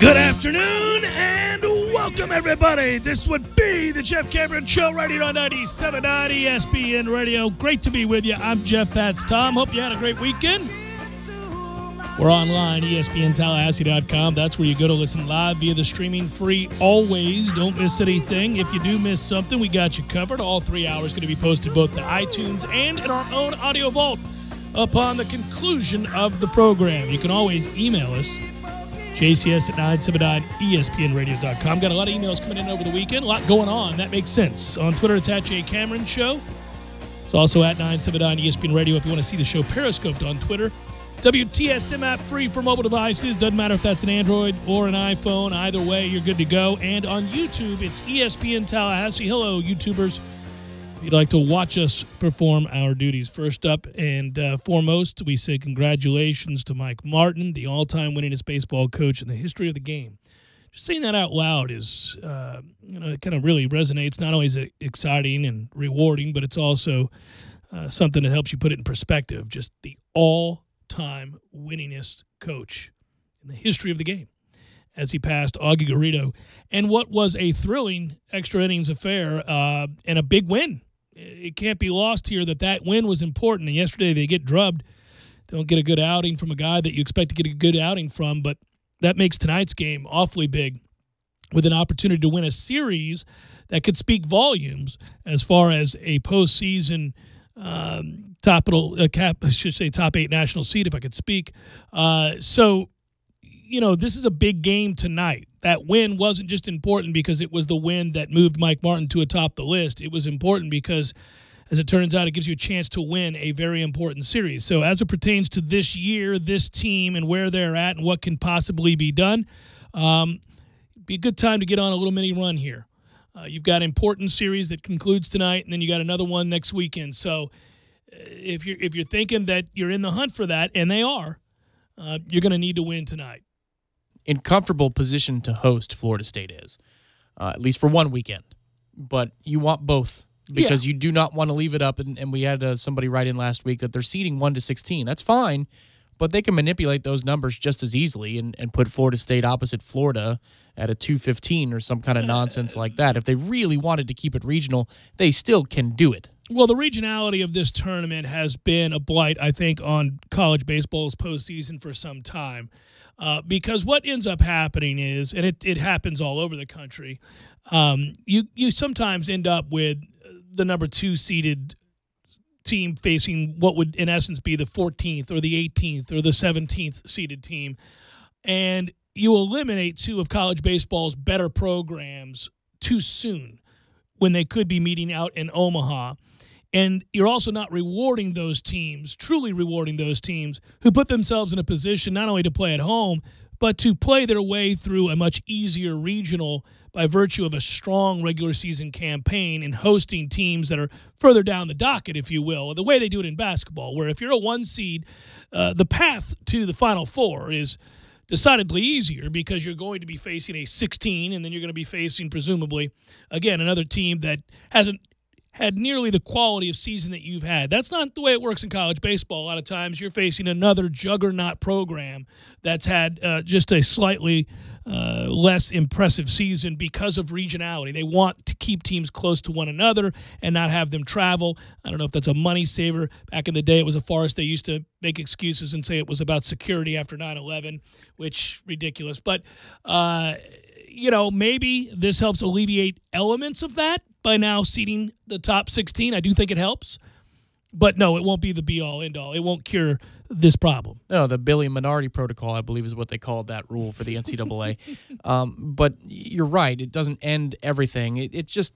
Good afternoon and welcome, everybody. This would be the Jeff Cameron Show right here on 97.9 ESPN Radio. Great to be with you. I'm Jeff. That's Tom. Hope you had a great weekend. We're online, ESPNTallahassee.com. That's where you go to listen live via the streaming free always. Don't miss anything. If you do miss something, we got you covered. All 3 hours going to be posted both to iTunes and in our own audio vault upon the conclusion of the program. You can always email us. JCS at 979ESPNradio.com. Got a lot of emails coming in over the weekend. A lot going on. That makes sense. On Twitter, it's at J Cameron Show. It's also at 979ESPN Radio if you want to see the show periscoped on Twitter. WTSM app free for mobile devices. Doesn't matter if that's an Android or an iPhone. Either way, you're good to go. And on YouTube, it's ESPN Tallahassee. Hello, YouTubers. If you'd like to watch us perform our duties. First up and foremost, we say congratulations to Mike Martin, the all-time winningest baseball coach in the history of the game. Just saying that out loud is, it kind of really resonates. Not only is it exciting and rewarding, but it's also something that helps you put it in perspective. Just the all-time winningest coach in the history of the game as he passed Augie Garrido. And what was a thrilling extra innings affair and a big win. It can't be lost here that win was important. And yesterday they get drubbed. Don't get a good outing from a guy that you expect to get a good outing from, but that makes tonight's game awfully big with an opportunity to win a series that could speak volumes as far as a postseason top 8 national seed, if I could speak. So, this is a big game tonight. That win wasn't just important because it was the win that moved Mike Martin to atop the list. It was important because, as it turns out, it gives you a chance to win a very important series. So as it pertains to this year, this team, and where they're at and what can possibly be done, be a good time to get on a little mini run here. You've got an important series that concludes tonight, and then you got another one next weekend. So if you're thinking that you're in the hunt for that, and they are, you're going to need to win tonight. In comfortable position to host Florida State is, at least for one weekend. But you want both because you do not want to leave it up. And we had somebody write in last week that they're seeding 1-16. That's fine, but they can manipulate those numbers just as easily and put Florida State opposite Florida at a 2-15 or some kind of nonsense like that. If they really wanted to keep it regional, they still can do it. Well, the regionality of this tournament has been a blight, I think, on college baseball's postseason for some time. Because what ends up happening is, and it happens all over the country, you sometimes end up with the number 2 seeded team facing what would in essence be the 14th or the 18th or the 17th seeded team, and you eliminate 2 of college baseball's better programs too soon when they could be meeting out in Omaha. And you're also not rewarding those teams, truly rewarding those teams who put themselves in a position not only to play at home, but to play their way through a much easier regional by virtue of a strong regular season campaign and hosting teams that are further down the docket, if you will, the way they do it in basketball, where if you're a 1 seed, the path to the Final Four is decidedly easier because you're going to be facing a 16, and then you're going to be facing, presumably, again, another team that hasn't had nearly the quality of season that you've had. That's not the way it works in college baseball. A lot of times you're facing another juggernaut program that's had just a slightly less impressive season because of regionality. They want to keep teams close to one another and not have them travel. I don't know if that's a money saver. Back in the day, it was a farce. They used to make excuses and say it was about security after 9/11, which ridiculous. But, maybe this helps alleviate elements of that by now seeding the top 16. I do think it helps. But, no, it won't be the be-all, end-all. It won't cure this problem. No, the Billy Minority Protocol, I believe, is what they called that rule for the NCAA. But you're right. It doesn't end everything. It's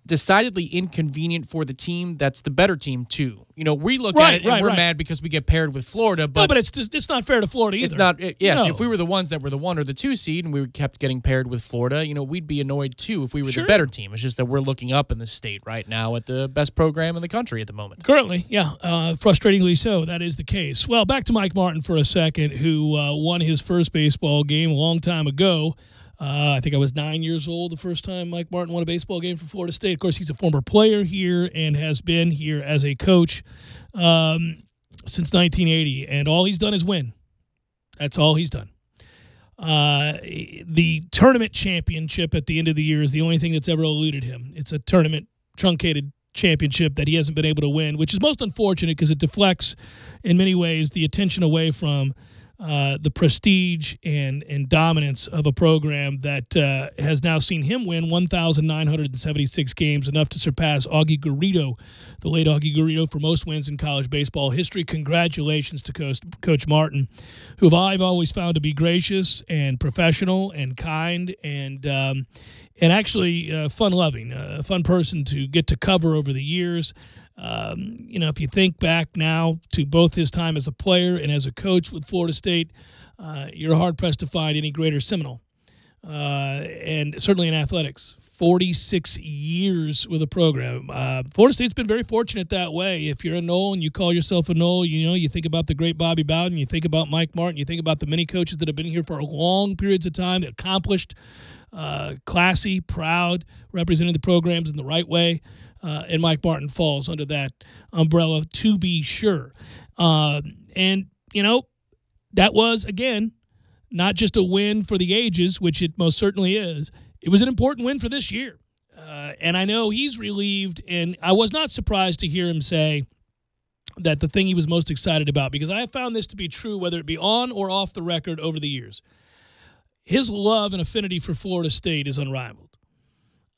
decidedly inconvenient for the team that's the better team, too. We look at it and we're mad because we get paired with Florida. But no, but it's not fair to Florida either. It's not. Yes, if we were the ones that were the 1 or the 2 seed and we kept getting paired with Florida, we'd be annoyed, too, if we were the better team. It's just that we're looking up in the state right now at the best program in the country at the moment. Currently, yeah, frustratingly so. That is the case. Well, back to Mike Martin for a second, who won his first baseball game a long time ago. I think I was 9 years old the first time Mike Martin won a baseball game for Florida State. Of course, he's a former player here and has been here as a coach since 1980, and all he's done is win. That's all he's done. The tournament championship at the end of the year is the only thing that's ever eluded him. It's a tournament truncated championship that he hasn't been able to win, which is most unfortunate because it deflects, in many ways, the attention away from the prestige and dominance of a program that has now seen him win 1,976 games, enough to surpass Augie Garrido, the late Augie Garrido, for most wins in college baseball history. Congratulations to Coach Martin, who I've always found to be gracious and professional and kind and actually fun-loving, a fun person to get to cover over the years. If you think back now to both his time as a player and as a coach with Florida State, you're hard-pressed to find any greater Seminole. And certainly in athletics, 46 years with a program. Florida State's been very fortunate that way. If you're a Nole and you call yourself a Nole, you think about the great Bobby Bowden, you think about Mike Martin, you think about the many coaches that have been here for long periods of time, accomplished, classy, proud, representing the programs in the right way. And Mike Martin falls under that umbrella, to be sure. That was, again, not just a win for the ages, which it most certainly is. It was an important win for this year. And I know he's relieved, and I was not surprised to hear him say that the thing he was most excited about, because I have found this to be true, whether it be on or off the record over the years, his love and affinity for Florida State is unrivaled.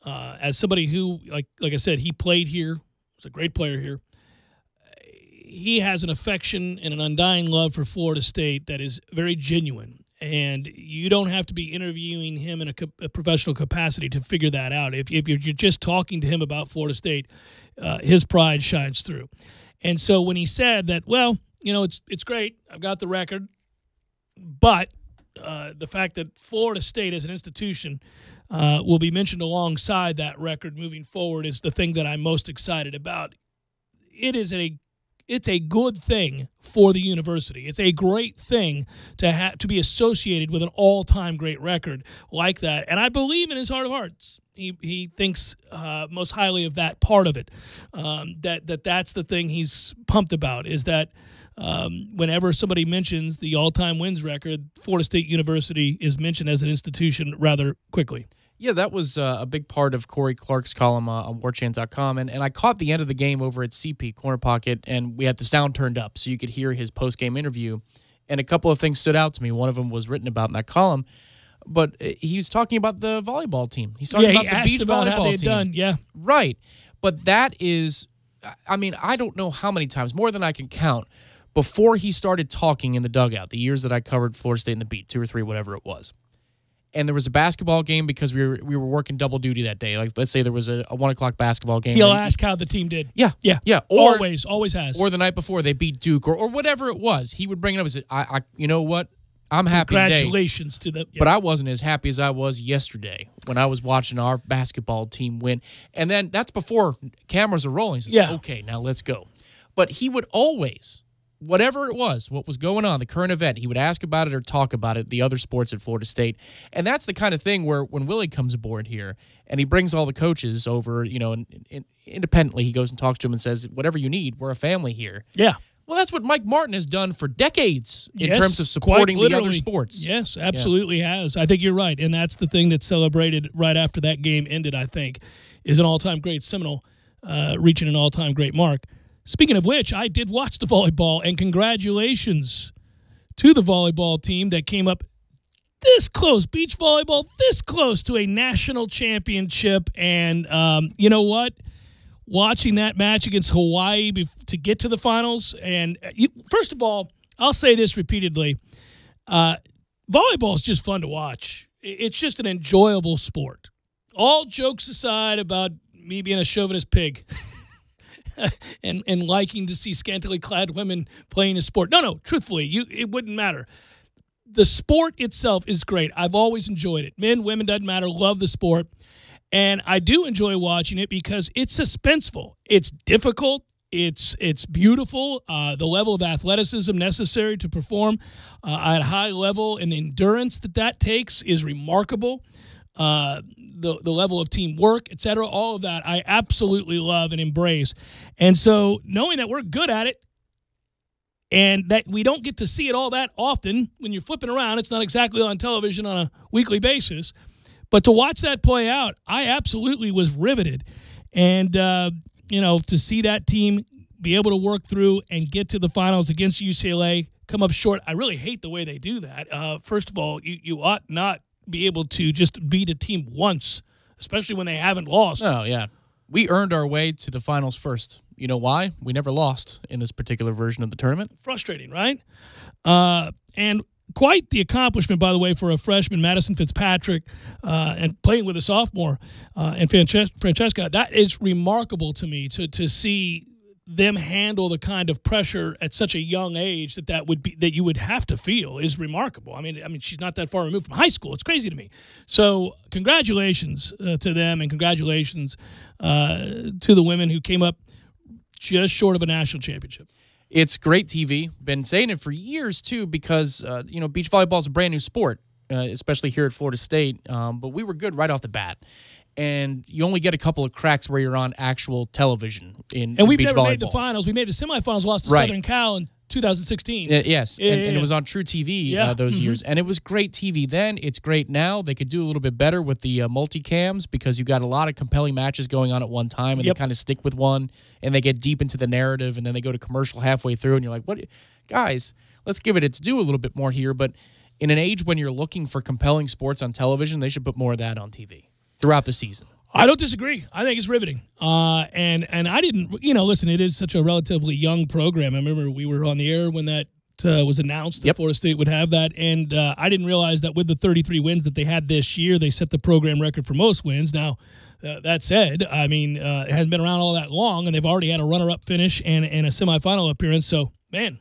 As somebody who, like I said, he played here, was a great player here, he has an affection and an undying love for Florida State that is very genuine. And you don't have to be interviewing him in a professional capacity to figure that out. If you're just talking to him about Florida State, his pride shines through. And so when he said that, it's great, I've got the record, but the fact that Florida State as an institution will be mentioned alongside that record moving forward is the thing that I'm most excited about. It's a good thing for the university. It's a great thing to be associated with an all-time great record like that. And I believe in his heart of hearts, he thinks most highly of that part of it. That's the thing he's pumped about, is that whenever somebody mentions the all-time wins record, Florida State University is mentioned as an institution rather quickly. Yeah, that was a big part of Corey Clark's column on warchant.com, and I caught the end of the game over at CP, Corner Pocket, and we had the sound turned up so you could hear his post-game interview, and a couple of things stood out to me. One of them was written about in that column, but he was talking about the volleyball team. He's talking about the beach volleyball how they'd team. Done, yeah. Right, but that is, I don't know how many times, more than I can count, before he started talking in the dugout, the years that I covered Florida State in the beat, 2 or 3, whatever it was. And there was a basketball game because we were working double duty that day. Like, let's say there was a 1 o'clock basketball game. He'll ask how the team did. Yeah. Or, always has. Or the night before they beat Duke or whatever it was. He would bring it up and say, you know what? I'm happy today. Congratulations to them. Yeah. But I wasn't as happy as I was yesterday when I was watching our basketball team win. And then that's before cameras are rolling. He says, okay, now let's go. But he would always, whatever it was, what was going on, the current event, he would ask about it or talk about it, the other sports at Florida State. And that's the kind of thing where when Willie comes aboard here and he brings all the coaches over, and independently, he goes and talks to them and says, whatever you need, we're a family here. Yeah. Well, that's what Mike Martin has done for decades in terms of supporting the other sports. Yes, absolutely has. I think you're right. And that's the thing that's celebrated right after that game ended, I think, is an all-time great Seminole reaching an all-time great mark. Speaking of which, I did watch the volleyball, and congratulations to the volleyball team that came up this close, beach volleyball, this close to a national championship. And you know what? Watching that match against Hawaii to get to the finals, and first of all, I'll say this repeatedly, volleyball is just fun to watch. It's just an enjoyable sport. All jokes aside about me being a chauvinist pig. and liking to see scantily clad women playing a sport. No, truthfully, it wouldn't matter. The sport itself is great. I've always enjoyed it. Men, women, doesn't matter. Love the sport. And I do enjoy watching it because it's suspenseful. It's difficult. It's beautiful. The level of athleticism necessary to perform at a high level and the endurance that takes is remarkable. The level of teamwork, et cetera, all of that I absolutely love and embrace. And so knowing that we're good at it, And that we don't get to see it all that often. When you're flipping around, it's not exactly on television on a weekly basis. But to watch that play out, I absolutely was riveted. And, to see that team be able to work through and get to the finals against UCLA, come up short, I really hate the way they do that. First of all, you ought not be able to just beat a team once, especially when they haven't lost. Oh, yeah. We earned our way to the finals first. You know why? We never lost in this particular version of the tournament. Frustrating, right? And quite the accomplishment, by the way, for a freshman, Madison Fitzpatrick, and playing with a sophomore, and Francesca. That is remarkable to me to see them handle the kind of pressure at such a young age that you would have to feel is remarkable. I mean, she's not that far removed from high school. It's crazy to me. So congratulations to them, and congratulations to the women who came up just short of a national championship. It's great TV. Been saying it for years, too, because, beach volleyball is a brand new sport, especially here at Florida State. But we were good right off the bat. And you only get a couple of cracks where you're on actual television in beach volleyball. And we've never made the finals. We made the semifinals, lost to Southern Cal in 2016. Yes, and it was on True TV those years. And it was great TV then. It's great now. They could do a little bit better with the multicams because you got a lot of compelling matches going on at one time, and they kind of stick with one, and they get deep into the narrative, and then they go to commercial halfway through, and you're like, "What, guys? Let's give it its due a little bit more here." But in an age when you're looking for compelling sports on television, they should put more of that on TV throughout the season. I don't disagree. I think it's riveting. And I didn't, listen, it is such a relatively young program. I remember we were on the air when that was announced that Florida State would have that. And I didn't realize that with the 33 wins that they had this year, they set the program record for most wins. Now, that said, it hasn't been around all that long, and they've already had a runner-up finish and a semifinal appearance. So, man,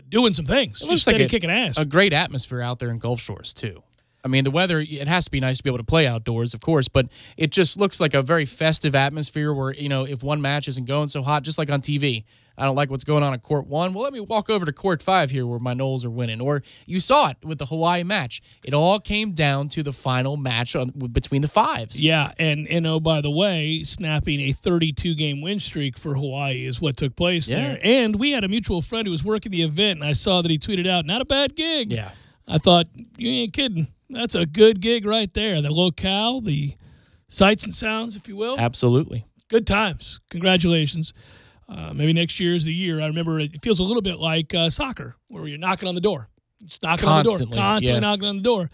doing some things. It looks like kicking ass. A great atmosphere out there in Gulf Shores, too. I mean, the weather, it has to be nice to be able to play outdoors, of course, but it just looks like a very festive atmosphere where, if one match isn't going so hot, just like on TV, I don't like what's going on at Court 1. Well, let me walk over to Court 5 here where my Noles are winning. Or you saw it with the Hawaii match. It all came down to the final match between the fives. Yeah, and by the way, snapping a 32-game win streak for Hawaii is what took place there. And we had a mutual friend who was working the event, and I saw that he tweeted out, "Not a bad gig." Yeah. I thought, you ain't kidding. That's a good gig right there. The locale, the sights and sounds, if you will. Absolutely. Good times. Congratulations. Maybe next year is the year. I remember it feels a little bit like soccer, where you're knocking on the door. Just knocking on the door. Constantly knocking on the door.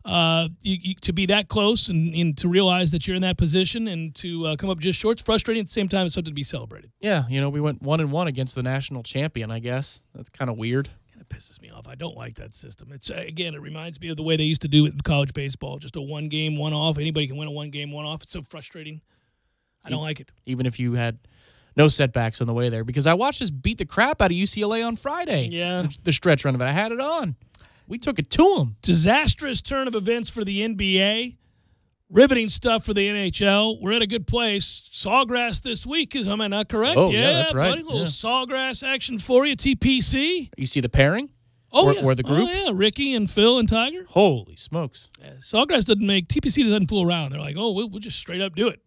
To be that close and to realize that you're in that position and to come up just short, it's frustrating. At the same time, it's something to be celebrated. Yeah, we went 1-1 against the national champion, I guess. That's kind of weird. It pisses me off. I don't like that system. It's again, it reminds me of the way they used to do it in college baseball. Just a one-game, one-off. Anybody can win a one-game, one-off. It's so frustrating. I don't like it. Even if you had no setbacks on the way there. Because I watched us beat the crap out of UCLA on Friday. Yeah. The stretch run of it. I had it on. We took it to them. Disastrous turn of events for the NBA. Riveting stuff for the NHL. We're at a good place. Sawgrass this week, am I not correct? Oh, yeah, that's right. Buddy, a little Sawgrass action for you, TPC. You see the pairing? Oh, or the group? Oh, yeah, Ricky and Phil and Tiger. Holy smokes. Yeah, Sawgrass TPC doesn't fool around. They're like, we'll just straight up do it.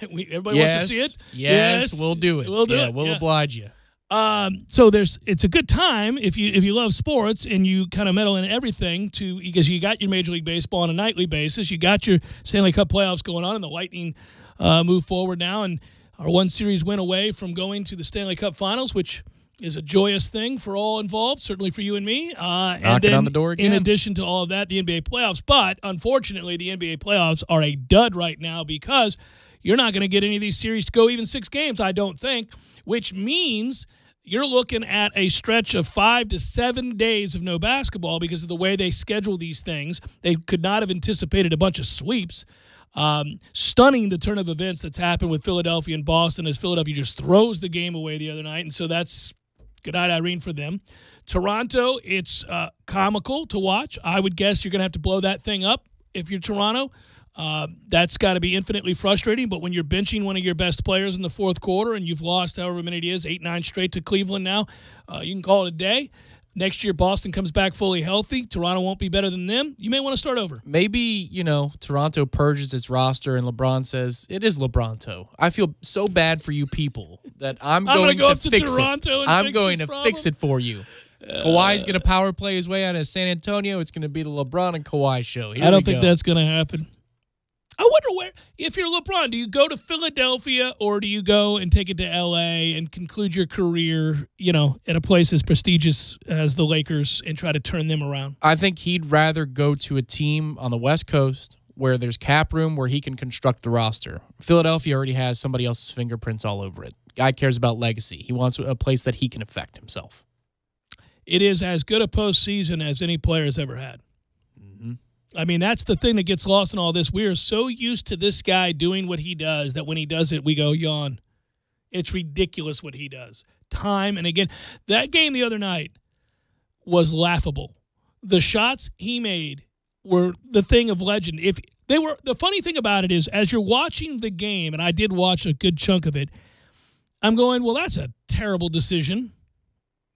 Everybody wants to see it? Yes, we'll do it. We'll do it. We'll oblige you. So it's a good time if you love sports and you kind of meddle in everything because you got your Major League Baseball on a nightly basis. You got your Stanley Cup playoffs going on, and the Lightning move forward now and are one series win away from going to the Stanley Cup Finals, which is a joyous thing for all involved, certainly for you and me. Knocking on the door again. In addition to all of that, the NBA playoffs. But unfortunately, the NBA playoffs are a dud right now because you're not going to get any of these series to go even 6 games, I don't think, which means you're looking at a stretch of 5 to 7 days of no basketball because of the way they schedule these things. They could not have anticipated a bunch of sweeps. Stunning the turn of events that's happened with Philadelphia and Boston as Philadelphia just throws the game away the other night. And so that's good night, Irene, for them. Toronto, it's comical to watch. I would guess you're going to have to blow that thing up if you're Toronto. That's got to be infinitely frustrating, but when you're benching one of your best players in the fourth quarter and you've lost however many it is, 8-9 straight to Cleveland now, you can call it a day. Next year, Boston comes back fully healthy. Toronto won't be better than them. You may want to start over. Maybe, Toronto purges its roster and LeBron says, it is LeBronto. I feel so bad for you people that I'm going to go up fix to Toronto it. and I'm fix going this to problem. fix it for you. Kawhi's going to power play his way out of San Antonio. It's going to be the LeBron and Kawhi show. I don't think that's going to happen. I wonder if you're LeBron, do you go to Philadelphia or do you go and take it to L.A. and conclude your career, at a place as prestigious as the Lakers and try to turn them around? I think he'd rather go to a team on the West Coast where there's cap room, where he can construct the roster. Philadelphia already has somebody else's fingerprints all over it. Guy cares about legacy. He wants a place that he can affect himself. It is as good a postseason as any player has ever had. I mean, that's the thing that gets lost in all this. We are so used to this guy doing what he does that when he does it, we go, yawn. It's ridiculous what he does. Time and again. That game the other night was laughable. The shots he made were the thing of legend. The funny thing about it is, as you're watching the game, and I did watch a good chunk of it, I'm going, well, that's a terrible decision.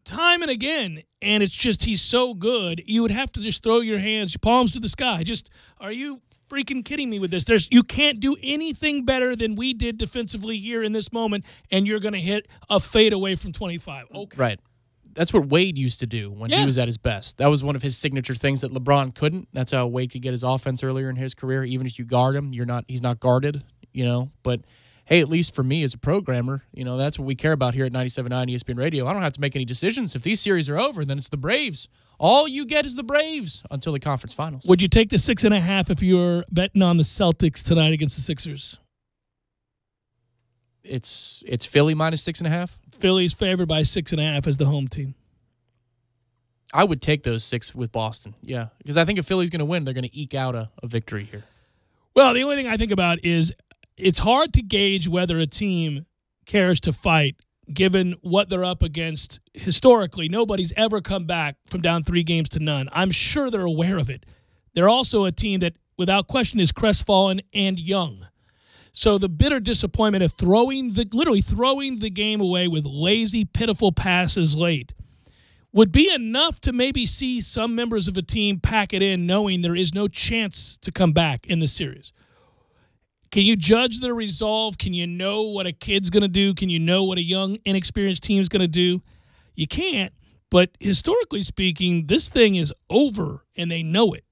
Time and again, and it's just he's so good, you would have to just throw your hands, your palms to the sky. Just, are you freaking kidding me with this? You can't do anything better than we did defensively here in this moment, and you're going to hit a fadeaway from 25. Okay. Right. That's what Wade used to do when he was at his best. That was one of his signature things that LeBron couldn't. That's how Wade could get his offense earlier in his career. Even if you guard him, he's not guarded, But hey, at least for me as a programmer, that's what we care about here at 97.9 ESPN Radio. I don't have to make any decisions. If these series are over, then it's the Braves. All you get is the Braves until the conference finals. Would you take the 6.5 if you were betting on the Celtics tonight against the Sixers? It's Philly minus 6.5. Philly's favored by 6.5 as the home team. I would take those 6 with Boston, yeah, because I think if Philly's going to win, they're going to eke out a victory here. Well, the only thing I think about is it's hard to gauge whether a team cares to fight given what they're up against historically. Nobody's ever come back from down 3 games to none. I'm sure they're aware of it. They're also a team that, without question, is crestfallen and young. So the bitter disappointment of literally throwing the game away with lazy, pitiful passes late would be enough to maybe see some members of a team pack it in knowing there is no chance to come back in the series. Can you judge their resolve? Can you know what a kid's going to do? Can you know what a young, inexperienced team's going to do? You can't, but historically speaking, this thing is over, and they know it.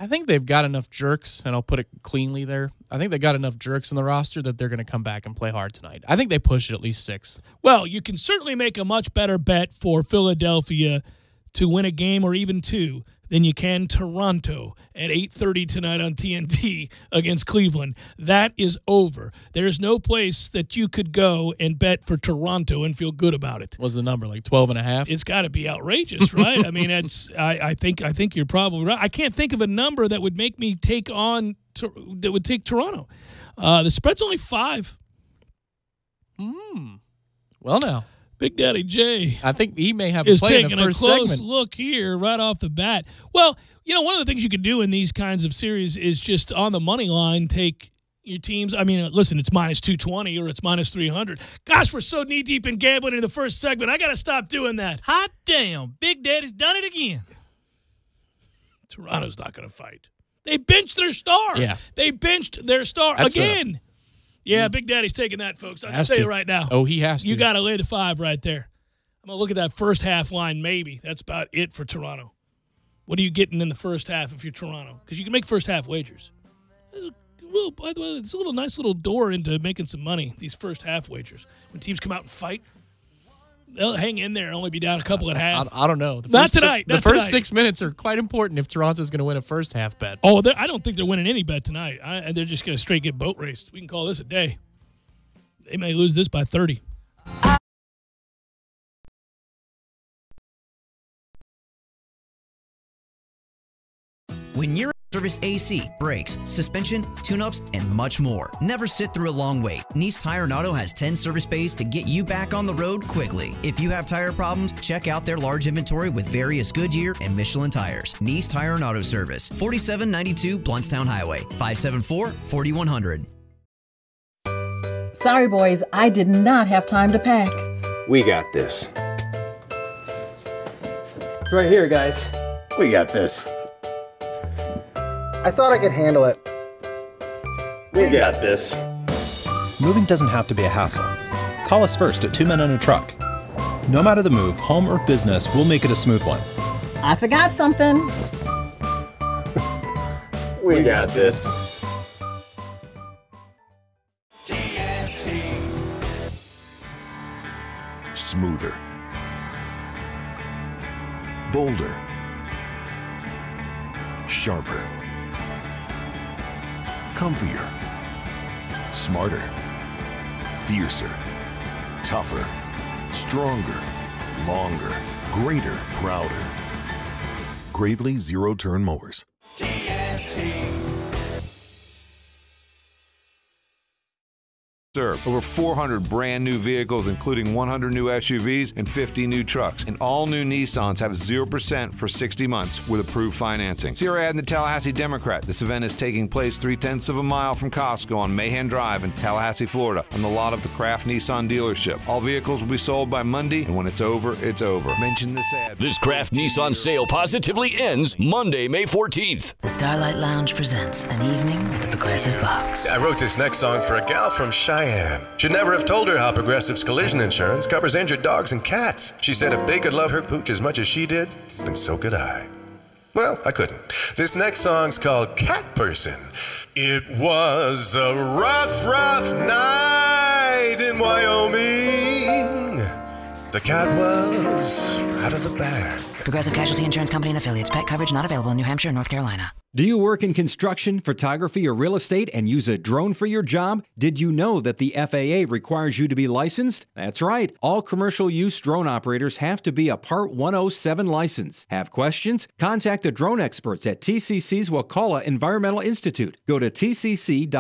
I think they've got enough jerks, and I'll put it cleanly there. I think they got enough jerks in the roster that they're going to come back and play hard tonight. I think they push it at least 6. Well, you can certainly make a much better bet for Philadelphia to win a game or even 2 than you can Toronto at 8:30 tonight on TNT against Cleveland. That is over. There's no place that you could go and bet for Toronto and feel good about it. What's the number, like 12.5? It's got to be outrageous, right? I mean, I think you're probably right. I can't think of a number that would make me take Toronto. The spread's only 5. Well, now. Big Daddy J. I think he may have a play in the first segment. Taking a close look here right off the bat. Well, one of the things you could do in these kinds of series is just on the money line take your teams. I mean, listen, it's minus 220 or it's minus 300. Gosh, we're so knee-deep in gambling in the first segment. I got to stop doing that. Hot damn. Big Daddy's done it again. Toronto's not going to fight. They benched their star. Yeah. They benched their star again. Yeah, Big Daddy's taking that, folks. I'm going to tell you right now. Oh, he has to. You got to lay the 5 right there. I'm going to look at that first half line maybe. That's about it for Toronto. What are you getting in the first half if you're Toronto? Because you can make first half wagers. By the way, it's a nice little door into making some money, these first half wagers. When teams come out and fight, they'll hang in there and only be down a couple at half. I don't know. Not tonight. The first 6 minutes are quite important if Toronto's going to win a first half bet. Oh, I don't think they're winning any bet tonight. They're just going to straight get boat raced. We can call this a day. They may lose this by 30. When you're service AC, brakes, suspension, tune-ups, and much more. Never sit through a long wait. Nice Tire and Auto has 10 service bays to get you back on the road quickly. If you have tire problems, check out their large inventory with various Goodyear and Michelin tires. Nice Tire and Auto Service, 4792 Blountstown Highway, 574-4100. Sorry, boys, I did not have time to pack. We got this. It's right here, guys. We got this. I thought I could handle it. We got this. Moving doesn't have to be a hassle. Call us first at 2 Men and a Truck. No matter the move, home or business, we'll make it a smooth one. I forgot something. We got this. Smoother, bolder, sharper, comfier, smarter, fiercer, tougher, stronger, longer, greater, prouder. Gravely zero-turn mowers. Over 400 brand new vehicles, including 100 new SUVs and 50 new trucks. And all new Nissans have 0% for 60 months with approved financing. See our ad in the Tallahassee Democrat. This event is taking place 0.3 of a mile from Costco on Mahan Drive in Tallahassee, Florida, on the lot of the Kraft Nissan dealership. All vehicles will be sold by Monday, and when it's over, it's over. Mention this ad. This Kraft Nissan sale positively ends Monday, May 14th. The Starlight Lounge presents an evening with the Progressive Box. I wrote this next song for a gal from Cheyenne. Should never have told her how Progressive's collision insurance covers injured dogs and cats. She said if they could love her pooch as much as she did, then so could I. Well, I couldn't. This next song's called Cat Person. It was a rough, rough night in Wyoming. The cat was out of the bag. Progressive Casualty Insurance Company and affiliates. Pet coverage not available in New Hampshire and North Carolina. Do you work in construction, photography, or real estate and use a drone for your job? Did you know that the FAA requires you to be licensed? That's right. All commercial use drone operators have to be a Part 107 license. Have questions? Contact the drone experts at TCC's Wakulla Environmental Institute. Go to tcc.fl.edu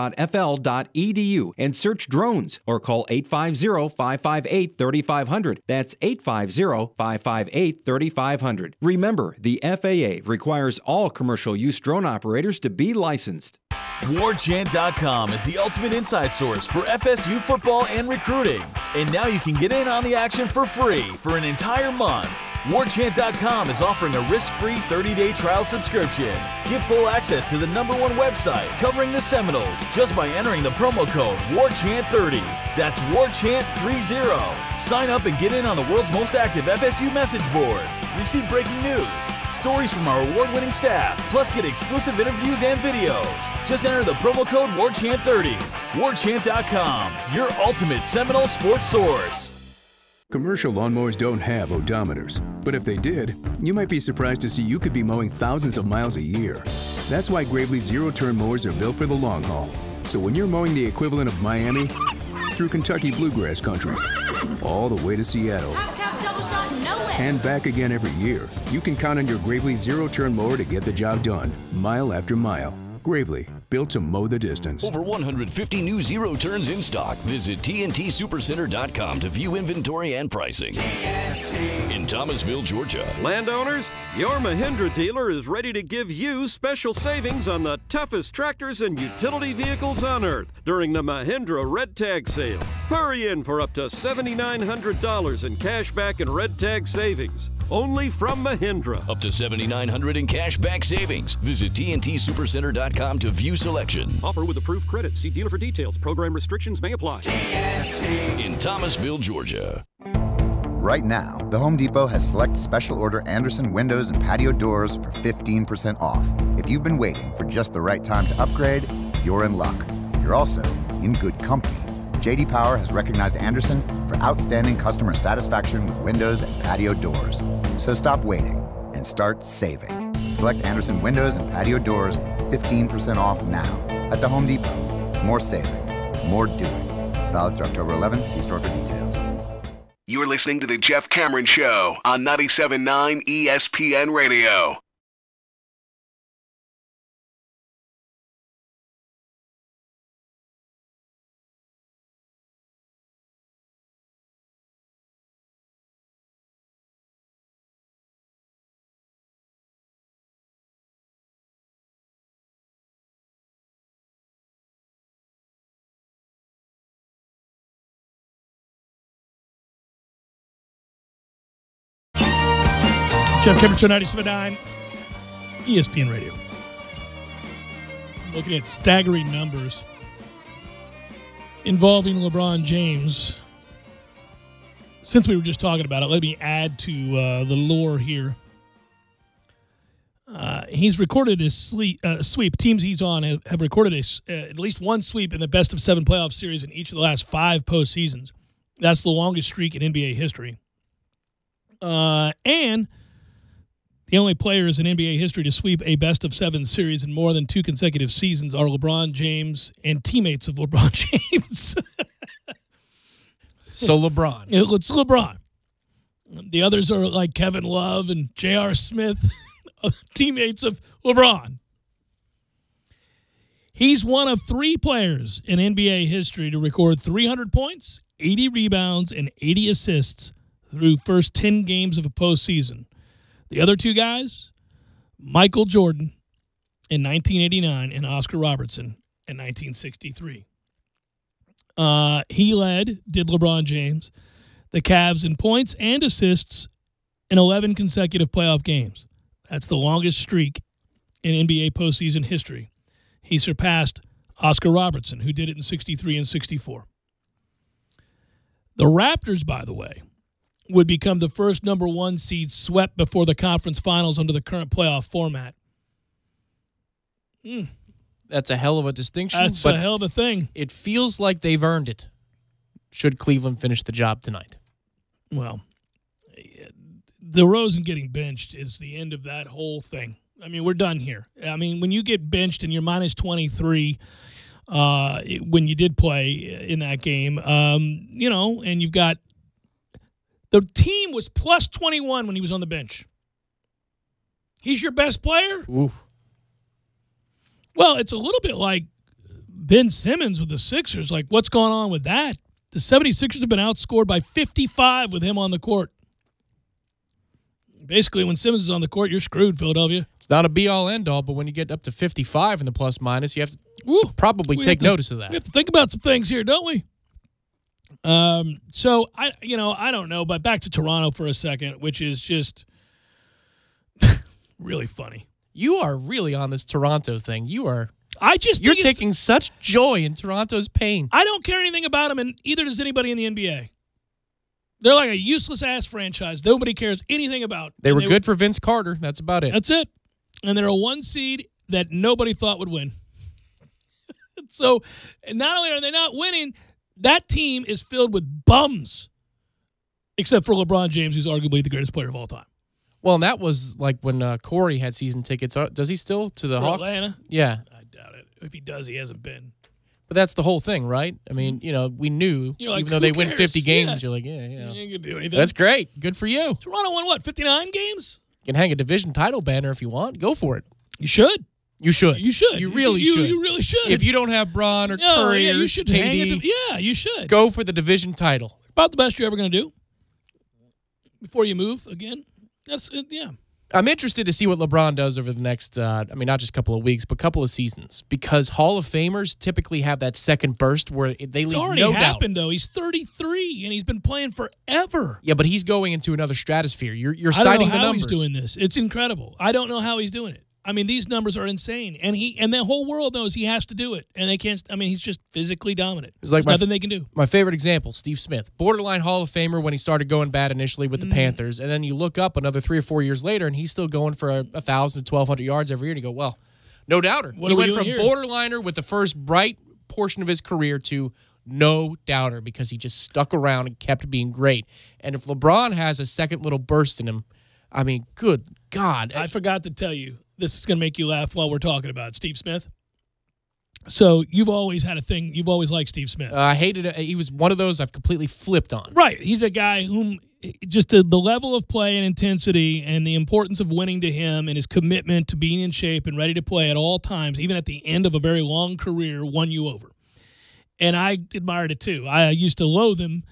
and search drones or call 850-558-3500. That's 850-558-3500. Remember, the FAA requires all commercial use drone operators to be licensed. WarChant.com is the ultimate inside source for FSU football and recruiting. And now you can get in on the action for free for an entire month. WarChant.com is offering a risk-free 30-day trial subscription. Get full access to the #1 website covering the Seminoles just by entering the promo code WarChant30. That's WarChant30. Sign up and get in on the world's most active FSU message boards. Receive breaking news, stories from our award-winning staff, plus get exclusive interviews and videos. Just enter the promo code WarChant30. WarChant.com, your ultimate Seminole sports source. Commercial lawnmowers don't have odometers, but if they did, you might be surprised to see you could be mowing thousands of miles a year. That's why Gravely zero-turn mowers are built for the long haul. So when you're mowing the equivalent of Miami through Kentucky bluegrass country, all the way to Seattle, and back again every year, you can count on your Gravely zero-turn mower to get the job done, mile after mile. Gravely, built to mow the distance. Over 150 new zero turns in stock. Visit TNTSupercenter.com to view inventory and pricing. In Thomasville, Georgia. Landowners, your Mahindra dealer is ready to give you special savings on the toughest tractors and utility vehicles on earth during the Mahindra Red Tag Sale. Hurry in for up to $7,900 in cash back and red tag savings. Only from Mahindra. Up to $7,900 in cash back savings. Visit TNTSupercenter.com to view selection. Offer with approved credit. See dealer for details. Program restrictions may apply. In Thomasville, Georgia. Right now, the Home Depot has select special order Andersen windows and patio doors for 15% off. If you've been waiting for just the right time to upgrade, you're in luck. You're also in good company. J.D. Power has recognized Andersen for outstanding customer satisfaction with windows and patio doors. So stop waiting and start saving. Select Andersen windows and patio doors 15% off now at the Home Depot. More saving, more doing. Valid through October 11th. See store for details. You're listening to The Jeff Cameron Show on 97.9 ESPN Radio. Jeff Cameron Show 97.9 ESPN Radio. Looking at staggering numbers involving LeBron James. Since we were just talking about it, let me add to the lore here. He's recorded his sweep. Teams he's on have recorded at least one sweep in the best-of-7 playoff series in each of the last 5 postseasons. That's the longest streak in NBA history. And the only players in NBA history to sweep a best-of-7 series in more than 2 consecutive seasons are LeBron James and teammates of LeBron James. So LeBron. It's LeBron. The others are like Kevin Love and J.R. Smith, teammates of LeBron. He's one of 3 players in NBA history to record 300 points, 80 rebounds, and 80 assists through first 10 games of a postseason. The other 2 guys, Michael Jordan in 1989 and Oscar Robertson in 1963. Did LeBron James, the Cavs in points and assists in 11 consecutive playoff games. That's the longest streak in NBA postseason history. He surpassed Oscar Robertson, who did it in 63 and 64. The Raptors, by the way, would become the first number 1 seed swept before the conference finals under the current playoff format. That's a hell of a distinction. That's a hell of a thing. It feels like they've earned it. Should Cleveland finish the job tonight? Well, DeRozan getting benched is the end of that whole thing. I mean, we're done here. I mean, when you get benched and you're minus 23 when you did play in that game, and you've got the team was plus 21 when he was on the bench. He's your best player? Ooh. Well, it's a little bit like Ben Simmons with the Sixers. Like, what's going on with that? The 76ers have been outscored by 55 with him on the court. Basically, when Simmons is on the court, you're screwed, Philadelphia. It's not a be-all, end-all, but when you get up to 55 in the plus-minus, you have to probably take notice of that. We have to think about some things here, don't we? So, I don't know, but back to Toronto for a second, which is just really funny. You are really on this Toronto thing. You're taking such joy in Toronto's pain. I don't care anything about them, and either does anybody in the NBA. They're like a useless-ass franchise nobody cares anything about. They were good for Vince Carter. That's about it. That's it. And they're a 1 seed that nobody thought would win. So, and not only are they not winning, that team is filled with bums, except for LeBron James, who's arguably the greatest player of all time. Well, and that was like when Corey had season tickets. Does he still to the Hawks? Atlanta? Yeah. I doubt it. If he does, he hasn't been. But that's the whole thing, right? I mean, we knew, like, even though they win cares? 50 games, Yeah. you're like, You ain't gonna do anything. That's great. Good for you. Toronto won, 59 games? You can hang a division title banner if you want. Go for it. You should. You should. You should. You really should. You really should. If you don't have Braun or Curry or you should KD, you should. go for the division title. About the best you're ever going to do before you move again. That's it, yeah. I'm interested to see what LeBron does over the next, not just a couple of weeks, but a couple of seasons. Because Hall of Famers typically have that second burst where they leave no doubt. It's already happened, though. He's 33, and he's been playing forever. Yeah, but he's going into another stratosphere. You're citing the numbers. I don't know how he's doing this. It's incredible. I don't know how he's doing it. I mean, these numbers are insane. And the whole world knows he has to do it. And they can't. I mean, he's just physically dominant. It's like nothing they can do. My favorite example, Steve Smith. Borderline Hall of Famer when he started going bad initially with the Panthers. And then you look up another 3 or 4 years later, and he's still going for 1,000 to 1,200 yards every year. And you go, well, no doubter. He went from borderliner with the first bright portion of his career to no doubter because he just stuck around and kept being great. And if LeBron has a second little burst in him, I mean, good God. I forgot to tell you. This is going to make you laugh while we're talking about Steve Smith. So you've always had a thing. You've always liked Steve Smith. I hated it. He was one of those I've completely flipped on. Right. He's a guy whom just the level of play and intensity and the importance of winning to him and his commitment to being in shape and ready to play at all times, even at the end of a very long career, won you over. And I admired it too. I used to loathe him.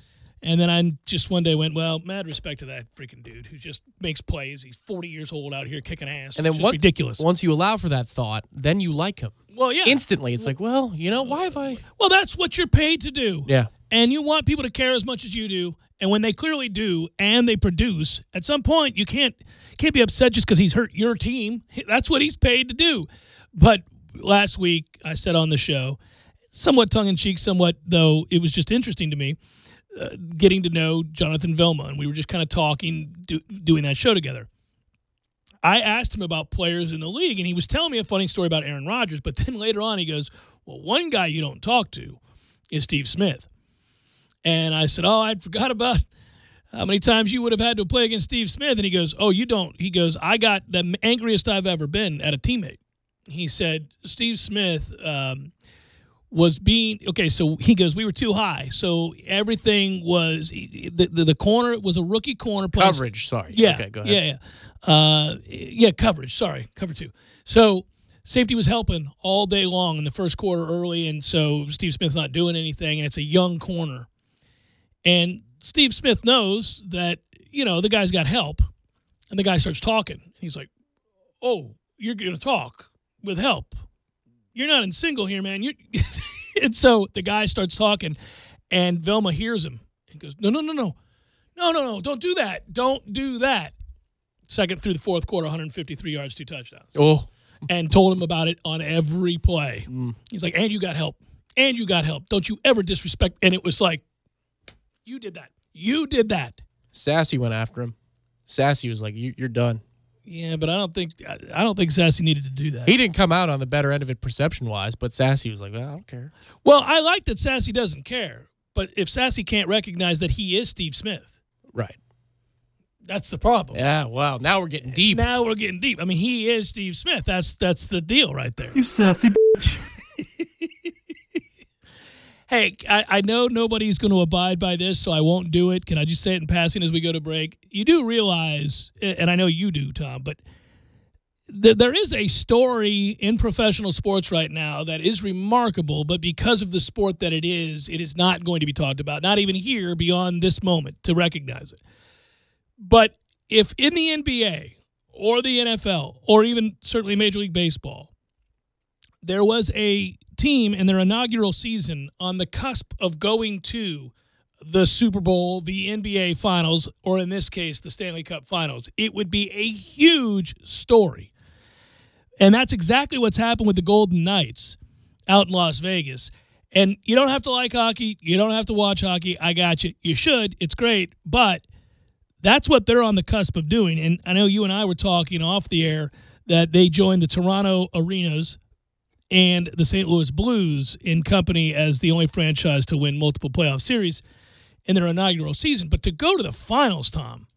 And then I just one day went, well, mad respect to that freaking dude who just makes plays. He's 40 years old out here kicking ass. And then ridiculous. Once you allow for that thought, then you like him. Well, yeah. Instantly. It's like, well, why have I? Well, that's what you're paid to do. Yeah. And you want people to care as much as you do. And when they clearly do and they produce, at some point you can't be upset just because he's hurt your team. That's what he's paid to do. But last week I said on the show, somewhat tongue-in-cheek, somewhat, though it was just interesting to me, getting to know Jonathan Vilma, and we were just kind of talking, doing that show together. I asked him about players in the league, and he was telling me a funny story about Aaron Rodgers, but then later on he goes, well, one guy you don't talk to is Steve Smith. And I said, I forgot about how many times you would have had to play against Steve Smith. And he goes, oh, you don't. He goes, I got the angriest I've ever been at a teammate. He said, Steve Smith was being, okay, so he goes, we were too high. So everything was, the corner was a rookie corner. Coverage, sorry. Yeah. Okay, go ahead. Yeah, coverage, sorry, cover 2. So safety was helping all day long in the first quarter early, and so Steve Smith's not doing anything, and it's a young corner. And Steve Smith knows that, the guy's got help, and the guy starts talking. He's like, oh, you're going to talk with help. You're not in single here, man. And so the guy starts talking, and Vilma hears him and goes, no, don't do that. Don't do that. Second through the fourth quarter, 153 yards, 2 touchdowns. Oh. And told him about it on every play. He's like, and you got help. And you got help. Don't you ever disrespect. And it was like, you did that. You did that. Sassy went after him. Sassy was like, you're done. Yeah, but I don't think Sassy needed to do that. He didn't come out on the better end of it perception-wise, but Sassy was like, well, I don't care. Well, I like that Sassy doesn't care. But if Sassy can't recognize that he is Steve Smith. Right. That's the problem. Yeah, wow. Now we're getting deep. Now we're getting deep. I mean, he is Steve Smith. That's the deal right there. You sassy bitch. Hey, I know nobody's going to abide by this, so I won't do it. Can I just say it in passing as we go to break? You do realize, and I know you do, Tom, but there is a story in professional sports right now that is remarkable, but because of the sport that it is not going to be talked about, not even here beyond this moment to recognize it. But if in the NBA or the NFL or even certainly Major League Baseball, there was a team in their inaugural season on the cusp of going to the Super Bowl, the NBA Finals, or in this case, the Stanley Cup Finals, it would be a huge story. And that's exactly what's happened with the Golden Knights out in Las Vegas. And you don't have to like hockey. You don't have to watch hockey. I got you. You should. It's great. But that's what they're on the cusp of doing. And I know you and I were talking off the air that they joined the Toronto Arenas and the St. Louis Blues in company as the only franchise to win multiple playoff series in their inaugural season. But to go to the finals, Tom,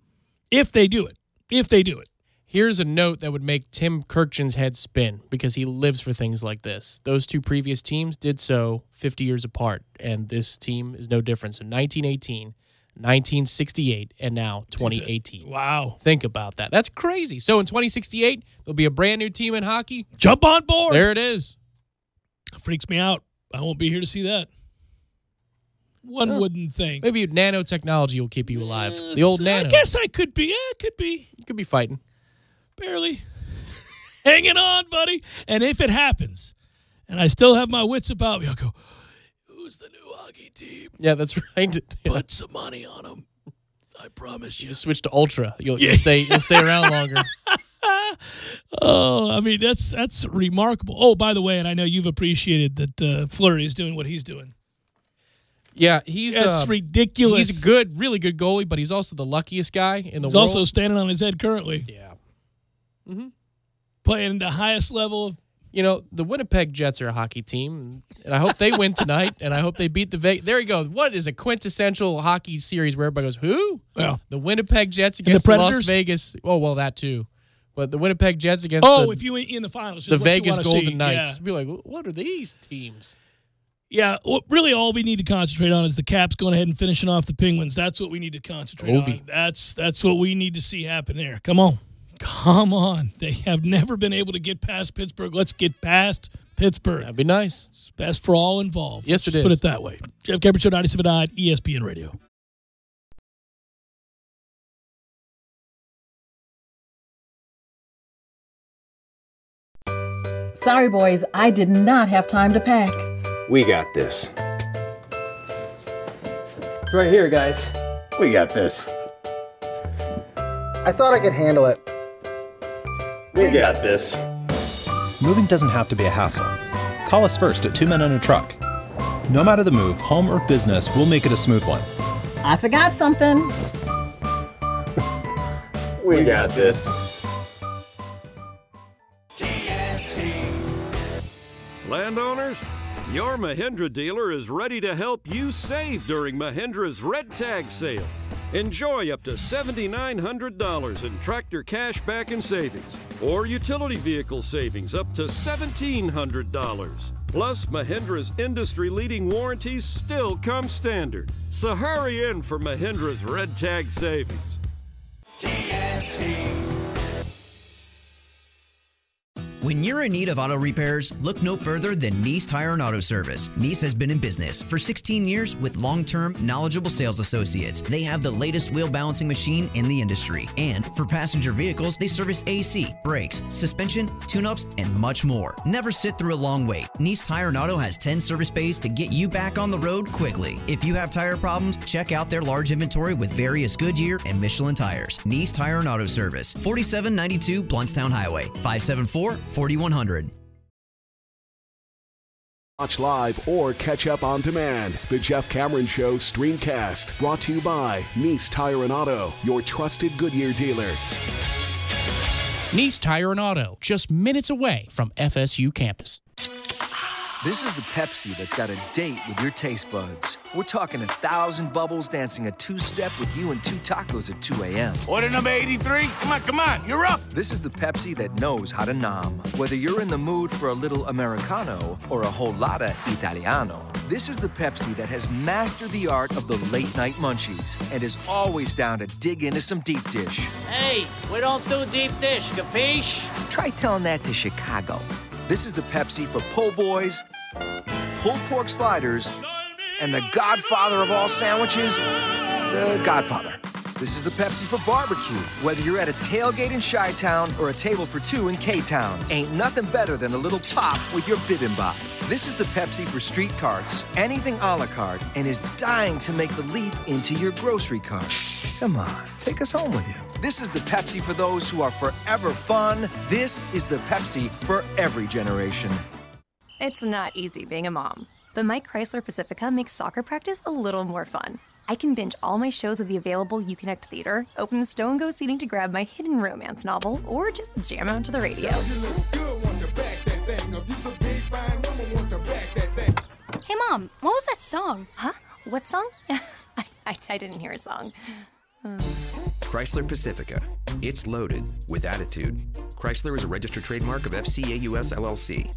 if they do it. Here's a note that would make Tim Kirkchen's head spin because he lives for things like this. Those two previous teams did so 50 years apart, and this team is no different. So 1918, 1968, and now 2018. Wow. Think about that. That's crazy. So in 2068, there'll be a brand new team in hockey. Jump on board. There it is. Freaks me out. I won't be here to see that. One wouldn't think. Maybe nanotechnology will keep you alive. The old nano. I guess I could be. Yeah, could be. You could be fighting. Barely. Hanging on, buddy. And if it happens, and I still have my wits about me, I'll go, who's the new hockey team? Yeah, that's right. Put some money on them. I promise you. You switch to Ultra. You'll stay around longer. Oh, I mean, that's remarkable. Oh, by the way, and I know you've appreciated that Fleury is doing what he's doing. Yeah, that's ridiculous. He's a really good goalie, but he's also the luckiest guy in the world. He's also standing on his head currently. Yeah. Playing the highest level of. The Winnipeg Jets are a hockey team, and I hope they win tonight, and I hope they beat the Vegas. There you go. What is a quintessential hockey series where everybody goes, who? Well, the Winnipeg Jets against the Las Vegas. Oh, well, that too. But the Winnipeg Jets against if you in the finals, the Vegas Golden Knights. Yeah. Be like, what are these teams? Yeah, really all we need to concentrate on is the Caps going ahead and finishing off the Penguins. That's what we need to concentrate on. That's what we need to see happen there. Come on. They have never been able to get past Pittsburgh. Let's get past Pittsburgh. That'd be nice. It's best for all involved. Yes, it is. Put it that way. Jeff Cameron Show, 97.9 ESPN Radio. Sorry, boys, I did not have time to pack. We got this. It's right here, guys. We got this. I thought I could handle it. We got this. Moving doesn't have to be a hassle. Call us first at 2 Men and a Truck. No matter the move, home or business, we'll make it a smooth one. I forgot something. We got this. Landowners, your Mahindra dealer is ready to help you save during Mahindra's Red Tag Sale. Enjoy up to $7,900 in tractor cash back and savings, or utility vehicle savings up to $1,700. Plus, Mahindra's industry-leading warranties still come standard. So hurry in for Mahindra's Red Tag Savings. When you're in need of auto repairs, look no further than Nice Tire and Auto Service. Nice has been in business for 16 years with long-term, knowledgeable sales associates. They have the latest wheel balancing machine in the industry. And for passenger vehicles, they service AC, brakes, suspension, tune-ups, and much more. Never sit through a long wait. Nice Tire and Auto has 10 service bays to get you back on the road quickly. If you have tire problems, check out their large inventory with various Goodyear and Michelin tires. Nice Tire and Auto Service, 4792 Bluntstown Highway, 574-4100. Watch live or catch up on demand. The Jeff Cameron Show Streamcast, brought to you by Nice Tire and Auto, your trusted Goodyear dealer. Nice Tire and Auto, just minutes away from FSU campus. This is the Pepsi that's got a date with your taste buds. We're talking 1,000 bubbles dancing a two-step with you and 2 tacos at 2 a.m. Order number 83? Come on, you're up. This is the Pepsi that knows how to nom. Whether you're in the mood for a little Americano or a whole lotta Italiano, this is the Pepsi that has mastered the art of the late-night munchies and is always down to dig into some deep dish. Hey, we don't do deep dish, capiche? Try telling that to Chicago. This is the Pepsi for po' boys, pulled pork sliders, and the godfather of all sandwiches, the Godfather. This is the Pepsi for barbecue. Whether you're at a tailgate in Chi-Town or a table for 2 in K-Town, ain't nothing better than a little pop with your bibimbap. This is the Pepsi for street carts, anything a la carte, and is dying to make the leap into your grocery cart. Come on, take us home with you. This is the Pepsi for those who are forever fun. This is the Pepsi for every generation. It's not easy being a mom, but my Chrysler Pacifica makes soccer practice a little more fun. I can binge all my shows with the available Uconnect Theater, open the Stow and Go seating to grab my hidden romance novel, or just jam out to the radio. Hey, Mom, what was that song? Huh? What song? I didn't hear a song. Chrysler Pacifica. It's loaded with attitude. Chrysler is a registered trademark of FCA US LLC.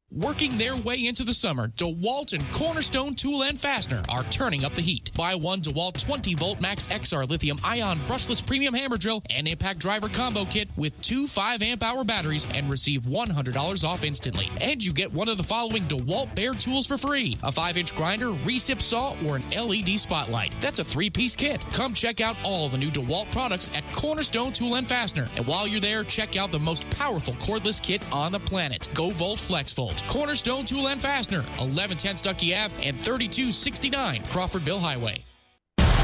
Working their way into the summer, DeWalt and Cornerstone Tool and Fastener are turning up the heat. Buy one DeWalt 20-volt Max XR lithium-ion brushless premium hammer drill and impact driver combo kit with 2 5-amp-hour batteries and receive $100 off instantly. And you get one of the following DeWalt Bare tools for free: a 5-inch grinder, recip saw, or an LED spotlight. That's a 3-piece kit. Come check out all the new DeWalt products at Cornerstone Tool and Fastener. And while you're there, check out the most powerful cordless kit on the planet, GoVolt FlexVolt. Cornerstone Tool and Fastener, 1110 Stuckey Ave and 3269 Crawfordville Highway.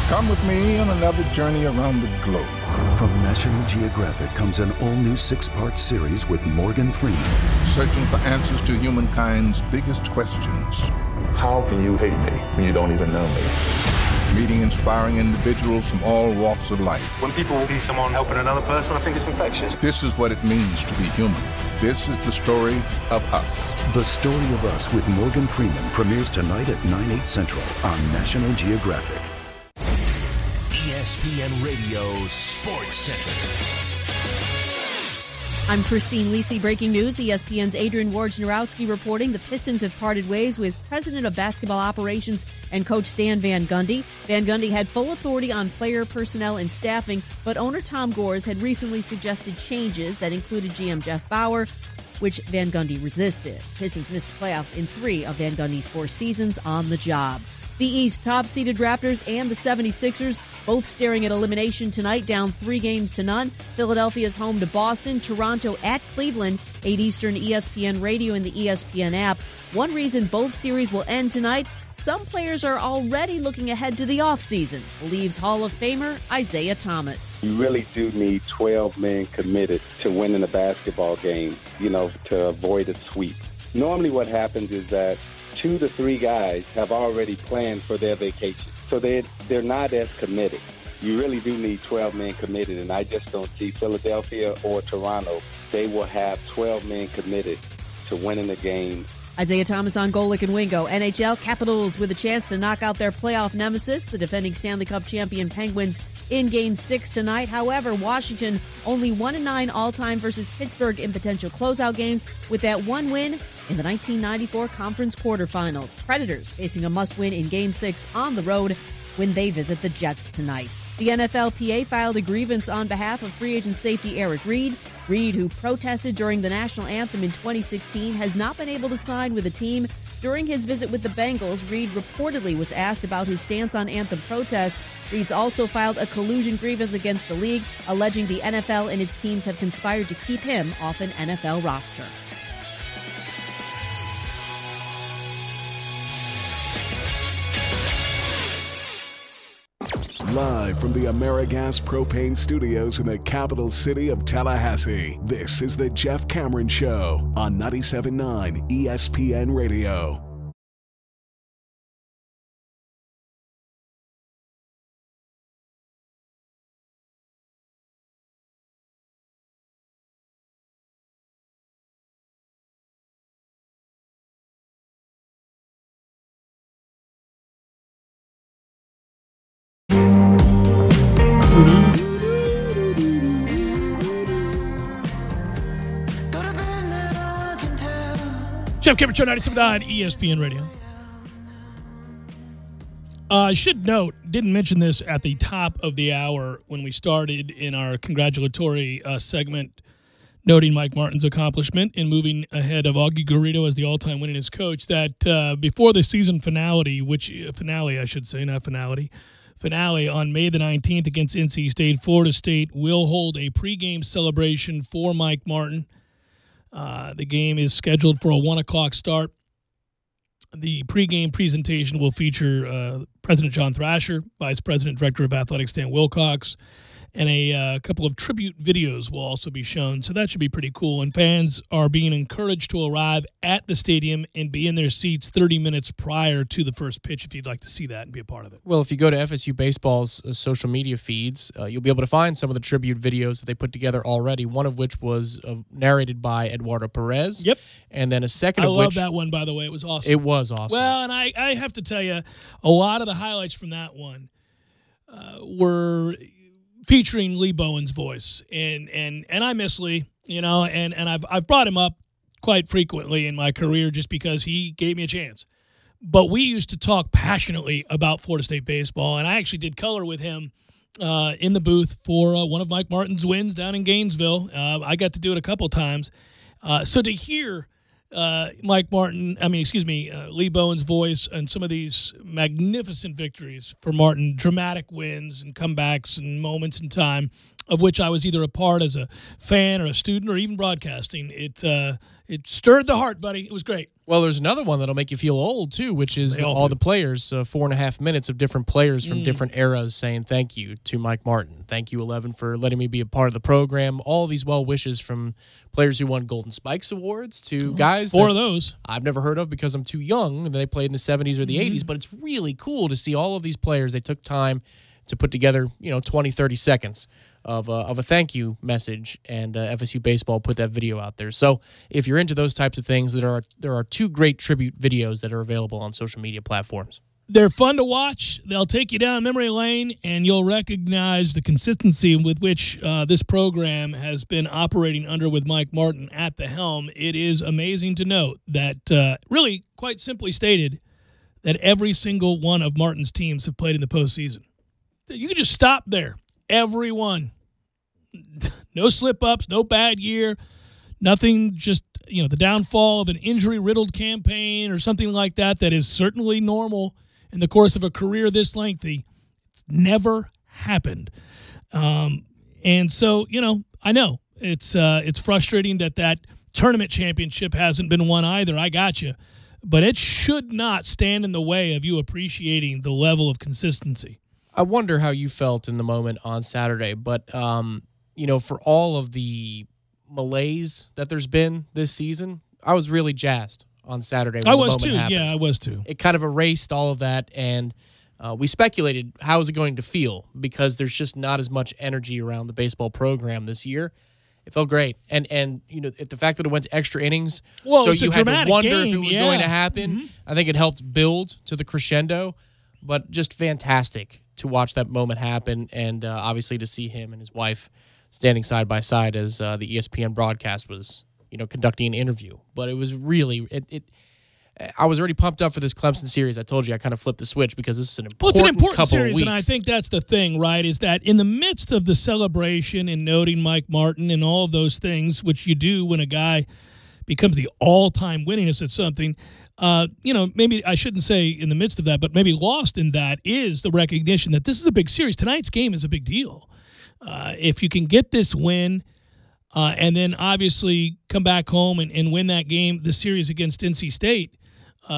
Come with me on another journey around the globe. From National Geographic comes an all-new 6-part series with Morgan Freeman. Searching for answers to humankind's biggest questions. How can you hate me when you don't even know me? Meeting inspiring individuals from all walks of life. When people see someone helping another person, I think it's infectious. This is what it means to be human. This is the story of us. The Story of Us with Morgan Freeman premieres tonight at 9/8 Central on National Geographic. ESPN Radio Sports Center. I'm Christine Lisi. Breaking news. ESPN's Adrian Wojnarowski reporting the Pistons have parted ways with President of Basketball Operations and Coach Stan Van Gundy. Van Gundy had full authority on player personnel and staffing, but owner Tom Gores had recently suggested changes that included GM Jeff Bauer, which Van Gundy resisted. Pistons missed the playoffs in 3 of Van Gundy's 4 seasons on the job. The East top-seeded Raptors and the 76ers both staring at elimination tonight, down 3-0. Philadelphia's home to Boston, Toronto at Cleveland, 8 Eastern, ESPN Radio and the ESPN app. One reason both series will end tonight, some players are already looking ahead to the offseason, believes Hall of Famer Isaiah Thomas. You really do need 12 men committed to winning a basketball game, to avoid a sweep. Normally what happens is that 2 to 3 guys have already planned for their vacation. So they're not as committed. You really do need 12 men committed, and I just don't see Philadelphia or Toronto. They will have 12 men committed to winning the game. Isaiah Thomas on Golick and Wingo. NHL Capitals with a chance to knock out their playoff nemesis, the defending Stanley Cup champion Penguins, in Game 6 tonight. However, Washington only 1-9 all-time versus Pittsburgh in potential closeout games with that one win in the 1994 Conference quarterfinals. Predators facing a must-win in Game 6 on the road when they visit the Jets tonight. The NFLPA filed a grievance on behalf of free agent safety Eric Reid. Reid, who protested during the national anthem in 2016, has not been able to sign with the team. During his visit with the Bengals, Reid reportedly was asked about his stance on anthem protests. Reid's also filed a collusion grievance against the league, alleging the NFL and its teams have conspired to keep him off an NFL roster. Live from the AmeriGas Propane Studios in the capital city of Tallahassee, this is the Jeff Cameron Show on 97.9 ESPN Radio. Jeff Cameron Show, 97.9 ESPN Radio. I should note, didn't mention this at the top of the hour when we started in our congratulatory segment, noting Mike Martin's accomplishment in moving ahead of Augie Garrido as the all-time winningest coach, that before the season finale on May the 19th against NC State, Florida State will hold a pregame celebration for Mike Martin. The game is scheduled for a 1 o'clock start. The pregame presentation will feature President John Thrasher, Vice President, Director of Athletics Dan Wilcox, and a couple of tribute videos will also be shown. So that should be pretty cool. And fans are being encouraged to arrive at the stadium and be in their seats 30 minutes prior to the first pitch if you'd like to see that and be a part of it. Well, if you go to FSU Baseball's social media feeds, you'll be able to find some of the tribute videos that they put together already, one of which was narrated by Eduardo Perez. Yep. And then a second I of which... love that one, by the way. It was awesome. It was awesome. Well, and I have to tell you, a lot of the highlights from that one were featuring Lee Bowen's voice. And I miss Lee, and I've brought him up quite frequently in my career just because he gave me a chance. But we used to talk passionately about Florida State baseball, and I actually did color with him in the booth for one of Mike Martin's wins down in Gainesville. I got to do it a couple times. So to hear Lee Bowen's voice and some of these magnificent victories for Martin, dramatic wins and comebacks and moments in time of which I was either a part as a fan or a student or even broadcasting, it stirred the heart, buddy. It was great. Well, there's another one that'll make you feel old, too, which is all the players, 4.5 minutes of different players from different eras saying thank you to Mike Martin. Thank you, 11, for letting me be a part of the program. All these well wishes from players who won Golden Spikes Awards to guys 4 of those I've never heard of because I'm too young. They played in the 70s or the 80s, but it's really cool to see all of these players. They took time to put together, 20, 30 seconds of a thank you message, and FSU Baseball put that video out there. So if you're into those types of things, there are 2 great tribute videos that are available on social media platforms. They're fun to watch. They'll take you down memory lane, and you'll recognize the consistency with which this program has been operating under with Mike Martin at the helm. It is amazing to note that, really, quite simply stated, that every single one of Martin's teams have played in the postseason. You can just stop there. Everyone. No slip-ups, no bad year, nothing, just, the downfall of an injury-riddled campaign or something like that is certainly normal in the course of a career this lengthy. It's never happened. And so, I know it's frustrating that tournament championship hasn't been won either. I got you. But it should not stand in the way of you appreciating the level of consistency. I wonder how you felt in the moment on Saturday, but, for all of the malaise that there's been this season, I was really jazzed on Saturday. I was too. Yeah, I was too. It kind of erased all of that, and we speculated how is it going to feel because there's just not as much energy around the baseball program this year. It felt great, and the fact that it went to extra innings, well, so you had to wonder game. if it was going to happen. I think it helped build to the crescendo, but just fantastic to watch that moment happen, and obviously to see him and his wife standing side by side as the ESPN broadcast was, conducting an interview. But it was really I was already pumped up for this Clemson series. I told you I kind of flipped the switch because this is an important couple series, of weeks. And I think that's the thing, right, is that in the midst of the celebration and noting Mike Martin and all of those things, which you do when a guy becomes the all-time winningest at something, maybe I shouldn't say in the midst of that, but maybe lost in that is the recognition that this is a big series. Tonight's game is a big deal. If you can get this win and then obviously come back home and win that game, the series against NC State,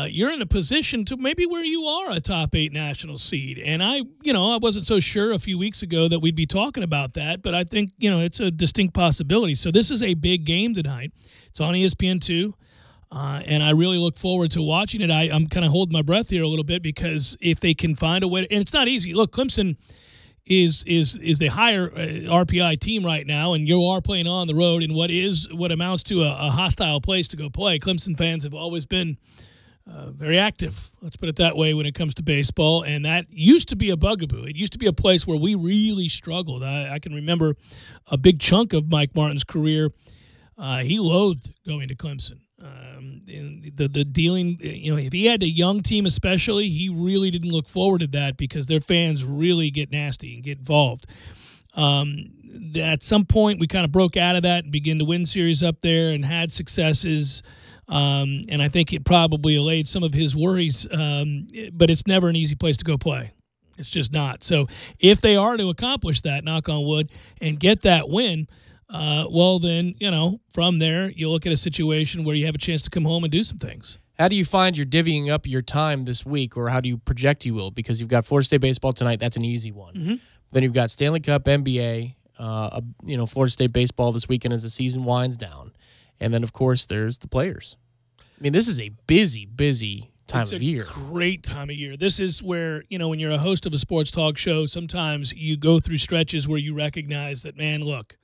you're in a position to maybe where you are a top 8 national seed. And I wasn't so sure a few weeks ago that we'd be talking about that, but I think, it's a distinct possibility. So this is a big game tonight. It's on ESPN2, and I really look forward to watching it. I'm kind of holding my breath here a little bit because if they can find a way and it's not easy. Look, Clemson is the higher RPI team right now, and you are playing on the road in what amounts to a hostile place to go play. Clemson fans have always been very active, let's put it that way, when it comes to baseball, and that used to be a bugaboo. It used to be a place where we really struggled. I can remember a big chunk of Mike Martin's career. He loathed going to Clemson. The dealing, if he had a young team especially, he really didn't look forward to that because their fans really get nasty and get involved. At some point, we kind of broke out of that and began to win series up there and had successes. And I think it probably allayed some of his worries, but it's never an easy place to go play. It's just not. So if they are to accomplish that, knock on wood, and get that win, well then, from there, you look at a situation where you have a chance to come home and do some things. How do you find you're divvying up your time this week, or how do you project you will? Because you've got Florida State baseball tonight. That's an easy one. Mm-hmm. Then you've got Stanley Cup, NBA, Florida State baseball this weekend as the season winds down. And then, of course, there's the players. I mean, this is a busy time of year. It's a great time of year. This is where, when you're a host of a sports talk show, sometimes you go through stretches where you recognize that, man, look,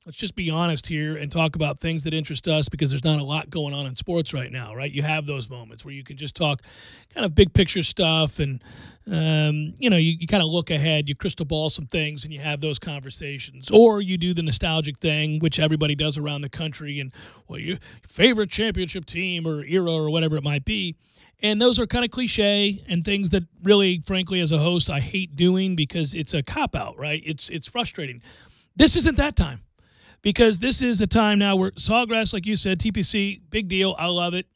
let's just be honest here and talk about things that interest us because there's not a lot going on in sports right now, right? You have those moments where you can just talk kind of big picture stuff and, you kind of look ahead, you crystal ball some things and you have those conversations. Or you do the nostalgic thing, which everybody does around the country, and, well, your favorite championship team or era or whatever it might be. And those are kind of cliche and things that really, frankly, as a host, I hate doing because it's a cop-out, right? It's frustrating. This isn't that time. Because this is a time now where Sawgrass, like you said, TPC, big deal. I love it.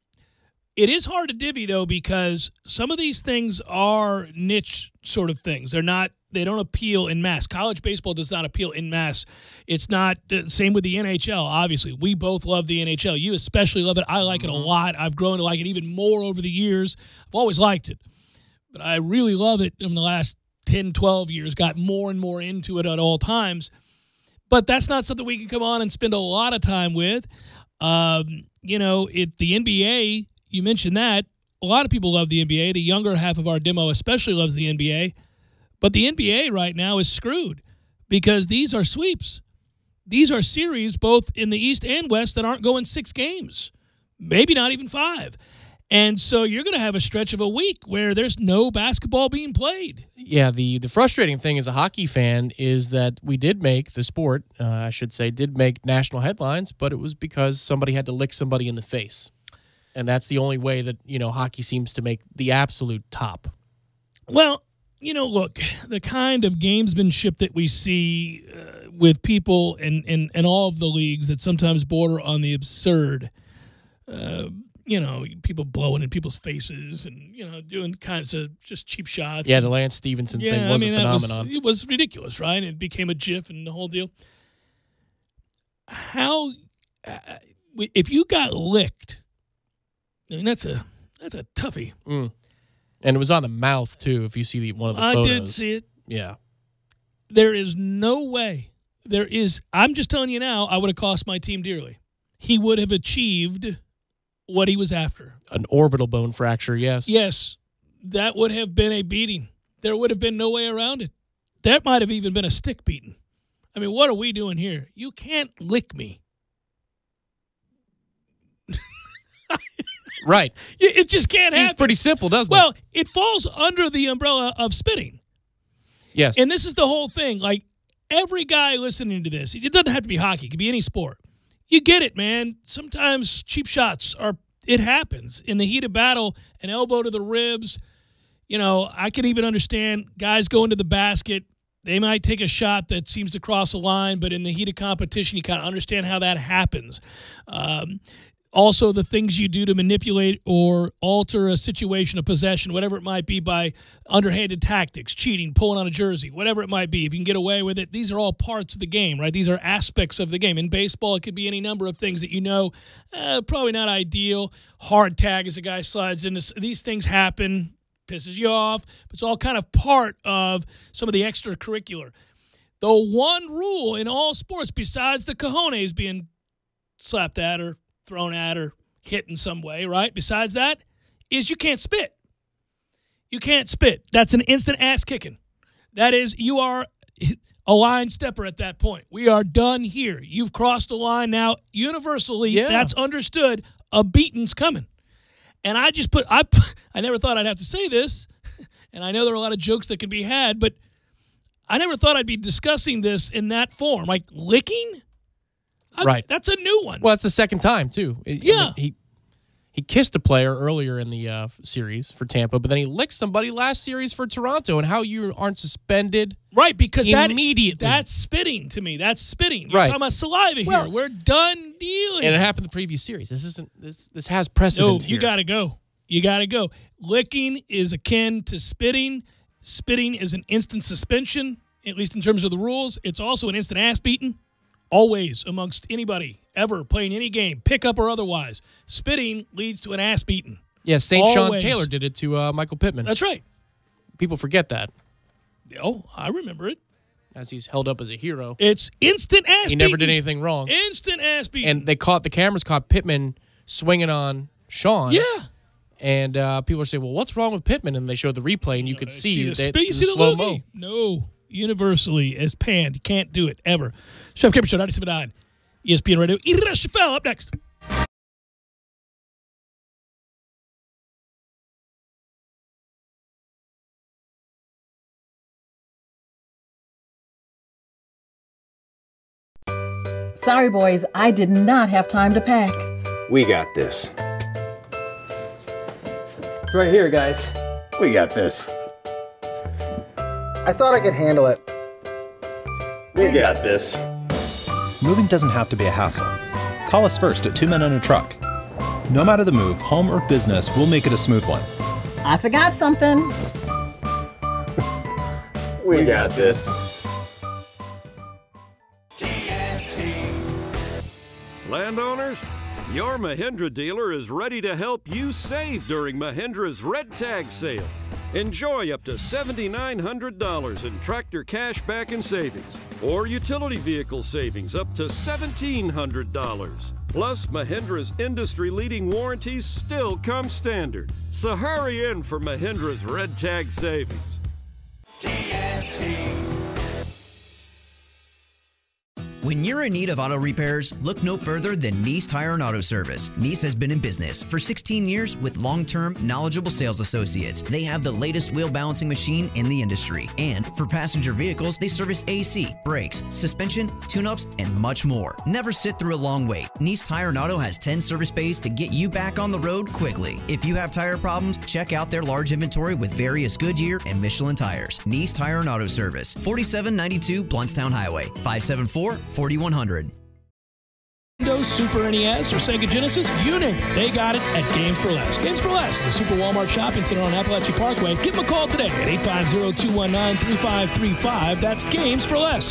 It is hard to divvy, though, because some of these things are niche sort of things. They don't appeal in mass. College baseball does not appeal in mass. It's not same with the NHL, obviously. We both love the NHL. You especially love it. I like it a lot. I've grown to like it even more over the years. I've always liked it. But I really love it in the last 10, 12 years, got more and more into it at all times. But that's not something we can come on and spend a lot of time with. The NBA, you mentioned that. A lot of people love the NBA. The younger half of our demo especially loves the NBA. But the NBA right now is screwed because these are sweeps. These are series both in the East and West that aren't going 6 games, maybe not even 5. And so you're going to have a stretch of a week where there's no basketball being played. Yeah, the frustrating thing as a hockey fan is that we did make the sport, did make national headlines, but it was because somebody had to lick somebody in the face. And that's the only way that, hockey seems to make the absolute top. Well, look, the kind of gamesmanship that we see with people in all of the leagues that sometimes border on the absurd, people blowing in people's faces and, doing kinds of just cheap shots. Yeah, the Lance Stevenson thing was a phenomenon. It was ridiculous, right? It became a GIF and the whole deal. If you got licked, that's a toughie. Mm. And it was on the mouth, too, if you see one of the photos. I did see it. Yeah. There is no way. I'm just telling you now, I would have cost my team dearly. He would have achieved what he was after. An orbital bone fracture, yes. Yes, that would have been a beating there would have been no way around it. That might have even been a stick beating. I mean, what are we doing here? You can't lick me. Right. It just can't happen. Seems pretty simple, doesn't it? Well, it falls under the umbrella of spitting. Yes. And this is the whole thing. Like, every guy listening to this, it doesn't have to be hockey. It could be any sport. You get it, man. Sometimes cheap shots it happens. In the heat of battle, an elbow to the ribs. You know, I can even understand guys going to the basket. They might take a shot that seems to cross a line, but in the heat of competition, you kind of understand how that happens. Also, the things you do to manipulate or alter a situation of possession, whatever it might be, by underhanded tactics, cheating, pulling on a jersey, whatever it might be. If you can get away with it, these are all parts of the game, right? These are aspects of the game. In baseball, it could be any number of things that you know, probably not ideal. Hard tag as a guy slides in. These things happen, pisses you off, but it's all kind of part of some of the extracurricular. The one rule in all sports, besides the cojones being slapped at or thrown at or hit in some way, right? Besides that, is you can't spit. You can't spit. That's an instant ass kicking. That is, you are a line stepper at that point. We are done here. You've crossed the line now. Universally, that's understood. A beating's coming. And I never thought I'd have to say this, and I know there are a lot of jokes that can be had, but I never thought I'd be discussing this in that form. Like licking? Right. That's a new one. Well, it's the second time, too. Yeah. He kissed a player earlier in the series for Tampa, but then he licked somebody last series for Toronto, and how you aren't suspended right, because immediately. That's spitting to me. That's spitting. You're right. talking about saliva here. We're done dealing. And it happened the previous series. This has precedent here. You got to go. You got to go. Licking is akin to spitting. Spitting is an instant suspension, at least in terms of the rules. It's also an instant ass beating. Always, amongst anybody ever playing any game, pickup or otherwise, spitting leads to an ass beating. Yeah, St. Sean Taylor did it to Michael Pittman. That's right. People forget that. Oh, I remember it. As he's held up as a hero. It's instant ass beating. He never did anything wrong. Instant ass beating. And the cameras caught Pittman swinging on Sean. Yeah. And people are saying, well, what's wrong with Pittman? And they showed the replay, and you could see the slow-mo. No. Universally as panned. You can't do it ever. Chef Cameron Show, 97.9 ESPN Radio. Ira Shafel up next. Sorry, boys, I did not have time to pack. We got this. It's right here, guys. We got this. I thought I could handle it. We got this. Moving doesn't have to be a hassle. Call us first at 2 Men and a Truck. No matter the move, home or business, we'll make it a smooth one. I forgot something. We got this. Landowners, your Mahindra dealer is ready to help you save during Mahindra's Red Tag Sale. Enjoy up to $7,900 in tractor cash back and savings, or utility vehicle savings up to $1,700. Plus, Mahindra's industry-leading warranties still come standard. So hurry in for Mahindra's Red Tag Savings. TNT. When you're in need of auto repairs, look no further than Nice Tire and Auto Service. Nice has been in business for 16 years with long-term, knowledgeable sales associates. They have the latest wheel balancing machine in the industry. And for passenger vehicles, they service AC, brakes, suspension, tune-ups, and much more. Never sit through a long wait. Nice Tire and Auto has 10 service bays to get you back on the road quickly. If you have tire problems, check out their large inventory with various Goodyear and Michelin tires. Nice Tire and Auto Service, 4792 Blountstown Highway, 574-4100. Nintendo, Super NES, or Sega Genesis, you name it, they got it at Games for Less. Games for Less, the Super Walmart Shopping Center on Appalachia Parkway. Give them a call today at 850-219-3535. That's Games for Less.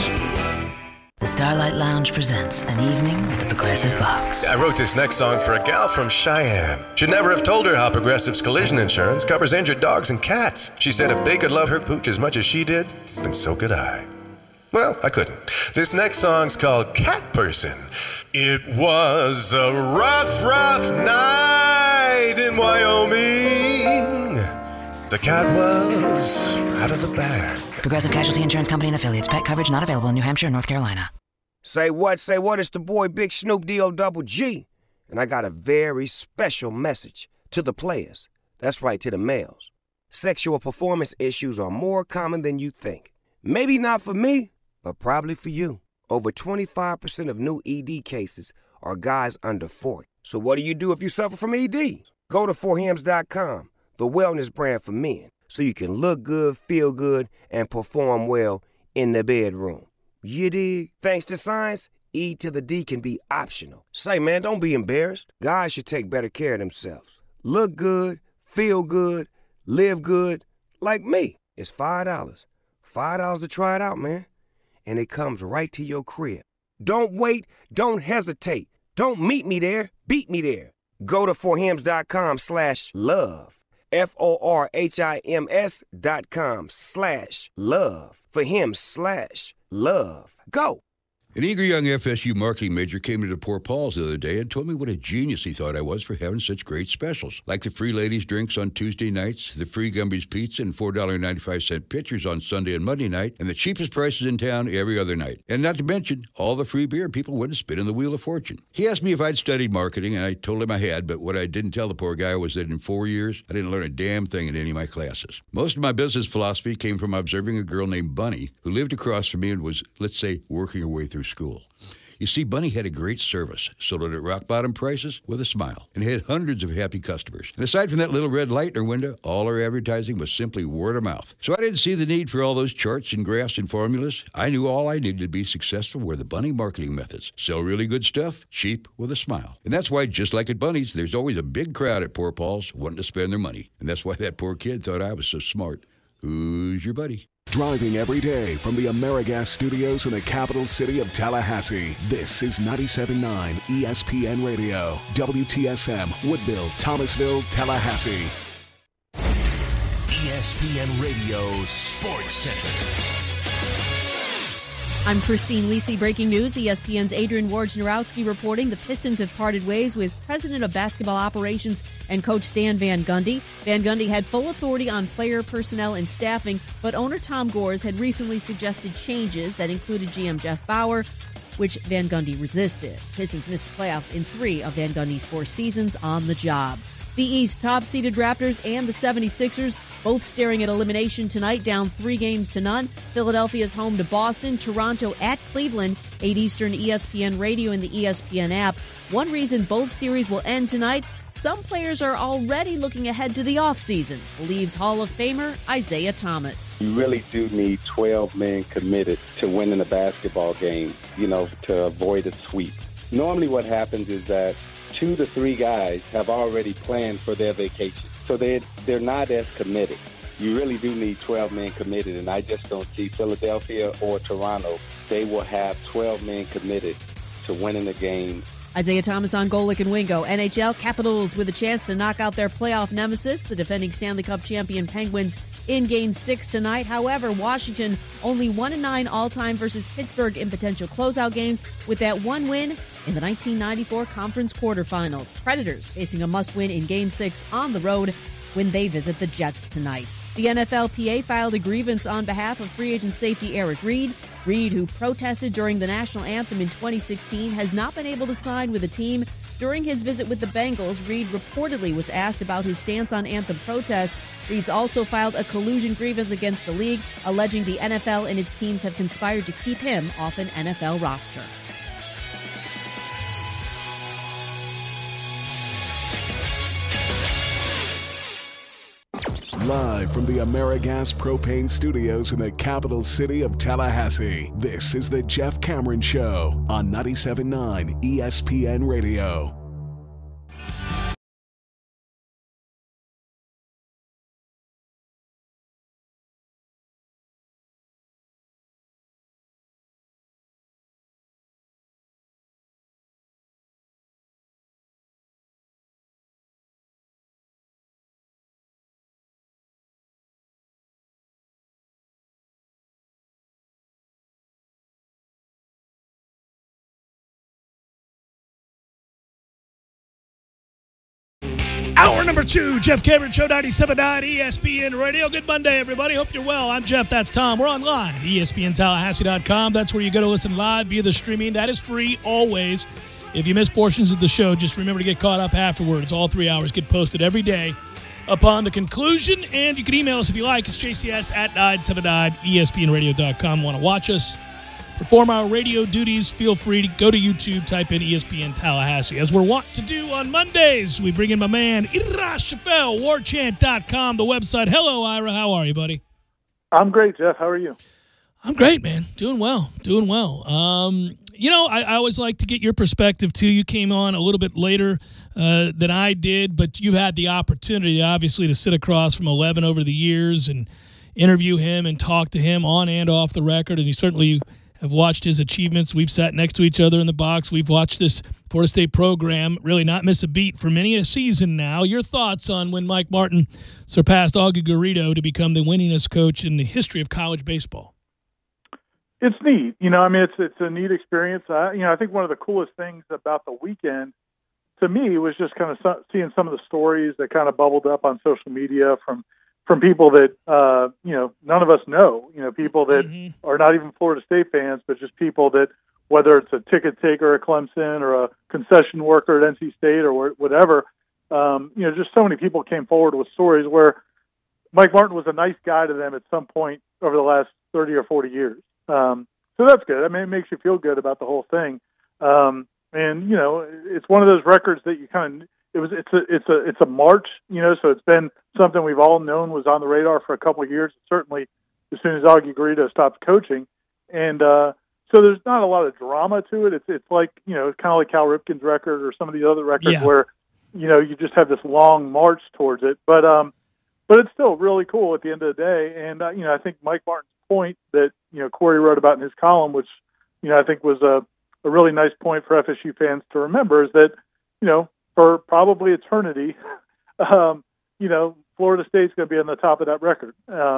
The Starlight Lounge presents An Evening with the Progressive Box. I wrote this next song for a gal from Cheyenne. Should never have told her how Progressive's collision insurance covers injured dogs and cats. She said if they could love her pooch as much as she did, then so could I. Well, I couldn't. This next song's called Cat Person. It was a rough, rough night in Wyoming. The cat was out of the bag. Progressive Casualty Insurance Company and Affiliates. Pet coverage not available in New Hampshire and North Carolina. Say what? It's the boy Big Snoop D-O-double-G. And I got a very special message to the players. That's right, to the males. Sexual performance issues are more common than you think. Maybe not for me, but probably for you. Over 25% of new ED cases are guys under 40. So what do you do if you suffer from ED? Go to 4hims.com, the wellness brand for men, so you can look good, feel good, and perform well in the bedroom. You dig? Thanks to science, E to the D can be optional. Say, man, don't be embarrassed. Guys should take better care of themselves. Look good, feel good, live good, like me. It's $5. $5 to try it out, man. And it comes right to your crib. Don't wait. Don't hesitate. Don't meet me there. Beat me there. Go to forhims.com/love. FORHIMS.com/love. For him/love. Go. An eager young FSU marketing major came into Poor Paul's the other day and told me what a genius he thought I was for having such great specials, like the free ladies' drinks on Tuesday nights, the free Gumby's Pizza and $4.95 pitchers on Sunday and Monday night, and the cheapest prices in town every other night. And not to mention, all the free beer people wouldn't spin in the wheel of fortune. He asked me if I'd studied marketing, and I told him I had, but what I didn't tell the poor guy was that in 4 years, I didn't learn a damn thing in any of my classes. Most of my business philosophy came from observing a girl named Bunny, who lived across from me and was, let's say, working her way through school. You see, Bunny had a great service, sold it at rock-bottom prices with a smile, and had hundreds of happy customers. And aside from that little red light in her window, all her advertising was simply word of mouth. So I didn't see the need for all those charts and graphs and formulas. I knew all I needed to be successful were the Bunny marketing methods. Sell really good stuff, cheap, with a smile. And that's why, just like at Bunny's, there's always a big crowd at Poor Paul's wanting to spend their money. And that's why that poor kid thought I was so smart. Who's your buddy? Driving every day from the AmeriGas studios in the capital city of Tallahassee, this is 97.9 ESPN Radio, WTSM, Woodville, Thomasville, Tallahassee. ESPN Radio Sports Center. I'm Christine Lisi. Breaking news. ESPN's Adrian Wojnarowski reporting the Pistons have parted ways with President of Basketball Operations and Coach Stan Van Gundy. Van Gundy had full authority on player personnel and staffing, but owner Tom Gores had recently suggested changes that included GM Jeff Bauer, which Van Gundy resisted. Pistons missed the playoffs in 3 of Van Gundy's 4 seasons on the job. The East top-seeded Raptors and the 76ers both staring at elimination tonight, down 3-0. Philadelphia's home to Boston, Toronto at Cleveland, 8 Eastern, ESPN Radio and the ESPN app. One reason both series will end tonight, some players are already looking ahead to the offseason, believes Hall of Famer Isaiah Thomas. You really do need 12 men committed to winning a basketball game, to avoid a sweep. Normally what happens is that 2 to 3 guys have already planned for their vacation, so they're not as committed. You really do need 12 men committed, and I just don't see Philadelphia or Toronto. They will have 12 men committed to winning the game. Isaiah Thomas on Golick and Wingo. NHL Capitals with a chance to knock out their playoff nemesis, the defending Stanley Cup champion Penguins, in Game 6 tonight. However, Washington only 1-9 all-time versus Pittsburgh in potential closeout games, with that one win in the 1994 Conference quarterfinals. Predators facing a must-win in Game 6 on the road when they visit the Jets tonight. The NFLPA filed a grievance on behalf of free agent safety Eric Reed. Reed, who protested during the national anthem in 2016, has not been able to sign with the team. During his visit with the Bengals, Reed reportedly was asked about his stance on anthem protests. Reed's also filed a collusion grievance against the league, alleging the NFL and its teams have conspired to keep him off an NFL roster. Live from the AmeriGas Propane Studios in the capital city of Tallahassee, this is the Jeff Cameron Show on 97.9 ESPN Radio. Hour number 2, Jeff Cameron Show, 97.9 ESPN Radio. Good Monday, everybody. Hope you're well. I'm Jeff. That's Tom. We're online, ESPNTallahassee.com. That's where you go to listen live via the streaming. That is free always. If you miss portions of the show, just remember to get caught up afterwards. All 3 hours get posted every day upon the conclusion. And you can email us if you like. It's jcs@979ESPNradio.com. Want to watch us perform our radio duties, feel free to go to YouTube, type in ESPN Tallahassee. As we're wont to do on Mondays, we bring in my man, Ira Shafel, warchant.com, the website. Hello, Ira. How are you, buddy? I'm great, Jeff. How are you? I'm great, man. Doing well. I always like to get your perspective, too. You came on a little bit later than I did, but you had the opportunity, obviously, to sit across from 11 over the years and interview him and talk to him on and off the record, and you certainly have watched his achievements. We've sat next to each other in the box. We've watched this Florida State program really not miss a beat for many a season now. Your thoughts on when Mike Martin surpassed Augie Garrido to become the winningest coach in the history of college baseball? It's neat. It's a neat experience. I think one of the coolest things about the weekend to me was just kind of seeing some of the stories that kind of bubbled up on social media from people that, none of us know, people that are not even Florida State fans, but just people that, whether it's a ticket taker at Clemson or a concession worker at NC State or whatever, just so many people came forward with stories where Mike Martin was a nice guy to them at some point over the last 30 or 40 years. So that's good. I mean, it makes you feel good about the whole thing. It's one of those records that you kind of, it's a march, so it's been something we've all known was on the radar for a couple of years, certainly as soon as Augie Garrido stopped coaching. And so there's not a lot of drama to it. It's like, it's kind of like Cal Ripken's record or some of the other records where, you just have this long march towards it. But it's still really cool at the end of the day. And, I think Mike Martin's point that, Corey wrote about in his column, which, I think was a really nice point for FSU fans to remember, is that, for probably eternity, Florida State's going to be on the top of that record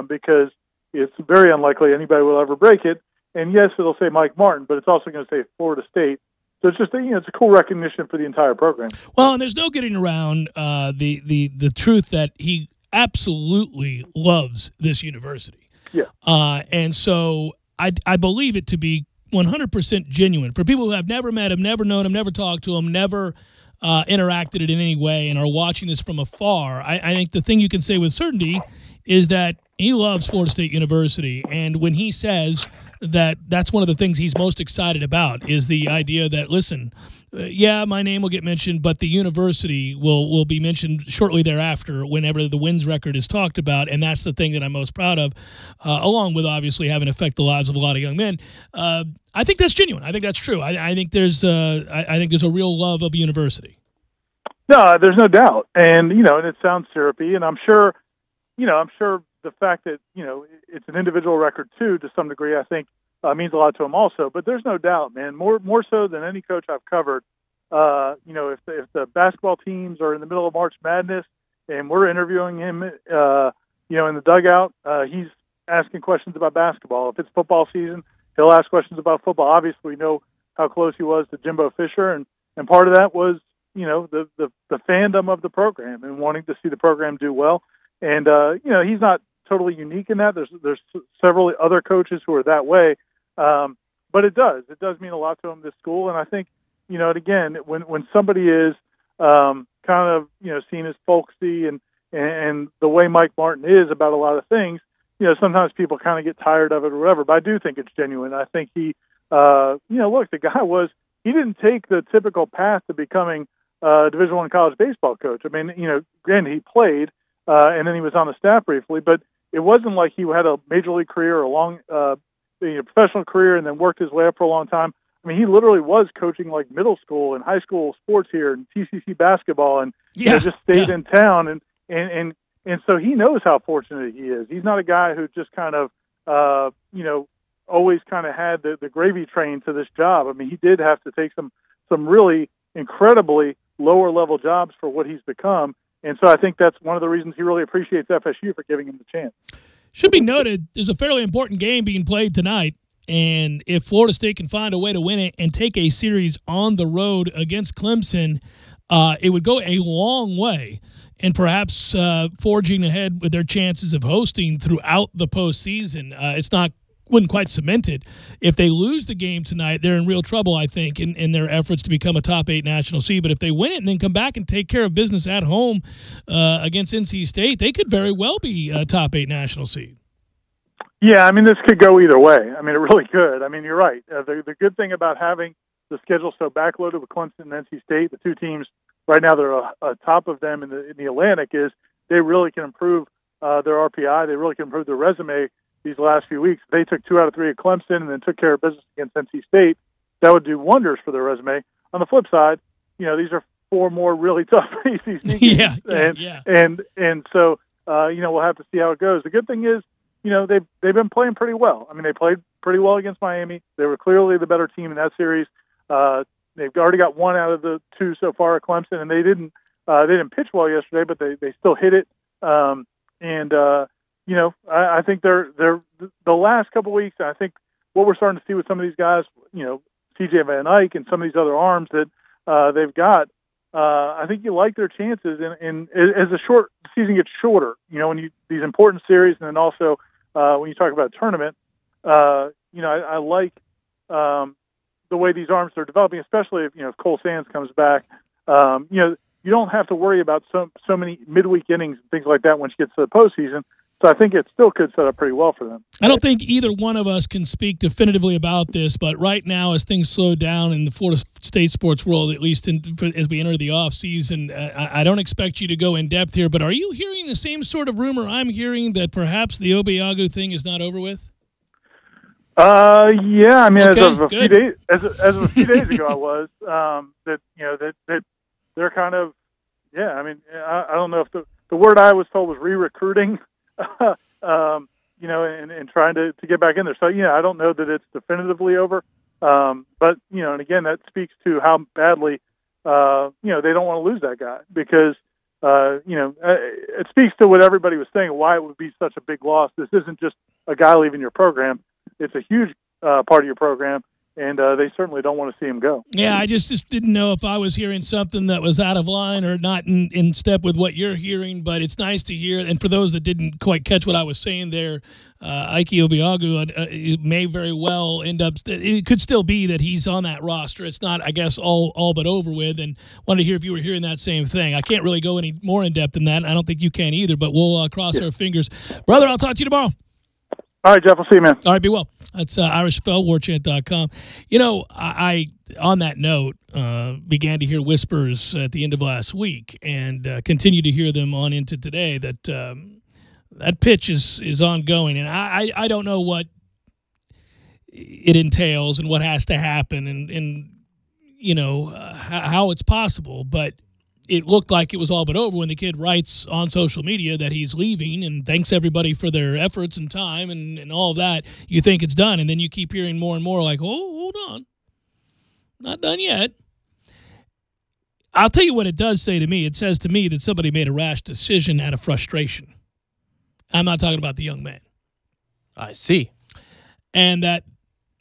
because it's very unlikely anybody will ever break it. And yes, it'll say Mike Martin, but it's also going to say Florida State. So it's just it's a cool recognition for the entire program. Well, and there's no getting around the truth that he absolutely loves this university. Yeah. And so I believe it to be 100% genuine. For people who have never met him, never known him, never talked to him, never interacted in any way and are watching this from afar, I think the thing you can say with certainty is that he loves Florida State University. And when he says that that's one of the things he's most excited about is the idea that, listen, my name will get mentioned, but the university will be mentioned shortly thereafter whenever the wins record is talked about, and that's the thing that I'm most proud of, along with obviously having affect the lives of a lot of young men. I think that's genuine. I think that's true. I think there's a real love of a university. No, there's no doubt, and and it sounds syrupy, and I'm sure the fact that it's an individual record too, to some degree, I think means a lot to him also. But there's no doubt, man, more so than any coach I've covered. If the basketball teams are in the middle of March Madness and we're interviewing him, in the dugout, he's asking questions about basketball. If it's football season, he'll ask questions about football. Obviously, we know how close he was to Jimbo Fisher, and part of that was the fandom of the program and wanting to see the program do well. And he's not totally unique in that. There's several other coaches who are that way. But it does mean a lot to him, this school. And I think, and again, when somebody is kind of, seen as folksy and the way Mike Martin is about a lot of things, sometimes people kind of get tired of it or whatever. But I do think it's genuine. I think he, look, the guy he didn't take the typical path to becoming a Division I college baseball coach. I mean, granted, he played, and then he was on the staff briefly, but it wasn't like he had a major league career or a long professional career and then worked his way up for a long time. I mean, he literally was coaching like middle school and high school sports here and TCC basketball, and just stayed in town. And so he knows how fortunate he is. He's not a guy who just kind of, always kind of had the gravy train to this job. I mean, he did have to take some really incredibly lower level jobs for what he's become. And so I think that's one of the reasons he really appreciates FSU for giving him the chance. Should be noted, there's a fairly important game being played tonight, and if Florida State can find a way to win it and take a series on the road against Clemson, it would go a long way and perhaps forging ahead with their chances of hosting throughout the postseason. Wouldn't quite cement it. If they lose the game tonight, they're in real trouble, I think, in their efforts to become a top 8 national seed. But if they win it and then come back and take care of business at home against NC State, they could very well be a top 8 national seed. Yeah, I mean, this could go either way. I mean, it really could. I mean, you're right. The good thing about having the schedule so backloaded with Clemson and NC State, the two teams right now they're atop of them in the Atlantic, is they really can improve their RPI. They really can improve their resume these last few weeks. They took 2 out of 3 at Clemson and then took care of business against NC State. That would do wonders for their resume. On the flip side, these are 4 more really tough ACC games. And so, we'll have to see how it goes. The good thing is, they've been playing pretty well. I mean, they played pretty well against Miami. They were clearly the better team in that series. They've already got 1 out of the 2 so far at Clemson, and they didn't pitch well yesterday, but they still hit it. I think they're the last couple of weeks. I think what we're starting to see with some of these guys, CJ Van Eyck and some of these other arms that they've got. I think you like their chances, and as the season gets shorter, when these important series, and then also when you talk about a tournament, I like the way these arms are developing, especially if Cole Sands comes back. You don't have to worry about so many midweek innings and things like that when she gets to the postseason. So I think it still could set up pretty well for them. I don't think either one of us can speak definitively about this, but right now, as things slow down in the Florida State sports world, at least as we enter the off season, I don't expect you to go in depth here. But are you hearing the same sort of rumor I'm hearing that perhaps the Obiagu thing is not over with? Yeah. I mean, okay, as of a few days ago, I was that they're kind of I mean, I don't know if the word I was told was re-recruiting. And trying to get back in there. So, I don't know that it's definitively over. But, and again, that speaks to how badly, they don't want to lose that guy because, it speaks to what everybody was saying, why it would be such a big loss. This isn't just a guy leaving your program. It's a huge part of your program. And they certainly don't want to see him go. Yeah, I just didn't know if I was hearing something that was out of line or not in step with what you're hearing, but it's nice to hear. And for those that didn't quite catch what I was saying there, Ike Obiagu may very well end up – it could still be that he's on that roster. It's not, I guess, all but over with. And wanted to hear if you were hearing that same thing. I can't really go any more in depth than that, and I don't think you can either, but we'll cross our fingers. Brother, I'll talk to you tomorrow. All right, Jeff. I'll see you, man. All right, be well. That's Irish Fell, warchant.com. I on that note, began to hear whispers at the end of last week and continue to hear them on into today that that pitch is ongoing. And I don't know what it entails and what has to happen and how it's possible, but it looked like it was all but over when the kid writes on social media that he's leaving and thanks everybody for their efforts and time and all of that. You think it's done, and then you keep hearing more and more like, oh, hold on. Not done yet. I'll tell you what it does say to me. It says to me that somebody made a rash decision out of frustration. I'm not talking about the young man. I see. And that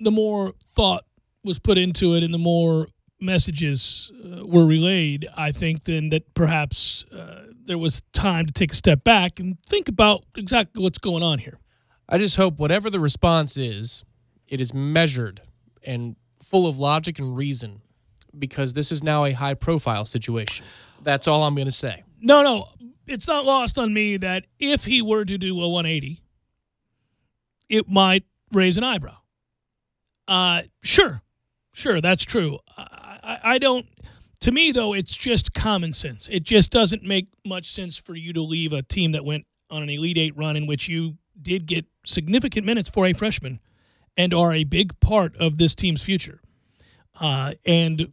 the more thought was put into it and the more messages were relayed, I think then that perhaps there was time to take a step back and think about exactly what's going on here. I just hope whatever the response is, it is measured and full of logic and reason, because this is now a high-profile situation. That's all I'm going to say. No, it's not lost on me that if he were to do a 180, it might raise an eyebrow. Sure, that's true. I don't, to me, though, it's just common sense. It just doesn't make much sense for you to leave a team that went on an Elite Eight run in which you did get significant minutes for a freshman and are a big part of this team's future. And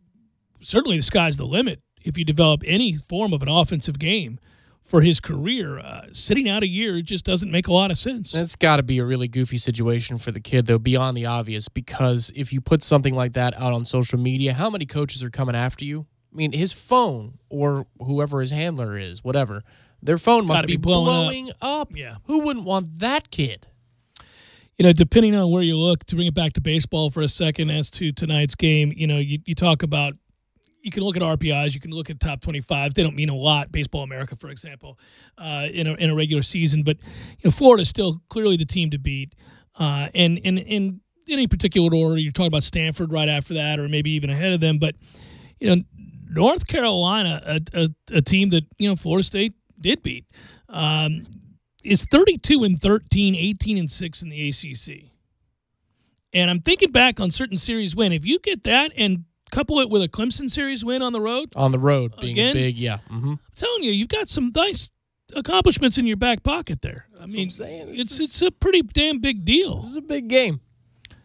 certainly the sky's the limit if you develop any form of an offensive game for his career. Sitting out a year just doesn't make a lot of sense. It's got to be a really goofy situation for the kid, though, beyond the obvious, because if you put something like that out on social media, how many coaches are coming after you? I mean, his phone or whoever his handler is, whatever, their phone must be blowing up. Yeah. Who wouldn't want that kid? Depending on where you look, to bring it back to baseball for a second as to tonight's game, you talk about you can look at RPIs, you can look at top 25s. They don't mean a lot. Baseball America, for example, in a regular season. But Florida's still clearly the team to beat. And in any particular order, you're talking about Stanford right after that, or maybe even ahead of them. But North Carolina, a team that Florida State did beat, is 32-13, 18-6 in the ACC. And I'm thinking back on certain series win. If you get that and couple it with a Clemson series win on the road. On the road, being again, big, yeah. Mm-hmm. I'm telling you, you've got some nice accomplishments in your back pocket there. I mean, it's a pretty damn big deal. This is a big game.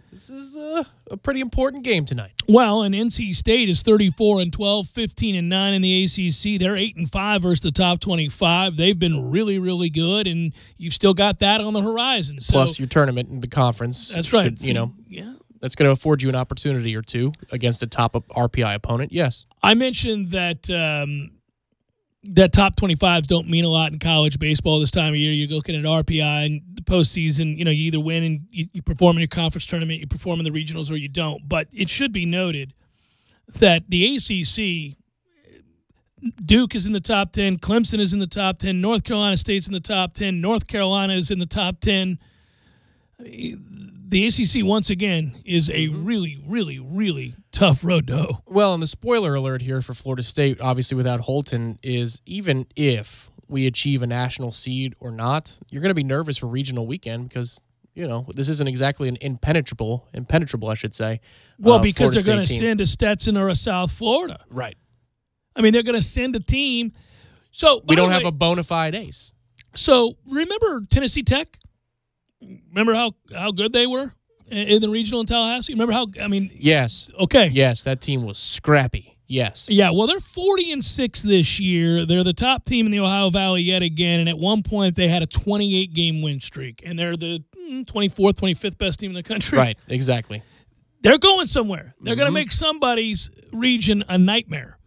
This is a pretty important game tonight. Well, and NC State is 34-12, 15-9 in the ACC. They're 8-5 versus the top 25. They've been really, really good, and you've still got that on the horizon. So, plus your tournament in the conference. That's right. Yeah. That's going to afford you an opportunity or two against a top RPI opponent. Yes. I mentioned that that top 25s don't mean a lot in college baseball this time of year. You're looking at RPI and the postseason. You either win and you perform in your conference tournament, you perform in the regionals, or you don't. But it should be noted that the ACC, Duke is in the top 10, Clemson is in the top 10, North Carolina State's in the top 10, North Carolina is in the top 10. The ACC, once again, is a really, really, really tough road to hoe. Well, and the spoiler alert here for Florida State, obviously without Holton, is even if we achieve a national seed or not, you're going to be nervous for regional weekend because, this isn't exactly an impenetrable, I should say. Well, because they're going to send a Stetson or a South Florida. Right. I mean, they're going to send a team. So we don't have a bona fide ace. So remember Tennessee Tech? Remember how good they were in the regional in Tallahassee? Remember Yes. Okay. Yes, that team was scrappy. Yes. Yeah, well, they're 40-6 this year. They're the top team in the Ohio Valley yet again, and at one point they had a 28-game win streak, and they're the 24th, 25th best team in the country. Right, exactly. They're going somewhere. They're going to make somebody's region a nightmare.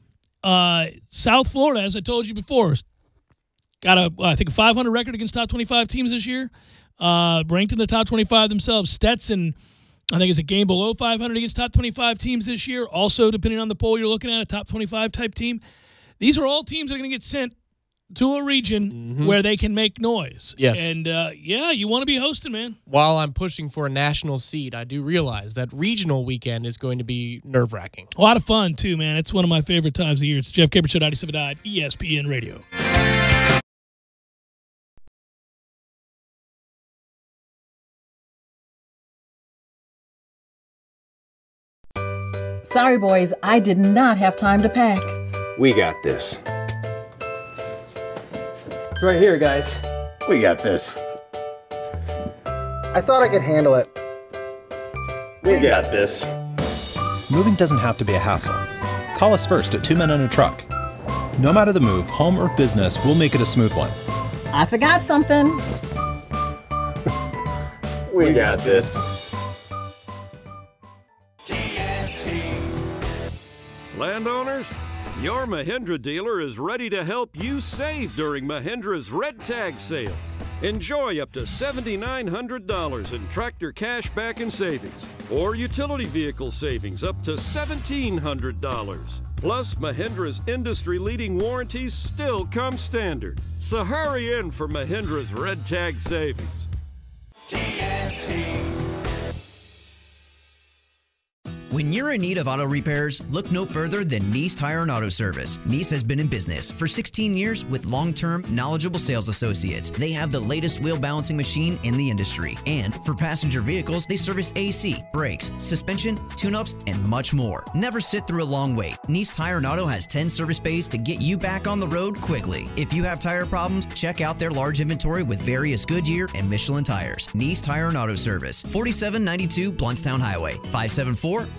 South Florida, as I told you before, got I think a 500 record against top 25 teams this year. Ranked in the top 25 themselves. Stetson, I think, is a game below 500 against top 25 teams this year. Also, depending on the poll you're looking at, a top 25 type team. These are all teams that are going to get sent to a region where they can make noise. Yes. And, you want to be hosting, man. While I'm pushing for a national seed, I do realize that regional weekend is going to be nerve-wracking. A lot of fun, too, man. It's one of my favorite times of year. It's Jeff Cameron Show, 97.9 ESPN Radio. Sorry, boys, I did not have time to pack. We got this. It's right here, guys. We got this. I thought I could handle it. We got this. Moving doesn't have to be a hassle. Call us first at 2 Men and a Truck. No matter the move, home or business, we'll make it a smooth one. I forgot something. We got this. Landowners, your Mahindra dealer is ready to help you save during Mahindra's Red Tag Sale. Enjoy up to $7,900 in tractor cash back and savings, or utility vehicle savings up to $1,700. Plus, Mahindra's industry-leading warranties still come standard. So hurry in for Mahindra's Red Tag Savings. TNT. When you're in need of auto repairs, look no further than Nice Tire and Auto Service. Nice has been in business for 16 years with long-term, knowledgeable sales associates. They have the latest wheel balancing machine in the industry. And for passenger vehicles, they service AC, brakes, suspension, tune-ups, and much more. Never sit through a long wait. Nice Tire and Auto has 10 service bays to get you back on the road quickly. If you have tire problems, check out their large inventory with various Goodyear and Michelin tires. Nice Tire and Auto Service, 4792 Blountstown Highway, 574-4100.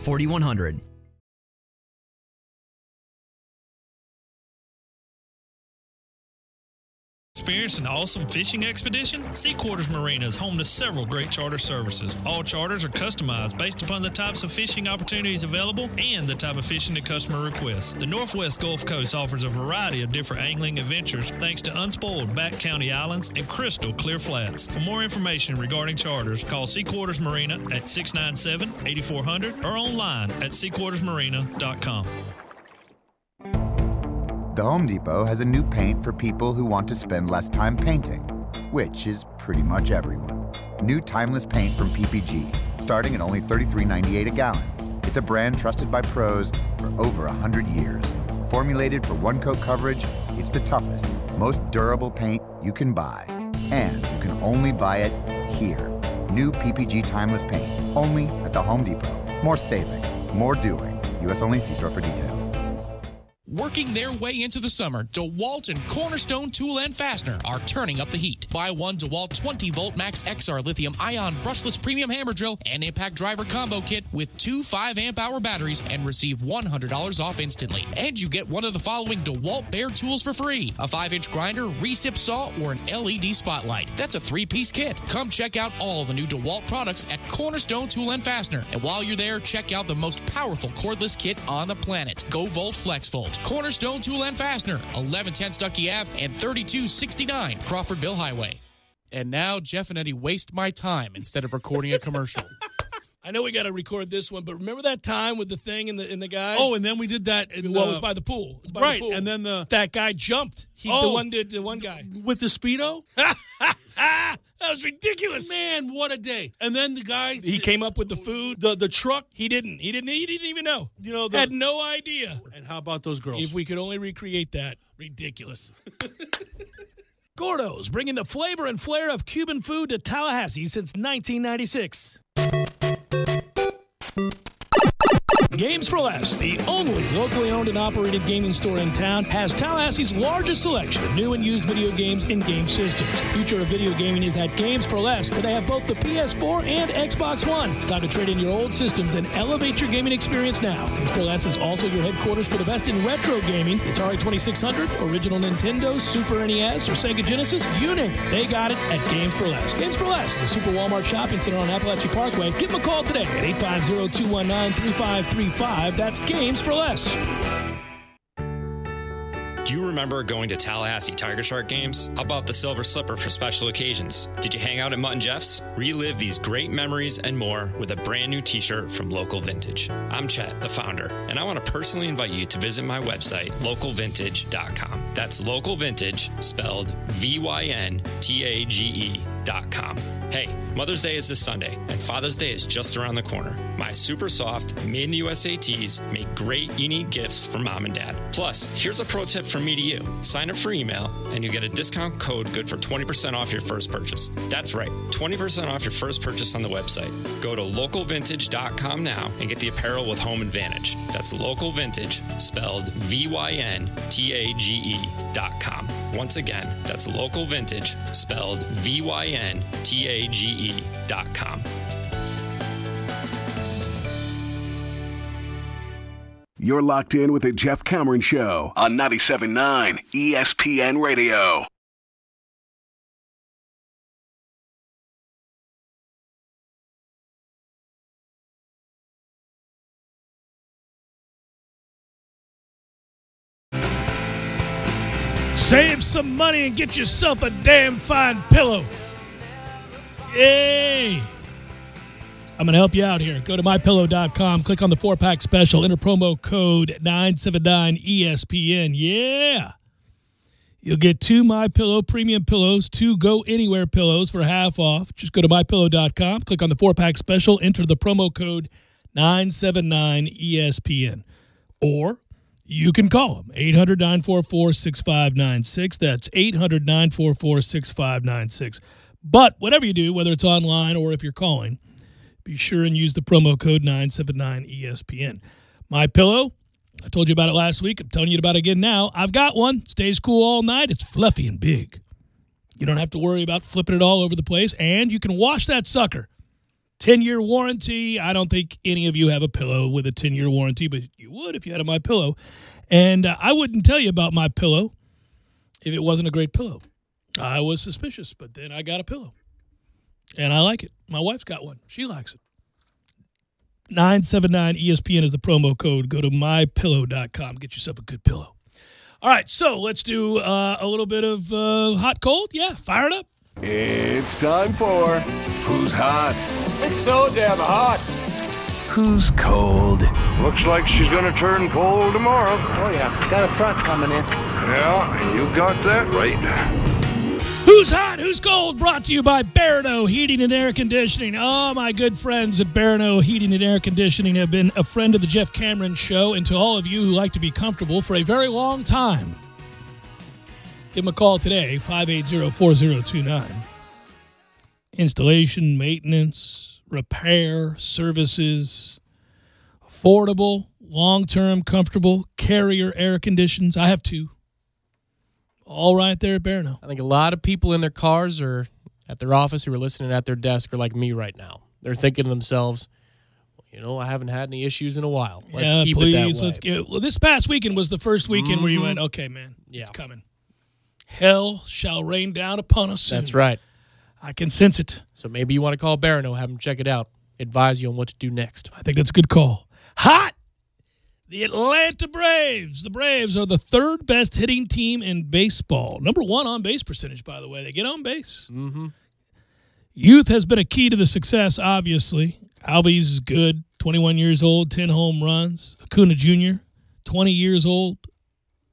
Experience an awesome fishing expedition? Sea Quarters Marina is home to several great charter services. All charters are customized based upon the types of fishing opportunities available and the type of fishing the customer requests. The Northwest Gulf Coast offers a variety of different angling adventures thanks to unspoiled back county islands and crystal clear flats. For more information regarding charters, call Sea Quarters Marina at 697-8400 or online at seaquartersmarina.com. The Home Depot has a new paint for people who want to spend less time painting, which is pretty much everyone. New timeless paint from PPG, starting at only $33.98 a gallon. It's a brand trusted by pros for over 100 years. Formulated for one-coat coverage, it's the toughest, most durable paint you can buy. And you can only buy it here. New PPG timeless paint, only at the Home Depot. More saving, more doing. U.S. only. See store for details. Working their way into the summer, DeWalt and Cornerstone Tool and Fastener are turning up the heat. Buy one DeWalt 20-volt Max XR lithium-ion brushless premium hammer drill and impact driver combo kit with two 5-amp-hour batteries and receive $100 off instantly. And you get one of the following DeWalt Bare tools for free: a 5-inch grinder, recip saw, or an LED spotlight. That's a 3-piece kit. Come check out all the new DeWalt products at Cornerstone Tool and Fastener. And while you're there, check out the most powerful cordless kit on the planet, GoVolt FlexVolt. Cornerstone Tool and Fastener, 1110 Stuckey Ave and 3269 Crawfordville Highway. And now Jeff and Eddie waste my time instead of recording a commercial. I know we got to record this one, but remember that time with the thing and the guy? Oh, and then we did that. It was by the pool. Right, and then that guy jumped. The one guy. With the Speedo? That was ridiculous. Man, what a day. And then the guy... He came up with the food. The truck. He didn't even know. Had no idea. And how about those girls? If we could only recreate that. Ridiculous. Gordo's, bringing the flavor and flair of Cuban food to Tallahassee since 1996. Games for Less, the only locally owned and operated gaming store in town, has Tallahassee's largest selection of new and used video games and game systems. The future of video gaming is at Games for Less, where they have both the PS4 and Xbox One. It's time to trade in your old systems and elevate your gaming experience now. Games for Less is also your headquarters for the best in retro gaming. Atari 2600, original Nintendo, Super NES, or Sega Genesis, you name it. They got it at Games for Less. Games for Less, the Super Walmart Shopping Center on Appalachia Parkway. Give them a call today at 850-219-3535. That's Games for Less. Do you remember going to Tallahassee Tiger Shark games? How about the Silver Slipper for special occasions? Did you hang out at Mutt and Jeff's? Relive these great memories and more with a brand new t-shirt from Local Vintage. I'm Chet, the founder, and I want to personally invite you to visit my website, localvintage.com. That's Local Vintage, spelled VYNTAGE.com. Hey, Mother's Day is this Sunday, and Father's Day is just around the corner. My super soft, made-in-the-USA tees make great, unique gifts for Mom and Dad. Plus, here's a pro tip from me to you. Sign up for email, and you'll get a discount code good for 20% off your first purchase. That's right, 20% off your first purchase on the website. Go to localvintage.com now and get the apparel with Home Advantage. That's Local Vintage, spelled VYNTAGE.com. Once again, that's Local Vintage, spelled VYNTAGE.com. You're locked in with the Jeff Cameron Show on 97.9 ESPN Radio. Save some money and get yourself a damn fine pillow. Yay! I'm going to help you out here. Go to MyPillow.com, click on the 4-pack special, enter promo code 979ESPN. Yeah! You'll get 2 MyPillow premium pillows, 2 Go Anywhere pillows for half off. Just go to MyPillow.com, click on the 4-pack special, enter the promo code 979ESPN. Or you can call them, 800-944-6596. That's 800-944-6596. But whatever you do, whether it's online or if you're calling, be sure and use the promo code 979ESPN. MyPillow, I told you about it last week. I'm telling you about it again now. I've got one. It stays cool all night. It's fluffy and big. You don't have to worry about flipping it all over the place, and you can wash that sucker. 10-year warranty. I don't think any of you have a pillow with a 10-year warranty, but you would if you had a MyPillow. And I wouldn't tell you about MyPillow if it wasn't a great pillow. I was suspicious, but then I got a pillow. And I like it. My wife's got one. She likes it. 979ESPN is the promo code. Go to MyPillow.com. Get yourself a good pillow. All right, so let's do a little bit of hot cold. Yeah, fire it up. It's time for Who's Hot? It's so damn hot. Who's Cold? Looks like she's going to turn cold tomorrow. Oh, yeah. Got a front coming in. Yeah, you got that right. Who's hot? Who's cold? Brought to you by Barano Heating and Air Conditioning. Oh, my good friends at Barano Heating and Air Conditioning have been a friend of the Jeff Cameron Show, and to all of you who like to be comfortable for a very long time, give them a call today, 580-4029. Installation, maintenance, repair, services, affordable, long-term, comfortable, Carrier air conditions. I have two. All right there at Barano. I think a lot of people in their cars or at their office who are listening at their desk are like me right now. They're thinking to themselves, I haven't had any issues in a while. Let's keep it that way. Well, this past weekend was the first weekend where you went, okay, man, it's coming. Hell shall rain down upon us soon. That's right. I can sense it. So maybe you want to call Barano, have them check it out, advise you on what to do next. I think that's a good call. Hot! The Atlanta Braves. The Braves are the third best hitting team in baseball. Number one on base percentage, by the way. They get on base. Mm-hmm. Youth has been a key to the success, obviously. Albies is good, 21 years old, 10 home runs. Acuna Jr., 20 years old.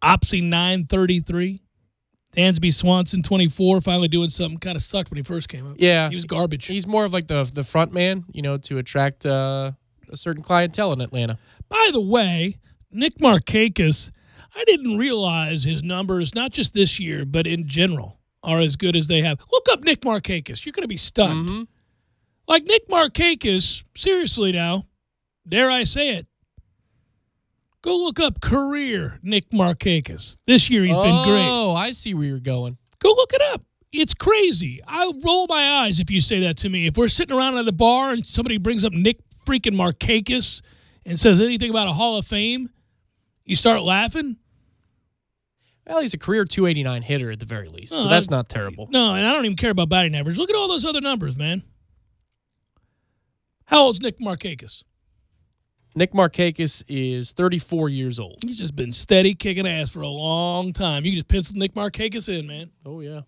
Opsy, 933. Dansby Swanson, 24, finally doing something. Kind of sucked when he first came up. Yeah. He was garbage. He's more of like the front man, to attract a certain clientele in Atlanta. By the way, Nick Markakis, I didn't realize his numbers, not just this year, but in general, are as good as they have. Look up Nick Markakis. You're going to be stunned. Mm-hmm. Like Nick Markakis, seriously now, dare I say it, go look up career Nick Markakis. This year he's been great. Oh, I see where you're going. Go look it up. It's crazy. I roll my eyes if you say that to me. If we're sitting around at a bar and somebody brings up Nick freaking Markakis and says anything about a Hall of Fame, you start laughing. Well, he's a career 289 hitter at the very least, so that's not terrible. No, and I don't even care about batting average. Look at all those other numbers, man. How old's Nick Markakis? Nick Markakis is 34 years old. He's just been steady kicking ass for a long time. You can just pencil Nick Markakis in, man. Oh, yeah.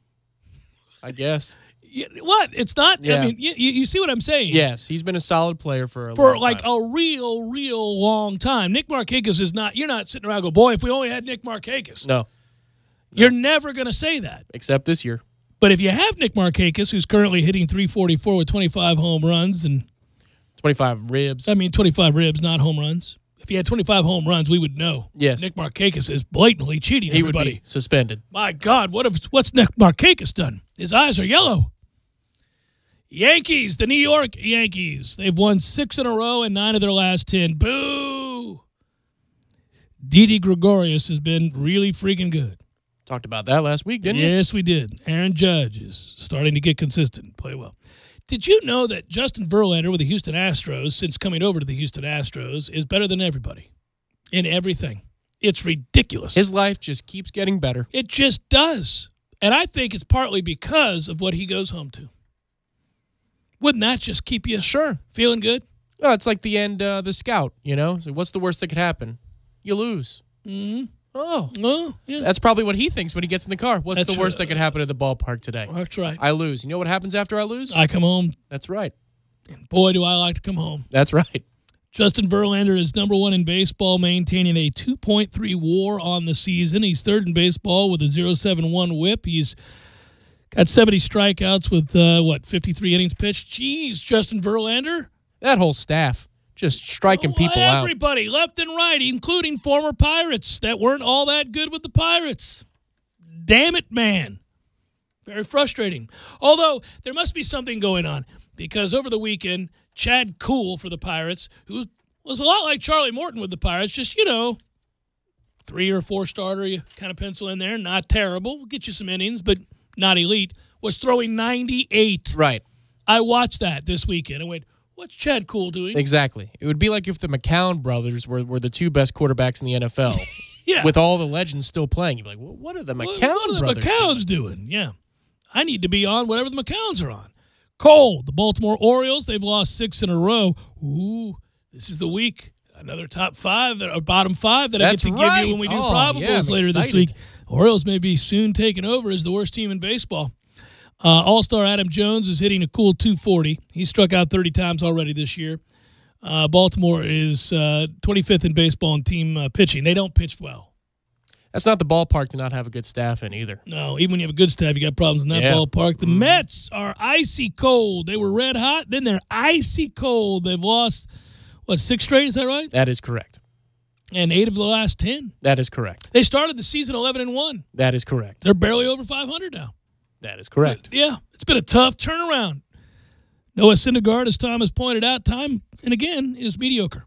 I guess. What? It's not. Yeah. I mean, you see what I'm saying? Yes, he's been a solid player for a long time. A real long time. Nick Markakis is not. You're not sitting around going, boy, if we only had Nick Markakis. No. You're never going to say that. Except this year. But if you have Nick Markakis, who's currently hitting .344 with 25 home runs and 25 ribs. I mean, 25 ribs, not home runs. If he had 25 home runs, we would know. Yes. Nick Markakis is blatantly cheating everybody. He would be suspended. My God, what's Nick Markakis done? His eyes are yellow. Yankees, the New York Yankees. They've won 6 in a row and 9 of their last 10. Boo! Didi Gregorius has been really freaking good. Talked about that last week, didn't you? Yes, we did. Aaron Judge is starting to get consistent, play well. Did you know that Justin Verlander with the Houston Astros, since coming over to the Houston Astros, is better than everybody in everything? It's ridiculous. His life just keeps getting better. It just does. And I think it's partly because of what he goes home to. Wouldn't that just keep you feeling good? Well, it's like the end the scout, So what's the worst that could happen? You lose. Mm-hmm. Oh, yeah. That's probably what he thinks when he gets in the car. What's That's the worst that could happen at the ballpark today? That's right. I lose. You know what happens after I lose? I come home. That's right. And boy, do I like to come home. That's right. Justin Verlander is number 1 in baseball, maintaining a 2.3 WAR on the season. He's third in baseball with a 0.71 whip. He's got 70 strikeouts with, 53 innings pitched. Jeez, Justin Verlander. That whole staff. Just striking people out. Everybody, left and right, including former Pirates that weren't all that good with the Pirates. Damn it, man. Very frustrating. Although, there must be something going on, because over the weekend, Chad Kuhl for the Pirates, who was a lot like Charlie Morton with the Pirates, just, 3 or 4 starter, you kind of pencil in there, not terrible, get you some innings, but not elite, was throwing 98. Right. I watched that this weekend and went, what's Chad Kuhl doing? Exactly. It would be like if the McCown brothers were the 2 best quarterbacks in the NFL. Yeah. With all the legends still playing. You'd be like, well, what are the McCown brothers McCowns doing? Yeah. I need to be on whatever the McCowns are on. Cole, the Baltimore Orioles, they've lost 6 in a row. Ooh, this is the week. Another top 5, or bottom 5 that I get to give you when we do probables later this week. Orioles may be soon taken over as the worst team in baseball. All-Star Adam Jones is hitting a cool .240. He struck out 30 times already this year. Baltimore is 25th in baseball in team pitching. They don't pitch well. That's not the ballpark to not have a good staff in either. No, even when you have a good staff, you got problems in that ballpark. The Mets are icy cold. They were red hot, then they're icy cold. They've lost, 6 straight? Is that right? That is correct. And 8 of the last 10. That is correct. They started the season 11-1. That is correct. They're barely over 500 now. That is correct. Yeah, it's been a tough turnaround. Noah Syndergaard, as Tom has pointed out, time and again, is mediocre.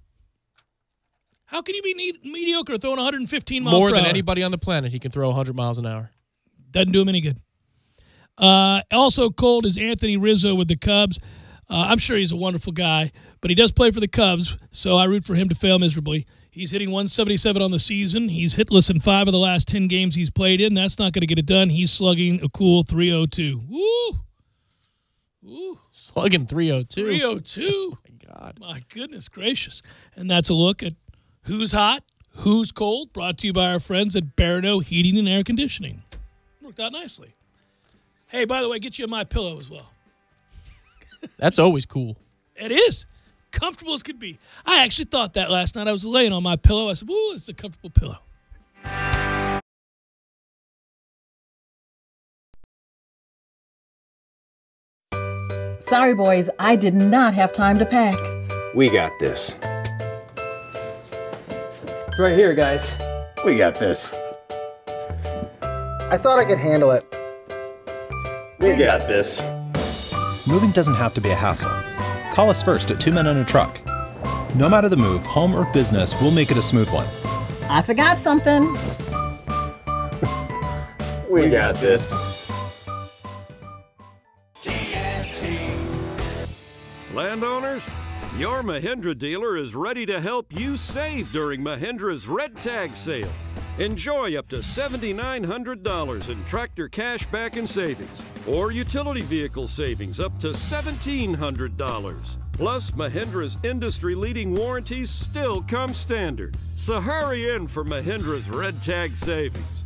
How can you be mediocre throwing 115 miles per hour? More than anybody on the planet, he can throw 100 miles an hour. Doesn't do him any good. Also cold is Anthony Rizzo with the Cubs. I'm sure he's a wonderful guy, but he does play for the Cubs, so I root for him to fail miserably. He's hitting 177 on the season. He's hitless in 5 of the last 10 games he's played in. That's not going to get it done. He's slugging a cool 302. Woo! Woo! Slugging 302. 302. Oh my God. My goodness gracious. And that's a look at Who's Hot, Who's Cold, brought to you by our friends at Barano Heating and Air Conditioning. Worked out nicely. Hey, by the way, get you a MyPillow as well. That's always cool. It is. Comfortable as could be. I actually thought that last night. I was laying on my pillow. I said, ooh, it's a comfortable pillow. Sorry, boys, I did not have time to pack. We got this. It's right here, guys. We got this. I thought I could handle it. We got this. Moving doesn't have to be a hassle. Call us first at 2 Men and a Truck. No matter the move, home or business, we'll make it a smooth one. I forgot something. We got this. Landowners, your Mahindra dealer is ready to help you save during Mahindra's Red Tag Sale. Enjoy up to $7,900 in tractor cash back and savings, or utility vehicle savings up to $1,700. Plus, Mahindra's industry-leading warranties still come standard. So hurry in for Mahindra's Red Tag Savings.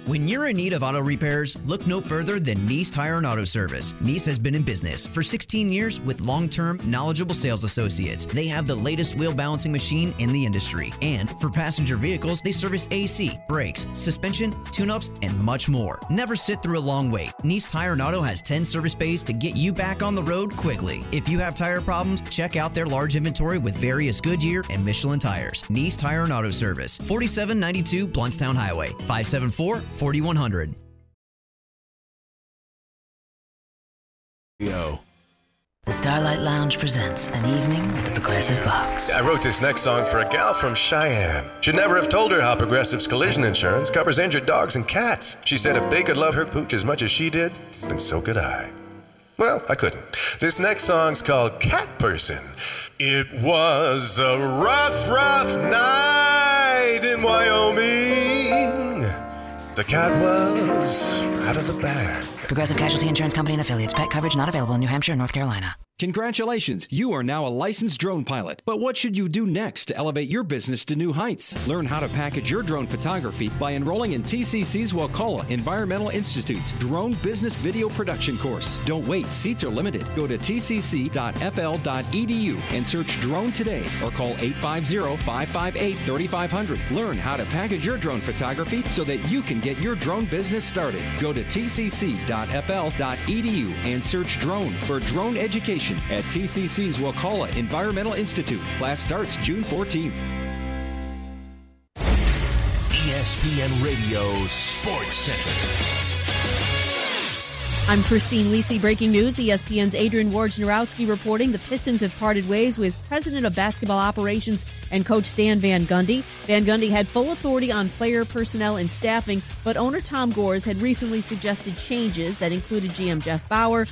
When you're in need of auto repairs, look no further than Nice Tire and Auto Service. Nice has been in business for 16 years with long-term, knowledgeable sales associates. They have the latest wheel balancing machine in the industry. And for passenger vehicles, they service AC, brakes, suspension, tune-ups, and much more. Never sit through a long wait. Nice Tire and Auto has 10 service bays to get you back on the road quickly. If you have tire problems, check out their large inventory with various Goodyear and Michelin tires. Nice Tire and Auto Service, 4792 Bluntstown Highway, 574-4100. The Starlight Lounge presents An Evening with the Progressive Box. I wrote this next song for a gal from Cheyenne. Should never have told her how Progressive's collision insurance covers injured dogs and cats. She said if they could love her pooch as much as she did, then so could I. Well, I couldn't. This next song's called Cat Person. It was a rough night in Wyoming. The cat was out of the bag. Progressive Casualty Insurance Company and Affiliates. Pet coverage not available in New Hampshire and North Carolina. Congratulations, you are now a licensed drone pilot. But what should you do next to elevate your business to new heights? Learn how to package your drone photography by enrolling in TCC's Wakulla Environmental Institute's Drone Business Video Production course. Don't wait, seats are limited. Go to tcc.fl.edu and search drone today or call 850-558-3500. Learn how to package your drone photography so that you can get your drone business started. Go to tcc.fl.edu and search drone for drone education at TCC's Wakulla Environmental Institute. Class starts June 14th. ESPN Radio Sports Center. I'm Christine Lisi. Breaking news. ESPN's Adrian Wojnarowski reporting the Pistons have parted ways with President of Basketball Operations and Coach Stan Van Gundy. Van Gundy had full authority on player, personnel, and staffing, but owner Tom Gores had recently suggested changes that included GM Jeff Bauer,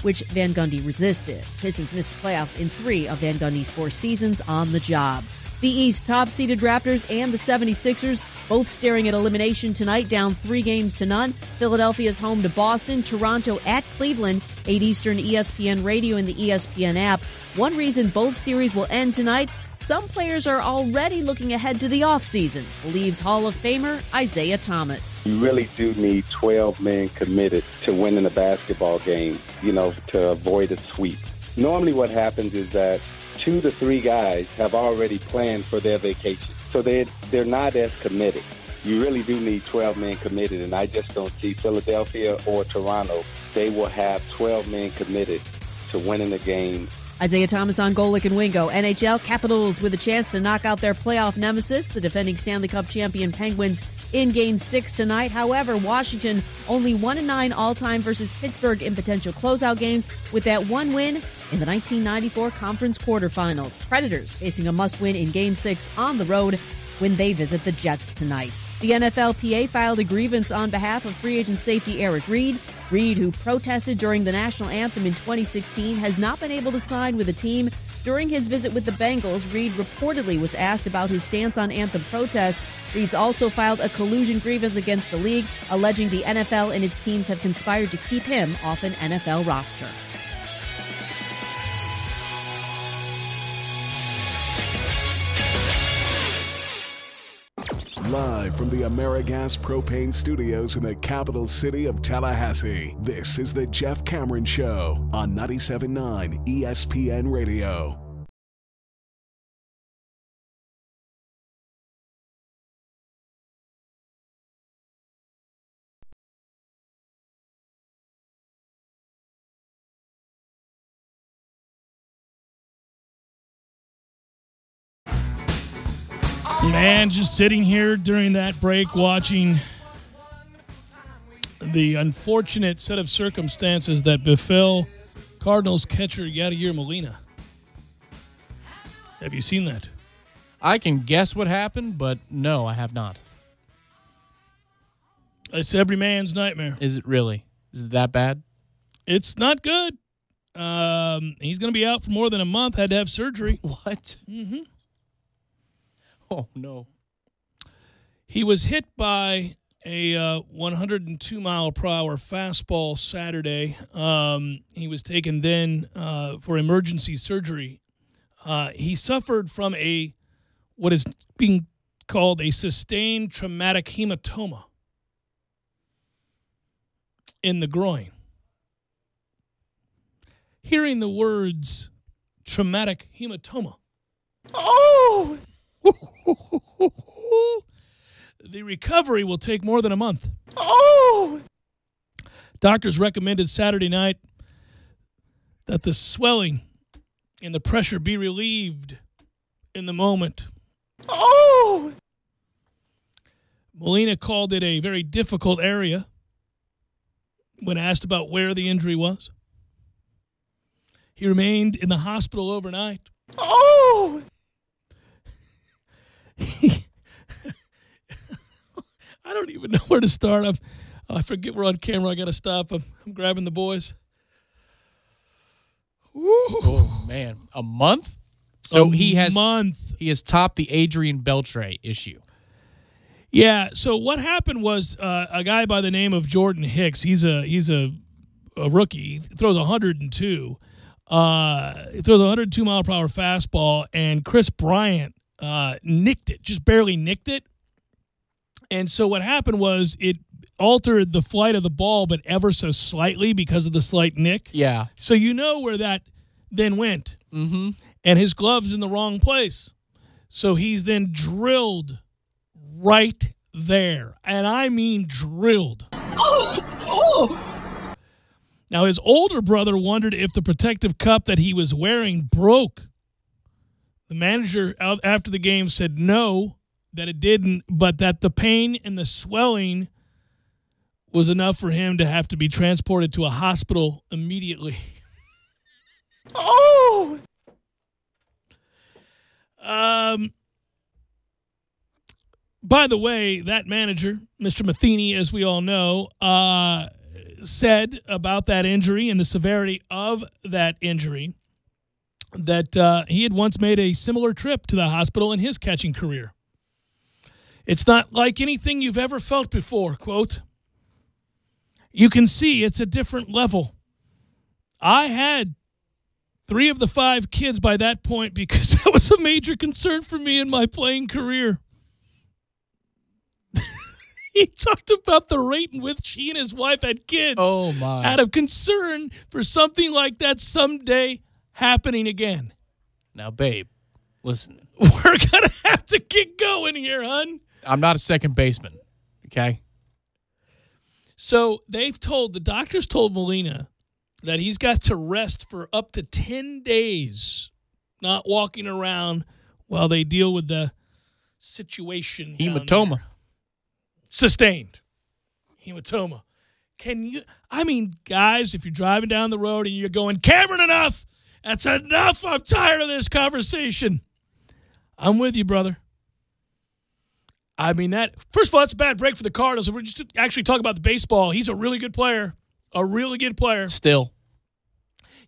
which Van Gundy resisted. Pistons missed the playoffs in 3 of Van Gundy's 4 seasons on the job. The East top-seeded Raptors and the 76ers both staring at elimination tonight, down 3-0. Philadelphia's home to Boston, Toronto at Cleveland, 8 Eastern, ESPN Radio and the ESPN app. One reason both series will end tonight, some players are already looking ahead to the offseason, believes Hall of Famer Isaiah Thomas. You really do need 12 men committed to winning a basketball game, to avoid a sweep. Normally what happens is that 2 to 3 guys have already planned for their vacation, so they're not as committed. You really do need 12 men committed, and I just don't see Philadelphia or Toronto. They will have 12 men committed to winning the game. Isaiah Thomas on Golick and Wingo. NHL Capitals with a chance to knock out their playoff nemesis, the defending Stanley Cup champion Penguins, in Game 6 tonight. However, Washington only 1-9 all-time versus Pittsburgh in potential closeout games with that one win in the 1994 Conference quarterfinals. Predators facing a must-win in Game 6 on the road when they visit the Jets tonight. The NFLPA filed a grievance on behalf of free agent safety Eric Reid. Reid, who protested during the national anthem in 2016, has not been able to sign with the team. During his visit with the Bengals, Reid reportedly was asked about his stance on anthem protests. Reid's also filed a collusion grievance against the league, alleging the NFL and its teams have conspired to keep him off an NFL roster. Live from the AmeriGas Propane Studios in the capital city of Tallahassee, this is the Jeff Cameron Show on 97.9 ESPN Radio. Man, just sitting here during that break watching the unfortunate set of circumstances that befell Cardinals catcher Yadier Molina. Have you seen that? I can guess what happened, but no, I have not. It's every man's nightmare. Is it really? Is it that bad? It's not good. He's going to be out for more than a month. Had to have surgery. What? Mm-hmm. Oh, no. He was hit by a 102-mile-per-hour fastball Saturday. He was taken then for emergency surgery. He suffered from what is being called a sustained traumatic hematoma in the groin. Hearing the words traumatic hematoma. Oh! The recovery will take more than a month. Oh! Doctors recommended Saturday night that the swelling and the pressure be relieved in the moment. Oh! Molina called it a very difficult area when asked about where the injury was. He remained in the hospital overnight. Oh! I don't even know where to start. I forget we're on camera. I got to stop. I'm grabbing the boys. Woo. Oh, man. A month? So he has topped the Adrian Beltre issue. Yeah. So what happened was a guy by the name of Jordan Hicks. He's a rookie. He throws 102. He throws a 102-mile-per-hour fastball, and Chris Bryant nicked it, just barely nicked it. And so what happened was it altered the flight of the ball, but ever so slightly because of the slight nick. Yeah. So you know where that then went. Mm-hmm. And his glove's in the wrong place. So he's then drilled right there. And I mean drilled. Now, his older brother wondered if the protective cup that he was wearing broke. The manager after the game said no, that it didn't, but that the pain and the swelling was enough for him to have to be transported to a hospital immediately. Oh! By the way, that manager, Mr. Matheny, as we all know, said about that injury and the severity of that injury that he had once made a similar trip to the hospital in his catching career. It's not like anything you've ever felt before, quote. You can see it's a different level. I had 3 of the 5 kids by that point because that was a major concern for me in my playing career. He talked about the rate in which he and his wife had kids. Oh, my. Out of concern for something like that someday happening again. Now, babe, listen. We're going to have to get going here, hon. I'm not a second baseman, okay? So the doctors told Molina that he's got to rest for up to 10 days, not walking around while they deal with the situation. Hematoma. Sustained. Hematoma. Guys, if you're driving down the road and you're going, Cameron, enough. That's enough. I'm tired of this conversation. I'm with you, brother. First of all, it's a bad break for the Cardinals. If we're just actually talking about the baseball, he's a really good player. A really good player. Still.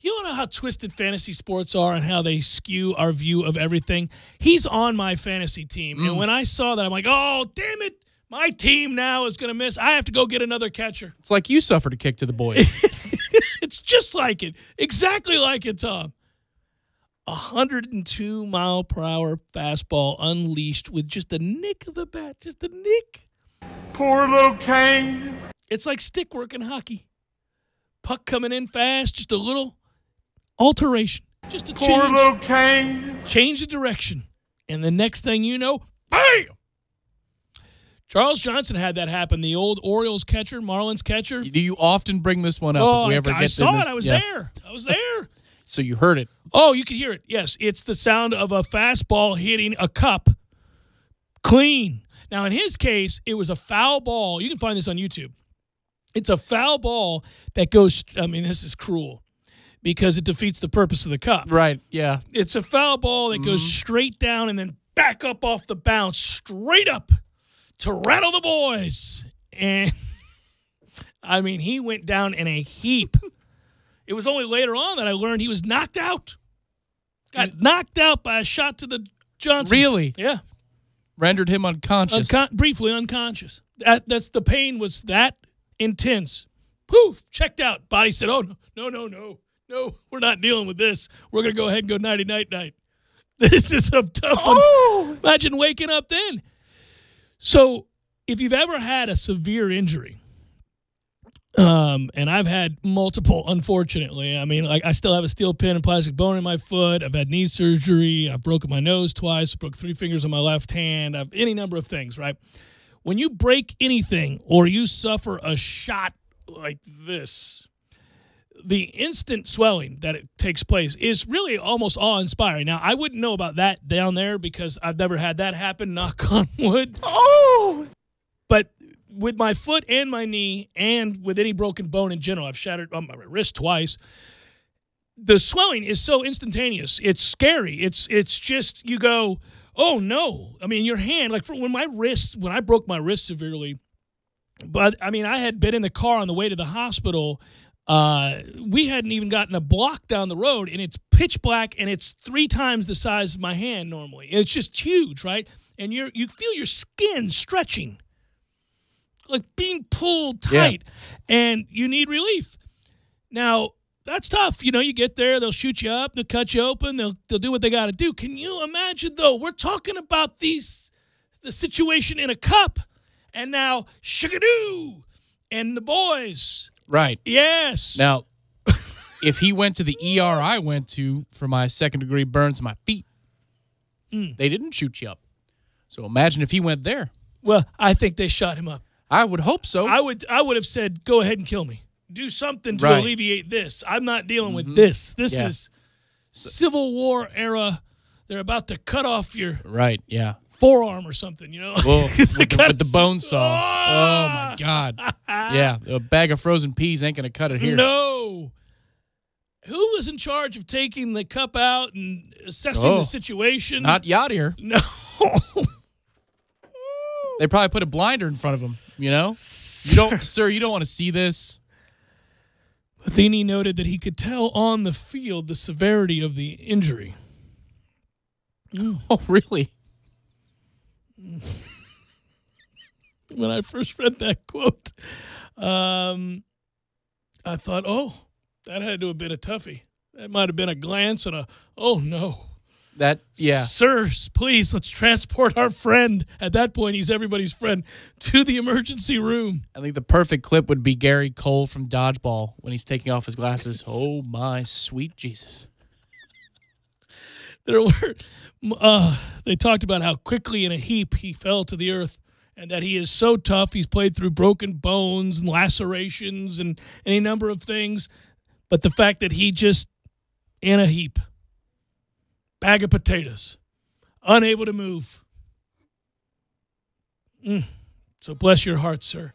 You don't know how twisted fantasy sports are and how they skew our view of everything. He's on my fantasy team. And when I saw that, I'm like, oh, damn it. My team now is going to miss. I have to go get another catcher. It's like you suffered a kick to the boys. It's just like it. Exactly like it, Tom. 102-mile-per-hour fastball unleashed with just a nick of the bat. Just a nick. Poor little Kane. It's like stick work in hockey. Puck coming in fast, just a little alteration. Just a change. Poor little Kane. Change the direction. And the next thing you know, bam! Charles Johnson had that happen. The old Orioles catcher, Marlins catcher. Do you often bring this one up if we ever get to this? I saw it. I was there. I was there. So you heard it. Oh, you could hear it. Yes, it's the sound of a fastball hitting a cup. Clean. Now, in his case, it was a foul ball. You can find this on YouTube. It's a foul ball that goes, this is cruel because it defeats the purpose of the cup. Right, yeah. It's a foul ball that goes straight down and then back up off the bounce, straight up to rattle the boys. And, he went down in a heap. It was only later on that I learned he was knocked out. Got knocked out by a shot to the Johnson. Really? Yeah. Rendered him unconscious. Briefly unconscious. That's the pain was that intense. Poof, checked out. Body said, oh, no, we're not dealing with this. We're going to go ahead and go nighty-night. This is a tough one. Imagine waking up then. So if you've ever had a severe injury, and I've had multiple, unfortunately. I still have a steel pin and plastic bone in my foot. I've had knee surgery. I've broken my nose twice. Broke 3 fingers on my left hand. I've any number of things, right? When you break anything or you suffer a shot like this, the instant swelling that it takes place is really almost awe-inspiring. Now, I wouldn't know about that down there because I've never had that happen, knock on wood. Oh! But with my foot and my knee and with any broken bone in general, I've shattered my wrist twice. The swelling is so instantaneous. It's scary. It's just you go, oh, no. Your hand, like when I broke my wrist severely, but, I had been in the car on the way to the hospital. We hadn't even gotten a block down the road, and it's pitch black, and it's 3 times the size of my hand normally. It's just huge, right? And you feel your skin stretching, like being pulled tight, and you need relief. Now, that's tough. You get there, they'll shoot you up, they'll cut you open, they'll do what they got to do. Can you imagine, though, we're talking about the situation in a cup, and now, shigadoo, and the boys. Right. Yes. Now, if he went to the ER I went to for my second-degree burns to my feet, they didn't shoot you up. So imagine if he went there. Well, I think they shot him up. I would hope so. I would have said, go ahead and kill me. Do something to alleviate this. I'm not dealing with this. This is Civil War era. They're about to cut off your forearm or something, Whoa, with the bone saw. Oh, my God. Yeah, a bag of frozen peas ain't going to cut it here. No. Who was in charge of taking the cup out and assessing the situation? Not Yadier. No. They probably put a blinder in front of him, You don't want to see this. Matheny noted that he could tell on the field the severity of the injury. Oh, really? When I first read that quote, I thought, that had to have been a toughie. That might have been a glance and a, oh, no. That, yeah. Sir, please, let's transport our friend. At that point, he's everybody's friend, to the emergency room. I think the perfect clip would be Gary Cole from Dodgeball when he's taking off his glasses. Oh, my sweet Jesus. There were, they talked about how quickly in a heap he fell to the earth and that he is so tough. He's played through broken bones and lacerations and any number of things. But the fact that he just, in a heap, bag of potatoes, unable to move. So bless your heart, sir.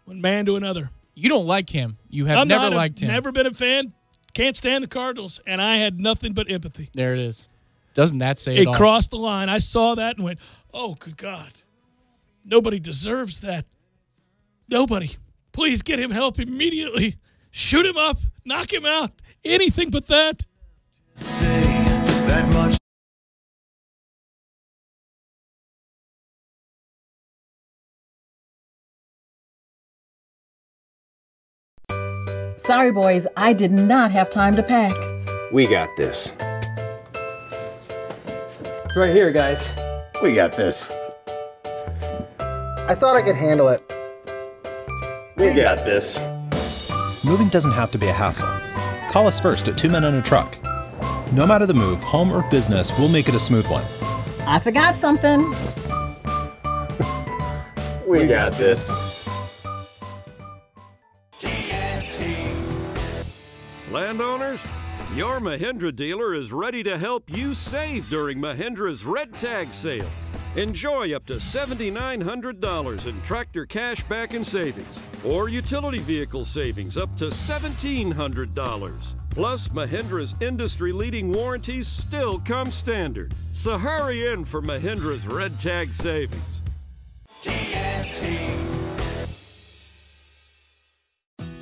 One man to another. You don't like him. You have never liked him. Never been a fan. Can't stand the Cardinals. And I had nothing but empathy. There it is. Doesn't that say it all? It crossed the line. I saw that and went, oh, good God. Nobody deserves that. Nobody. Please get him help immediately. Shoot him up. Knock him out. Anything but that. That much. Sorry, boys, I did not have time to pack. We got this. It's right here, guys. We got this. I thought I could handle it. We got this. Moving doesn't have to be a hassle. Call us first at 2 Men and a Truck. No matter the move, home or business, we'll make it a smooth one. I forgot something. We got this. Landowners, your Mahindra dealer is ready to help you save during Mahindra's Red Tag Sale. Enjoy up to $7,900 in tractor cash back and savings, or utility vehicle savings up to $1,700. Plus, Mahindra's industry-leading warranties still come standard. So hurry in for Mahindra's Red Tag Savings.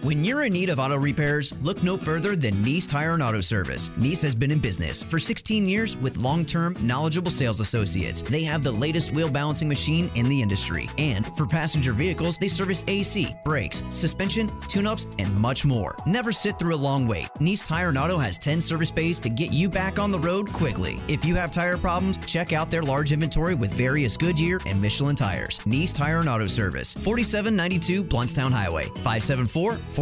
When you're in need of auto repairs, look no further than Nice Tire and Auto Service. Nice has been in business for 16 years with long-term, knowledgeable sales associates. They have the latest wheel balancing machine in the industry. And for passenger vehicles, they service AC, brakes, suspension, tune-ups, and much more. Never sit through a long wait. Nice Tire and Auto has 10 service bays to get you back on the road quickly. If you have tire problems, check out their large inventory with various Goodyear and Michelin tires. Nice Tire and Auto Service, 4792 Blountstown Highway, 574-4100.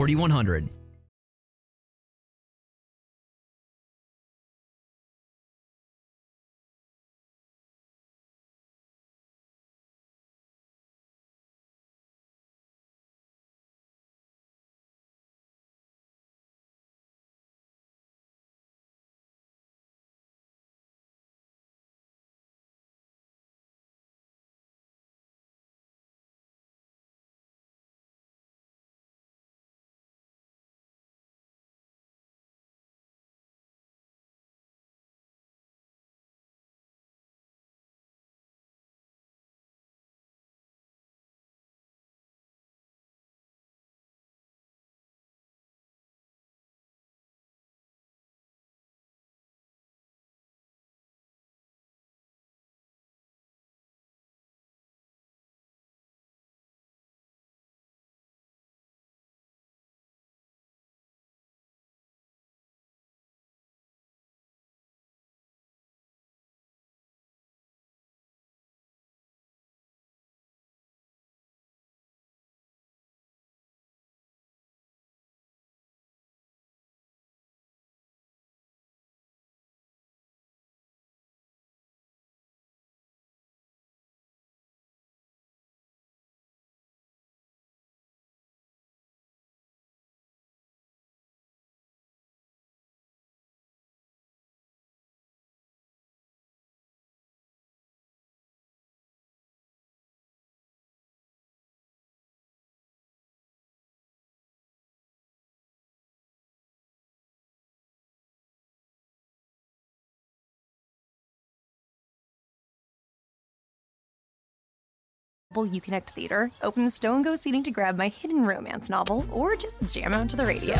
UConnect Theater, open the Stow & Go seating to grab my hidden romance novel, or just jam out to the radio.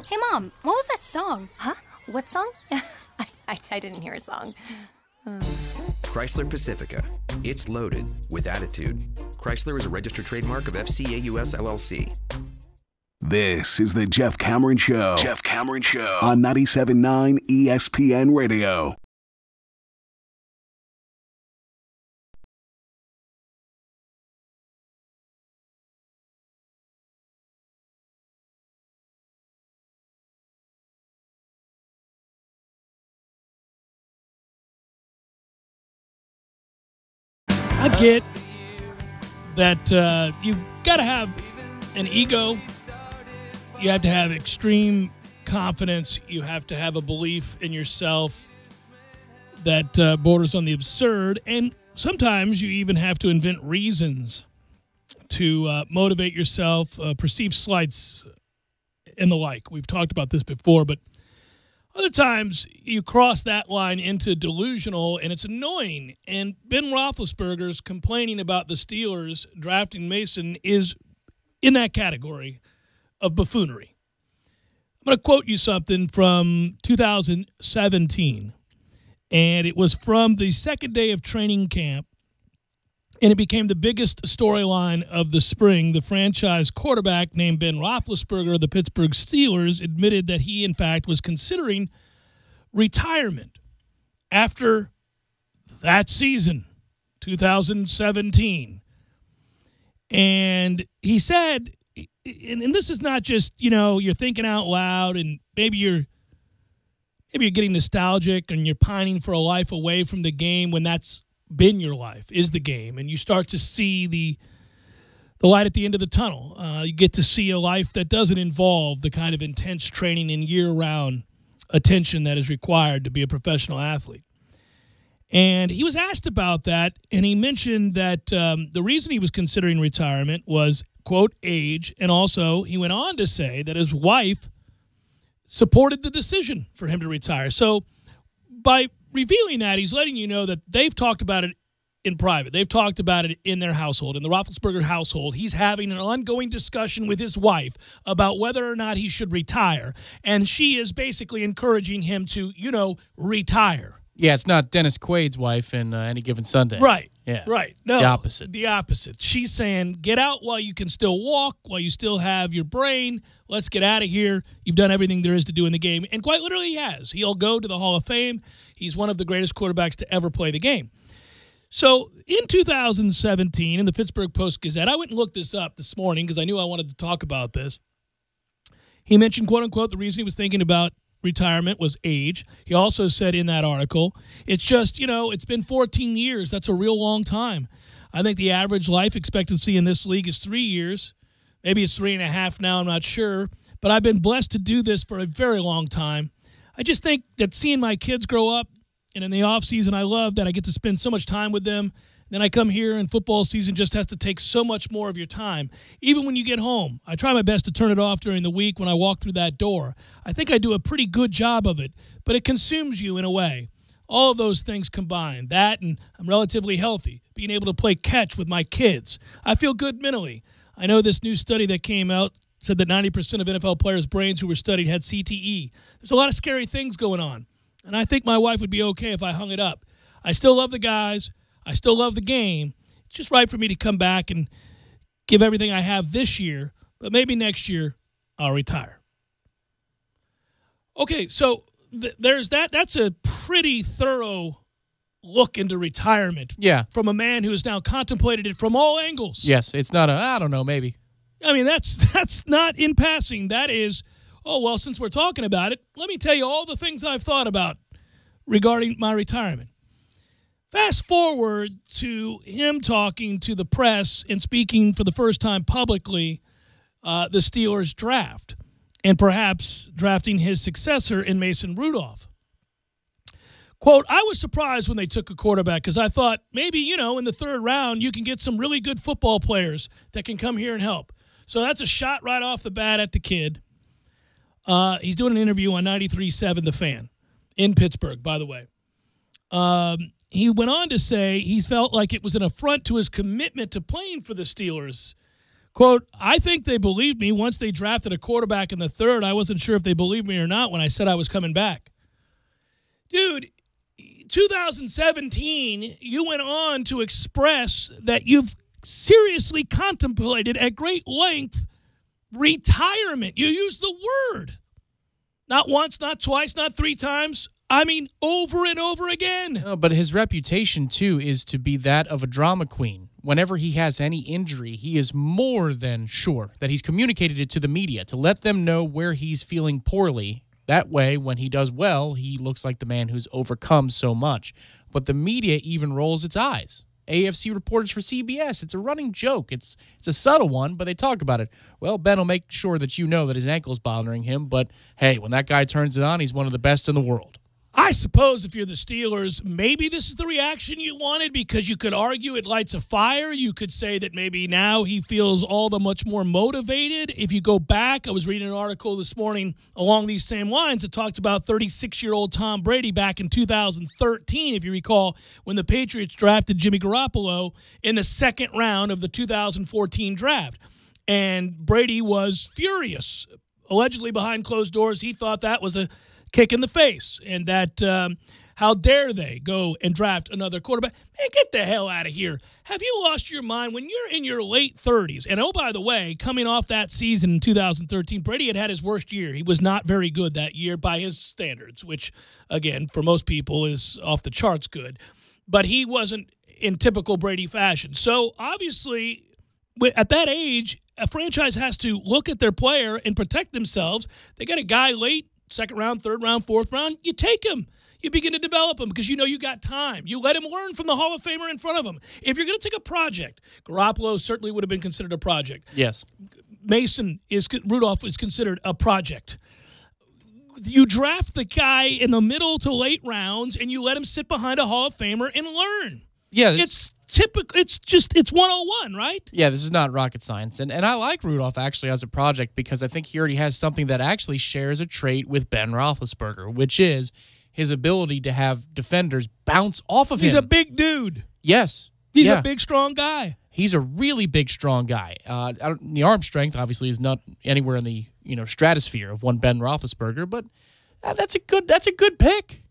Hey Mom, what was that song? Huh? What song? I didn't hear a song. Chrysler Pacifica. It's loaded with attitude. Chrysler is a registered trademark of FCA US LLC. This is the Jeff Cameron Show. Jeff Cameron Show on 97.9 ESPN Radio. I get that you've got to have an ego. You have to have extreme confidence. You have to have a belief in yourself that borders on the absurd. And sometimes you even have to invent reasons to motivate yourself, perceive slights, and the like. We've talked about this before, but other times you cross that line into delusional, and it's annoying. And Ben Roethlisberger's complaining about the Steelers drafting Mason is in that category of buffoonery. I'm going to quote you something from 2017, and it was from the second day of training camp, and it became the biggest storyline of the spring. The franchise quarterback named Ben Roethlisberger of the Pittsburgh Steelers admitted that he, in fact, was considering retirement after that season, 2017. And he said, and this is not just, you're thinking out loud and maybe you're getting nostalgic and you're pining for a life away from the game when that's been your life, is the game, and you start to see the light at the end of the tunnel. You get to see a life that doesn't involve the kind of intense training and year-round attention that is required to be a professional athlete. And he was asked about that, and he mentioned that the reason he was considering retirement was, quote, age, and also he went on to say that his wife supported the decision for him to retire. So by revealing that, he's letting you know that they've talked about it in private. They've talked about it in their household, in the Roethlisberger household. He's having an ongoing discussion with his wife about whether or not he should retire, and she is basically encouraging him to, retire. Yeah, it's not Dennis Quaid's wife in Any Given Sunday. Right. Yeah. Right. No. The opposite. The opposite. She's saying, get out while you can still walk, while you still have your brain. Let's get out of here. You've done everything there is to do in the game. And quite literally he has. He'll go to the Hall of Fame. He's one of the greatest quarterbacks to ever play the game. So in 2017, in the Pittsburgh Post-Gazette, I went and looked this up this morning because I knew I wanted to talk about this. He mentioned, quote unquote, the reason he was thinking about retirement was age. He also said in that article, it's just, it's been 14 years. That's a real long time. I think the average life expectancy in this league is 3 years. Maybe it's 3.5 now, I'm not sure. But I've been blessed to do this for a very long time. I just think that seeing my kids grow up, and in the offseason, I love that I get to spend so much time with them. Then I come here, and football season just has to take so much more of your time. Even when you get home, I try my best to turn it off during the week when I walk through that door. I think I do a pretty good job of it, but it consumes you in a way. All of those things combined, that and I'm relatively healthy, being able to play catch with my kids. I feel good mentally. I know this new study that came out said that 90% of NFL players' brains who were studied had CTE. There's a lot of scary things going on, and I think my wife would be okay if I hung it up. I still love the guys. I still love the game. It's just right for me to come back and give everything I have this year, but maybe next year I'll retire. Okay, so there's that. That's a pretty thorough look into retirement. Yeah. From a man who has now contemplated it from all angles. Yes, it's not I don't know, maybe. I mean, that's not in passing. That is, since we're talking about it, let me tell you all the things I've thought about regarding my retirement. Fast forward to him talking to the press and speaking for the first time publicly the Steelers draft and perhaps drafting his successor in Mason Rudolph. Quote, I was surprised when they took a quarterback because I thought maybe, in the third round you can get some really good football players that can come here and help. So that's a shot right off the bat at the kid. He's doing an interview on 93.7 The Fan in Pittsburgh, by the way. He went on to say he felt like it was an affront to his commitment to playing for the Steelers. Quote, I think they believed me once they drafted a quarterback in the third. I wasn't sure if they believed me or not when I said I was coming back. Dude, 2017, you went on to express that you've seriously contemplated at great length retirement. You used the word. Not once, not twice, not 3 times. I mean, over and over again. No, but his reputation, too, is to be that of a drama queen. Whenever he has any injury, he is more than sure that he's communicated it to the media to let them know where he's feeling poorly. That way, when he does well, he looks like the man who's overcome so much. But the media even rolls its eyes. AFC reporters for CBS, it's a running joke. It's a subtle one, but they talk about it. Well, Ben will make sure that you know that his ankle's bothering him, but hey, when that guy turns it on, he's one of the best in the world. I suppose if you're the Steelers, maybe this is the reaction you wanted, because you could argue it lights a fire. You could say that maybe now he feels all the much more motivated. If you go back, I was reading an article this morning along these same lines that talked about 36-year-old Tom Brady back in 2013, if you recall, when the Patriots drafted Jimmy Garoppolo in the second round of the 2014 draft. And Brady was furious. Allegedly behind closed doors, he thought that was a kick in the face, and that how dare they go and draft another quarterback. Man, get the hell out of here. Have you lost your mind when you're in your late 30s? And oh, by the way, coming off that season in 2013, Brady had his worst year. He was not very good that year by his standards, which, again, for most people is off the charts good. But he wasn't in typical Brady fashion. So, obviously, at that age, a franchise has to look at their player and protect themselves. They got a guy late, second round, third round, fourth round, you take him. You begin to develop him because you know you got time. You let him learn from the Hall of Famer in front of him. If you're going to take a project, Garoppolo certainly would have been considered a project. Yes. Rudolph is considered a project. You draft the guy in the middle to late rounds and you let him sit behind a Hall of Famer and learn. Yeah. It's typical. It's 101, right? Yeah, this is not rocket science. And I like Rudolph actually as a project because I think he already has something that actually shares a trait with Ben Roethlisberger, which is his ability to have defenders bounce off of him. He's a big dude. Yes. He's a big, strong guy. He's a really big, strong guy. The arm strength obviously is not anywhere in the stratosphere of one Ben Roethlisberger, but that's a good pick.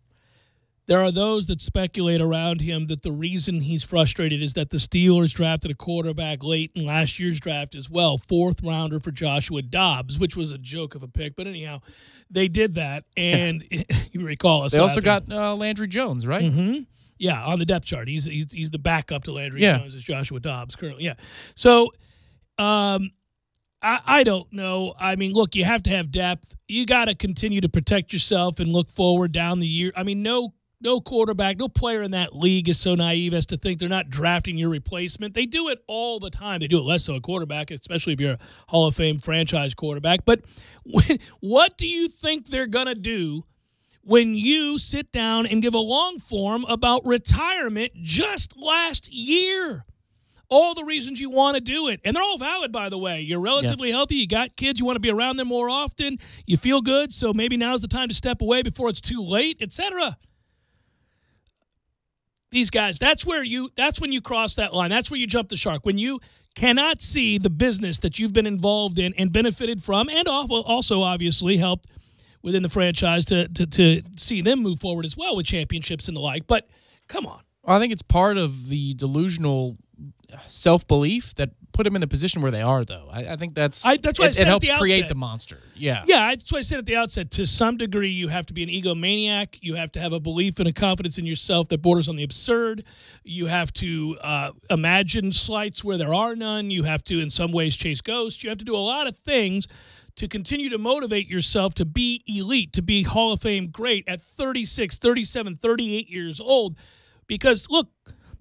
There are those that speculate around him that the reason he's frustrated is that the Steelers drafted a quarterback late in last year's draft as well, 4th rounder for Joshua Dobbs, which was a joke of a pick. But anyhow, they did that, and you recall us. They also got Landry Jones, right? Mm-hmm. Yeah, on the depth chart. He's the backup to Landry Jones as Joshua Dobbs currently. Yeah. So I don't know. I mean, look, you have to have depth. You got to continue to protect yourself and look forward down the year. I mean, no quarterback, no player in that league is so naive as to think they're not drafting your replacement. They do it all the time. They do it less so a quarterback, especially if you're a Hall of Fame franchise quarterback. But what do you think they're going to do when you sit down and give a long form about retirement just last year? All the reasons you want to do it. And they're all valid, by the way. You're relatively healthy. You got kids. You want to be around them more often. You feel good, so maybe now's the time to step away before it's too late, etc. These guys, that's when you cross that line. That's where you jump the shark. When you cannot see the business that you've been involved in and benefited from, and also obviously helped within the franchise to see them move forward as well with championships and the like. But come on. I think it's part of the delusional self-belief that put them in the position where they are, though. I think that's why it helps create the monster. Yeah, that's what I said at the outset. To some degree, you have to be an egomaniac. You have to have a belief and a confidence in yourself that borders on the absurd. You have to imagine slights where there are none. You have to, in some ways, chase ghosts. You have to do a lot of things to continue to motivate yourself to be elite, to be Hall of Fame great at 36, 37, 38 years old. Because, look,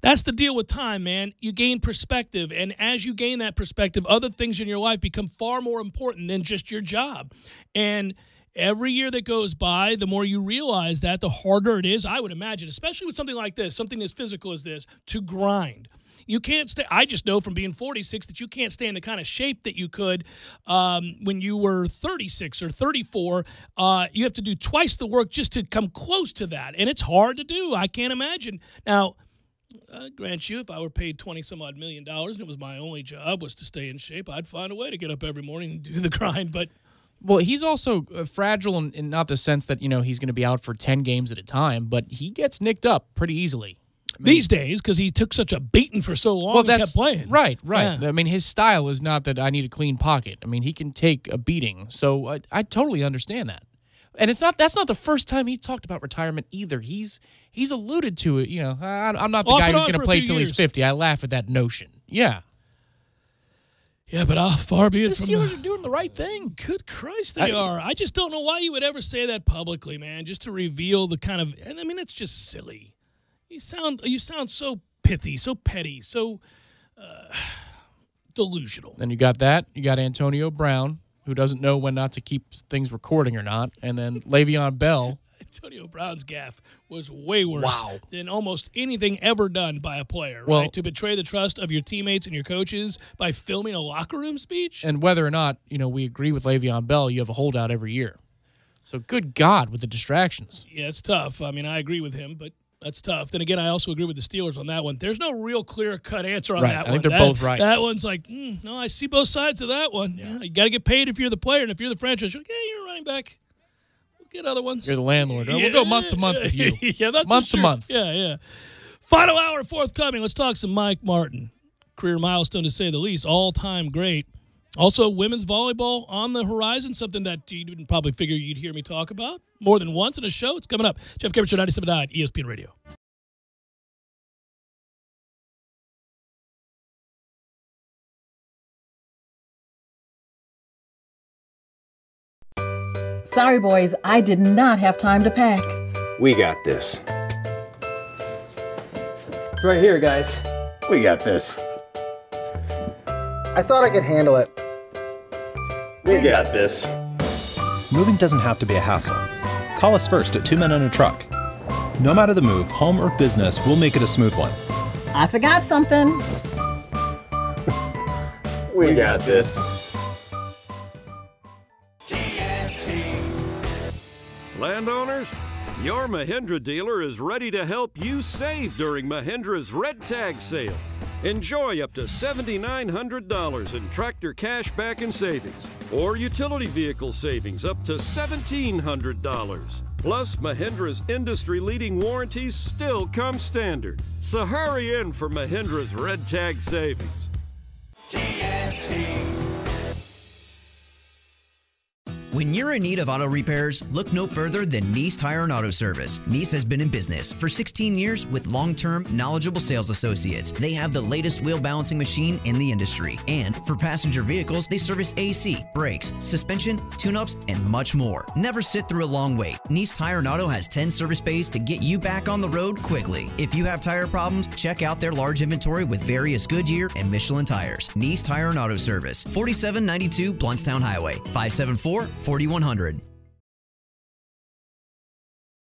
that's the deal with time, man. You gain perspective, and as you gain that perspective, other things in your life become far more important than just your job. And every year that goes by, the more you realize that, the harder it is, I would imagine, especially with something like this, something as physical as this, to grind. You can't stay. I just know from being 46 that you can't stay in the kind of shape that you could when you were 36 or 34. You have to do twice the work just to come close to that, and it's hard to do. I can't imagine. Now, grant you, if I were paid $20-some-odd million and it was my only job was to stay in shape, I'd find a way to get up every morning and do the grind. But Well, he's also fragile in not the sense that, he's going to be out for 10 games at a time, but he gets nicked up pretty easily. These days, because he took such a beating for so long and kept playing. Right. Yeah. I mean, his style is not that I need a clean pocket. I mean, he can take a beating. So I totally understand that. And that's not the first time he talked about retirement either. He's alluded to it. I'm not the guy who's going to play till he's 50. I laugh at that notion. Yeah. Yeah, but far be it the from Steelers are doing the right thing. Good Christ, they are. I just don't know why you would ever say that publicly, man, just to reveal the kind of – and I mean, it's just silly. You sound so pithy, so petty, so delusional. Then you got that. You got Antonio Brown, who doesn't know when not to keep things recording or not, and then Le'Veon Bell. Antonio Brown's gaffe was way worse than almost anything ever done by a player, right? Well, to betray the trust of your teammates and your coaches by filming a locker room speech. And whether or not, we agree with Le'Veon Bell, you have a holdout every year. So good God with the distractions. Yeah, it's tough. I mean, I agree with him, but that's tough. Then again, I also agree with the Steelers on that one. There's no real clear-cut answer on that one. I think they're both right. That one's like, no, I see both sides of that one. Yeah, you got to get paid if you're the player, and if you're the franchise, you're like, yeah, you're a running back. We'll get other ones. You're the landlord. We'll go month to month with you. Yeah, that's month to month. Yeah. Final hour forthcoming. Let's talk some Mike Martin. Career milestone, to say the least. All-time great. Also, women's volleyball on the horizon, something that you didn't probably figure you'd hear me talk about more than once in a show. It's coming up. Jeff Cameron Show, 97.9 ESPN Radio. Sorry, boys, I did not have time to pack. We got this. It's right here, guys. We got this. I thought I could handle it. We got this. Moving doesn't have to be a hassle. Call us first at 2 Men and a Truck. No matter the move, home or business, we'll make it a smooth one. I forgot something. We got this. Landowners, your Mahindra dealer is ready to help you save during Mahindra's Red Tag Sale. Enjoy up to $7,900 in tractor cash back and savings, or utility vehicle savings up to $1,700. Plus, Mahindra's industry-leading warranties still come standard. So hurry in for Mahindra's Red Tag Savings. When you're in need of auto repairs, look no further than Nice Tire and Auto Service. Nice has been in business for 16 years with long-term, knowledgeable sales associates. They have the latest wheel balancing machine in the industry. And for passenger vehicles, they service AC, brakes, suspension, tune-ups, and much more. Never sit through a long wait. Nice Tire and Auto has 10 service bays to get you back on the road quickly. If you have tire problems, check out their large inventory with various Goodyear and Michelin tires. Nice Tire and Auto Service, 4792 Bluntstown Highway, 574-4100.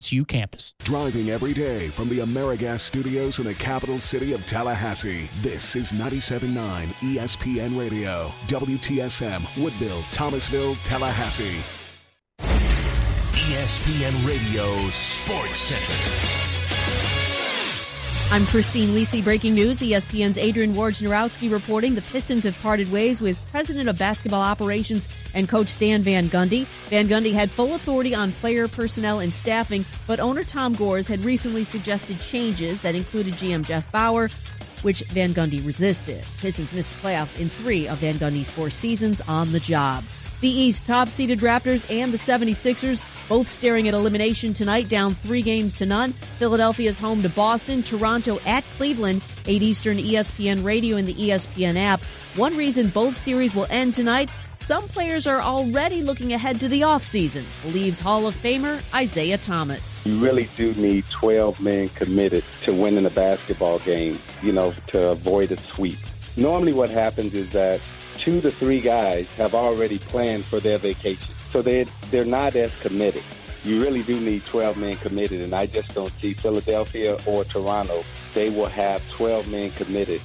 TU campus. Driving every day from the AmeriGas studios in the capital city of Tallahassee. This is 97.9 ESPN Radio. WTSM, Woodville, Thomasville, Tallahassee. ESPN Radio Sports Center. I'm Christine Lisi. Breaking news. ESPN's Adrian Wojnarowski reporting the Pistons have parted ways with President of Basketball Operations and Coach Stan Van Gundy. Van Gundy had full authority on player personnel and staffing, but owner Tom Gores had recently suggested changes that included GM Jeff Bauer, which Van Gundy resisted. Pistons missed the playoffs in 3 of Van Gundy's 4 seasons on the job. The East top-seeded Raptors and the 76ers both staring at elimination tonight, down 3-0. Philadelphia's home to Boston, Toronto at Cleveland, 8 Eastern, ESPN Radio and the ESPN app. One reason both series will end tonight, some players are already looking ahead to the offseason, believes Hall of Famer Isaiah Thomas. You really do need 12 men committed to winning a basketball game, to avoid a sweep. Normally what happens is that 2 to 3 guys have already planned for their vacation. So they're not as committed. You really do need 12 men committed, and I just don't see Philadelphia or Toronto. They will have 12 men committed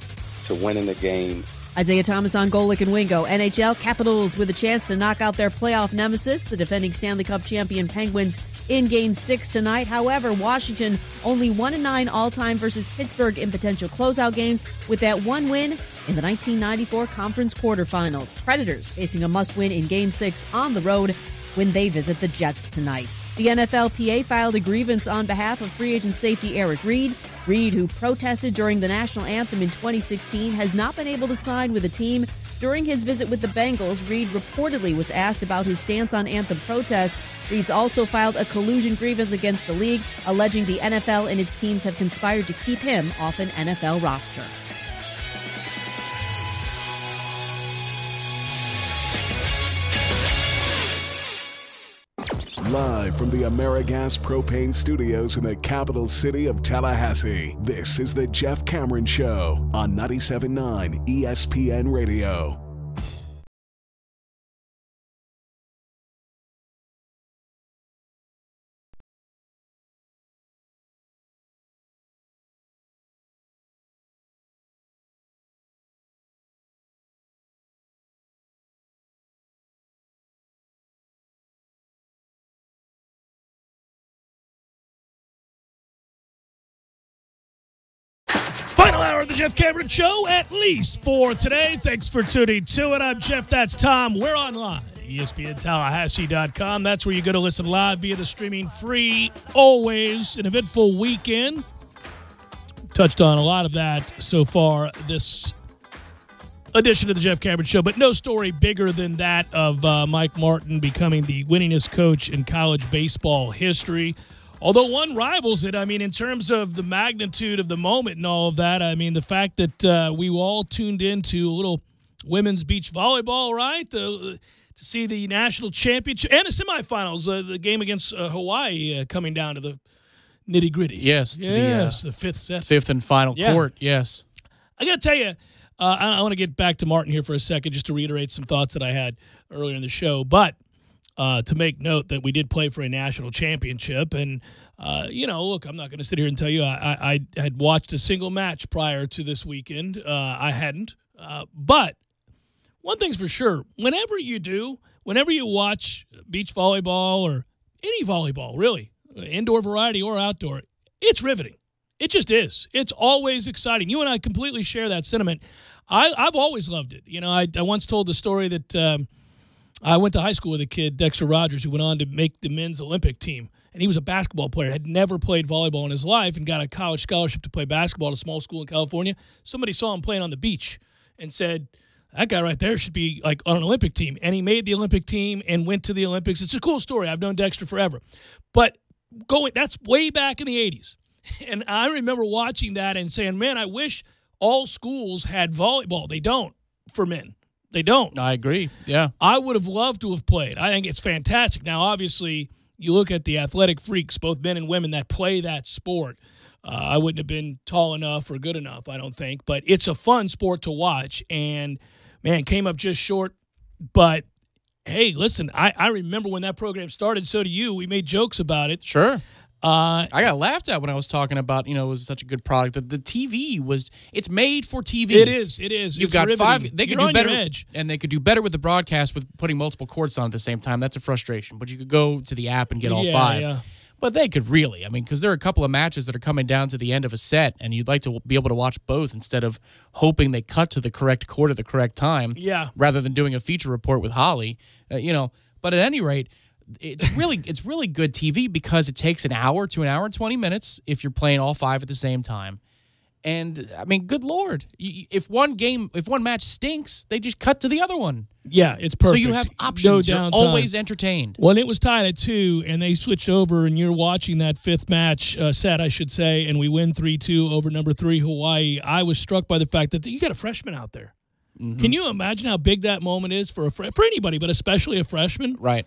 to winning the game. Isaiah Thomas on Golic and Wingo. NHL Capitals with a chance to knock out their playoff nemesis, the defending Stanley Cup champion Penguins, in Game 6 tonight. However, Washington only 1-9 all-time versus Pittsburgh in potential closeout games, with that one win in the 1994 conference quarterfinals. Predators facing a must-win in Game 6 on the road when they visit the Jets tonight. The NFLPA filed a grievance on behalf of free agent safety Eric Reid. Reid, who protested during the national anthem in 2016, has not been able to sign with the team. During his visit with the Bengals, Reid reportedly was asked about his stance on anthem protests. Reid's also filed a collusion grievance against the league, alleging the NFL and its teams have conspired to keep him off an NFL roster. Live from the AmeriGas Propane Studios in the capital city of Tallahassee, this is the Jeff Cameron Show on 97.9 ESPN Radio. Final hour of the Jeff Cameron Show, at least for today. Thanks for tuning to it. I'm Jeff. That's Tom. We're online. ESPNTallahassee.com. That's where you go to listen live via the streaming free. Always an eventful weekend. Touched on a lot of that so far this edition of the Jeff Cameron Show, but no story bigger than that of Mike Martin becoming the winningest coach in college baseball history. Although one rivals it, I mean, in terms of the magnitude of the moment and all of that, I mean, the fact that we all tuned into a little women's beach volleyball, right, to see the national championship and the semifinals, the game against Hawaii coming down to the nitty-gritty. Yes, the fifth set. Fifth and final court, yes. I got to tell you, I want to get back to Martin here for a second just to reiterate some thoughts that I had earlier in the show, but to make note that we did play for a national championship. And, look, I'm not going to sit here and tell you I had watched a single match prior to this weekend. I hadn't. But one thing's for sure, whenever you watch beach volleyball or any volleyball, really, indoor variety or outdoor, it's riveting. It just is. It's always exciting. You and I completely share that sentiment. I've always loved it. You know, I once told the story that I went to high school with a kid, Dexter Rogers, who went on to make the men's Olympic team. And he was a basketball player, had never played volleyball in his life, and got a college scholarship to play basketball at a small school in California. Somebody saw him playing on the beach and said, that guy right there should be like on an Olympic team. And he made the Olympic team and went to the Olympics. It's a cool story. I've known Dexter forever. But that's way back in the 80s. And I remember watching that and saying, man, I wish all schools had volleyball. They don't for men. They don't. I agree. Yeah. I would have loved to have played. I think it's fantastic. Now, obviously, you look at the athletic freaks, both men and women, that play that sport. I wouldn't have been tall enough or good enough, I don't think. But it's a fun sport to watch. And, man, came up just short. But, hey, listen, I remember when that program started. So do you. We made jokes about it. Sure. I got laughed at when I was talking about, it was such a good product. The TV it's made for TV. It is. You've got riveting. They could do better, and they could do better with the broadcast with putting multiple courts on at the same time. That's a frustration. But you could go to the app and get all five. Yeah. But they could really, because there are a couple of matches that are coming down to the end of a set, and you'd like to be able to watch both instead of hoping they cut to the correct court at the correct time. Yeah. Rather than doing a feature report with Holly, But at any rate, it's really good TV because it takes an hour to an hour and 20 minutes if you're playing all five at the same time. And good Lord, if one match stinks, they just cut to the other one. Yeah, it's perfect. So you have options. No you're downtime. Always entertained. When it was tied at 2 and they switched over and you're watching that fifth match set, I should say, and we win 3-2 over number 3 Hawaii, I was struck by the fact that you got a freshman out there. Mm-hmm. Can you imagine how big that moment is for anybody, but especially a freshman? Right.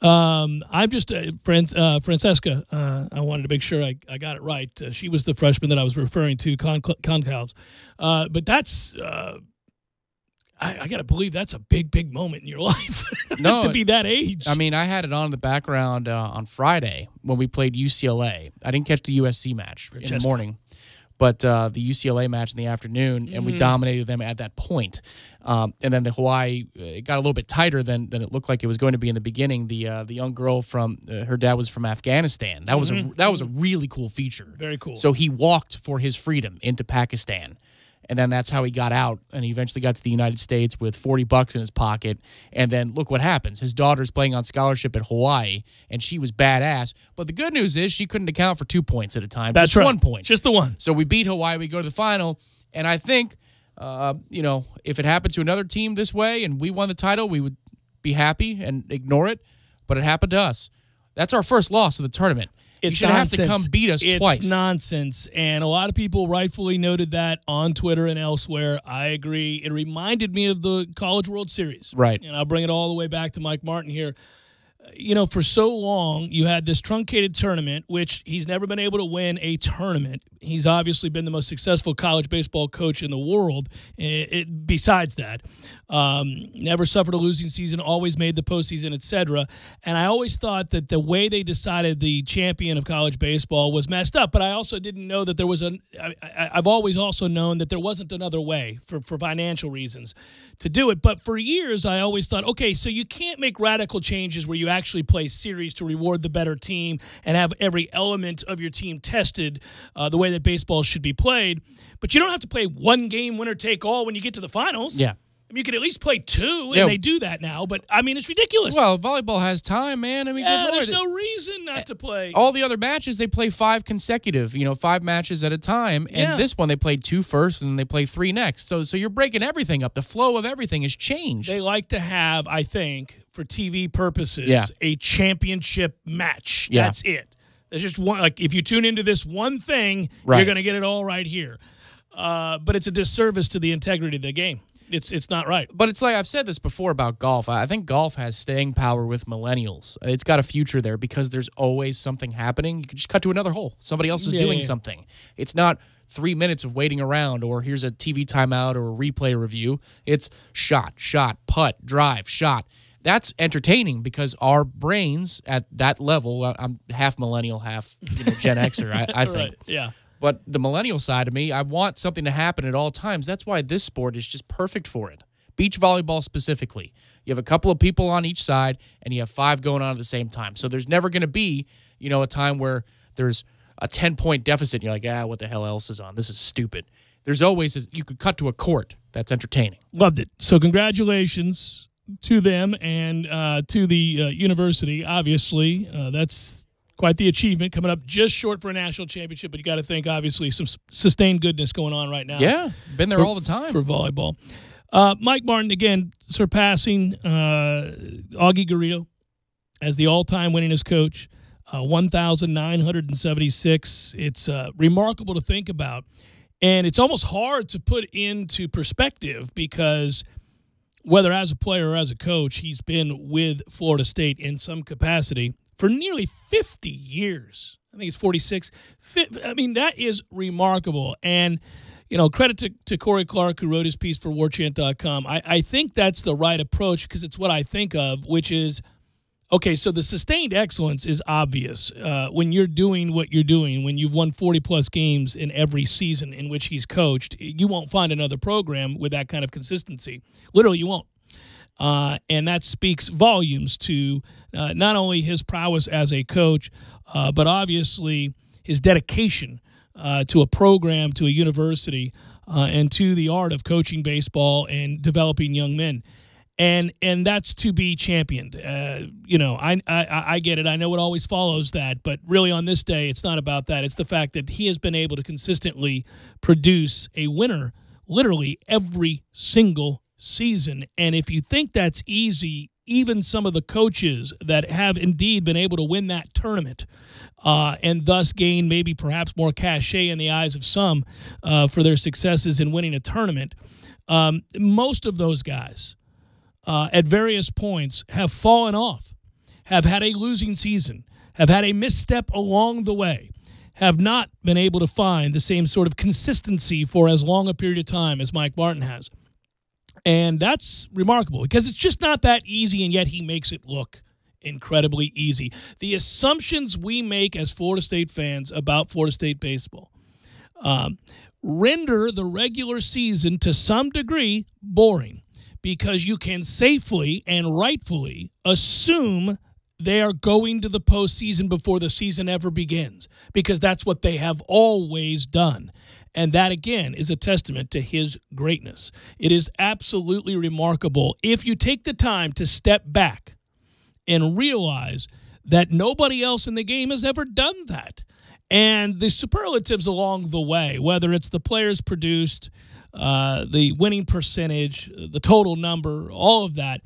I'm just Francesca. I wanted to make sure I got it right. She was the freshman that I was referring to, Concalves. But that's I got to believe that's a big moment in your life to be that age. I had it on in the background on Friday when we played UCLA. I didn't catch the USC match in the morning. but the UCLA match in the afternoon, and we dominated them at that point. And then the Hawaii, it got a little bit tighter than it looked like it was going to be in the beginning. The young girl from her dad was from Afghanistan. That was a really cool feature. Very cool. So he walked for his freedom into Pakistan. And then that's how he got out, and he eventually got to the United States with $40 in his pocket. And then look what happens. His daughter's playing on scholarship at Hawaii, and she was badass. But the good news is she couldn't account for 2 points at a time. That's just right. 1 point. Just the one. So we beat Hawaii. We go to the final. And I think, if it happened to another team this way and we won the title, we would be happy and ignore it. But it happened to us. That's our first loss of the tournament. You should have to come beat us twice. It's nonsense. And a lot of people rightfully noted that on Twitter and elsewhere. I agree. It reminded me of the College World Series. Right. And I'll bring it all the way back to Mike Martin here. For so long, you had this truncated tournament, which he's never been able to win a tournament. He's obviously been the most successful college baseball coach in the world. Besides that, never suffered a losing season, always made the postseason, etc. And I always thought that the way they decided the champion of college baseball was messed up. But I also didn't know that there was I've always also known that there wasn't another way for financial reasons to do it. But for years, I always thought, okay, so you can't make radical changes where you actually play series to reward the better team and have every element of your team tested the way that baseball should be played. But you don't have to play one game winner take all when you get to the finals. Yeah. I mean, you could at least play two, and they do that now. But, I mean, it's ridiculous. Well, volleyball has time, man. I mean, good Lord. There's no reason not to play. All the other matches, they play 5 consecutive, 5 matches at a time. And this one, they played 2 first, and then they play 3 next. So you're breaking everything up. The flow of everything has changed. They like to have, I think, for TV purposes, a championship match. Yeah. That's it. There's just one. Like, if you tune into this one thing, right, you're going to get it all right here. But it's a disservice to the integrity of the game. It's not right. But it's like I've said this before about golf. I think golf has staying power with millennials. It's got a future there because there's always something happening. You can just cut to another hole. Somebody else is doing something. It's not 3 minutes of waiting around or here's a TV timeout or a replay review. It's shot, putt, drive, shot. That's entertaining because our brains at that level, I'm half millennial, half Gen Xer, I think. Right. Yeah. But the millennial side of me, I want something to happen at all times. That's why this sport is just perfect for it. Beach volleyball specifically. You have a couple of people on each side, and you have 5 going on at the same time. So there's never going to be, a time where there's a 10-point deficit, and you're like, what the hell else is on? This is stupid. There's always, you could cut to a court. That's entertaining. Loved it. So congratulations to them and to the university, obviously. That's quite the achievement, coming up just short for a national championship, but you got to think, obviously, some sustained goodness going on right now. Yeah, been there all the time. For volleyball. Mike Martin, again, surpassing Augie Garrido as the all-time winningest coach, 1,976. It's remarkable to think about, and it's almost hard to put into perspective because whether as a player or as a coach, he's been with Florida State in some capacity for nearly 50 years. I think it's 46. I mean, that is remarkable. And, credit to Corey Clark, who wrote his piece for warchant.com. I think that's the right approach because it's what I think of, which is, okay, so the sustained excellence is obvious. When you're doing what you're doing, when you've won 40-plus games in every season in which he's coached, you won't find another program with that kind of consistency. Literally, you won't. And that speaks volumes to not only his prowess as a coach, but obviously his dedication to a program, to a university, and to the art of coaching baseball and developing young men. And that's to be championed. I get it. I know it always follows that. But really on this day, it's not about that. It's the fact that he has been able to consistently produce a winner literally every single season. And if you think that's easy, even some of the coaches that have indeed been able to win that tournament and thus gain maybe perhaps more cachet in the eyes of some for their successes in winning a tournament, most of those guys at various points have fallen off, have had a losing season, have had a misstep along the way, have not been able to find the same sort of consistency for as long a period of time as Mike Martin has. And that's remarkable because it's just not that easy, and yet he makes it look incredibly easy. The assumptions we make as Florida State fans about Florida State baseball render the regular season to some degree boring, because you can safely and rightfully assume they are going to the postseason before the season ever begins, because that's what they have always done. And that, again, is a testament to his greatness. It is absolutely remarkable if you take the time to step back and realize that nobody else in the game has ever done that. And the superlatives along the way, whether it's the players produced, the winning percentage, the total number, all of that,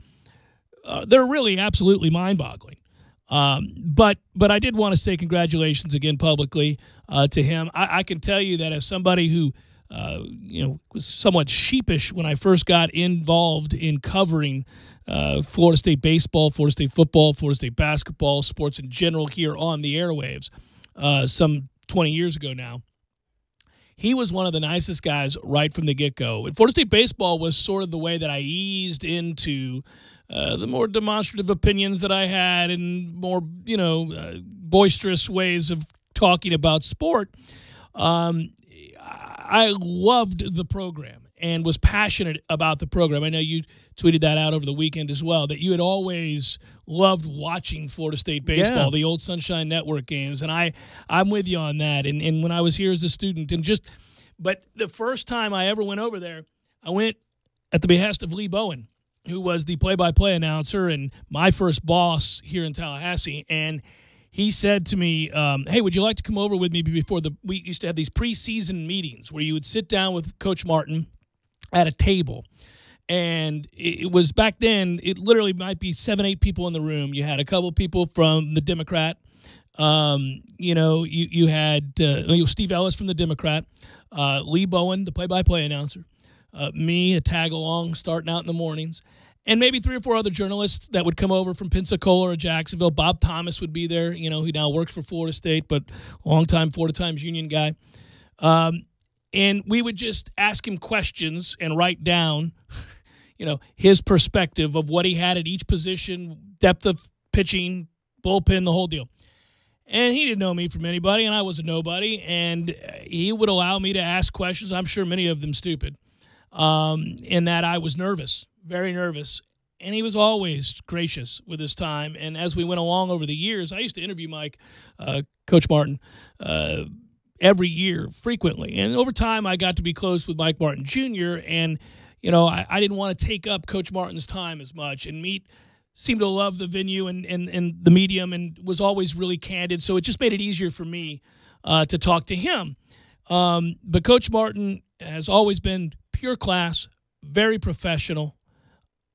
they're really absolutely mind-boggling. But I did want to say congratulations again publicly to him. I can tell you that as somebody who was somewhat sheepish when I first got involved in covering Florida State baseball, Florida State football, Florida State basketball, sports in general here on the airwaves some 20 years ago now. He was one of the nicest guys right from the get-go. And Florida State baseball was sort of the way that I eased into the more demonstrative opinions that I had and more, boisterous ways of talking about sport. I loved the program and was passionate about the program. I know you tweeted that out over the weekend as well, that you had always loved watching Florida State baseball, the old Sunshine Network games, and I'm with you on that. And when I was here as a student, but the first time I ever went over there, I went at the behest of Lee Bowen, who was the play-by-play announcer and my first boss here in Tallahassee, and he said to me, hey, would you like to come over with me before we used to have these preseason meetings where you would sit down with Coach Martin at a table. And it was back then, it literally might be 7-8 people in the room. You had a couple people from the Democrat. You had Steve Ellis from the Democrat, Lee Bowen, the play-by-play announcer, me, a tag-along starting out in the mornings, and maybe 3 or 4 other journalists that would come over from Pensacola or Jacksonville. Bob Thomas would be there, who now works for Florida State, but longtime Florida Times Union guy. And we would just ask him questions and write down, his perspective of what he had at each position, depth of pitching, bullpen, the whole deal. And he didn't know me from anybody, and I was a nobody, and he would allow me to ask questions, I'm sure many of them stupid, in that I was nervous, very nervous. And he was always gracious with his time. And as we went along over the years, I used to interview Coach Martin, every year, frequently. And over time, I got to be close with Mike Martin Jr., and, I didn't want to take up Coach Martin's time as much. And Meat seemed to love the venue and the medium and was always really candid, so it just made it easier for me to talk to him. But Coach Martin has always been pure class, very professional,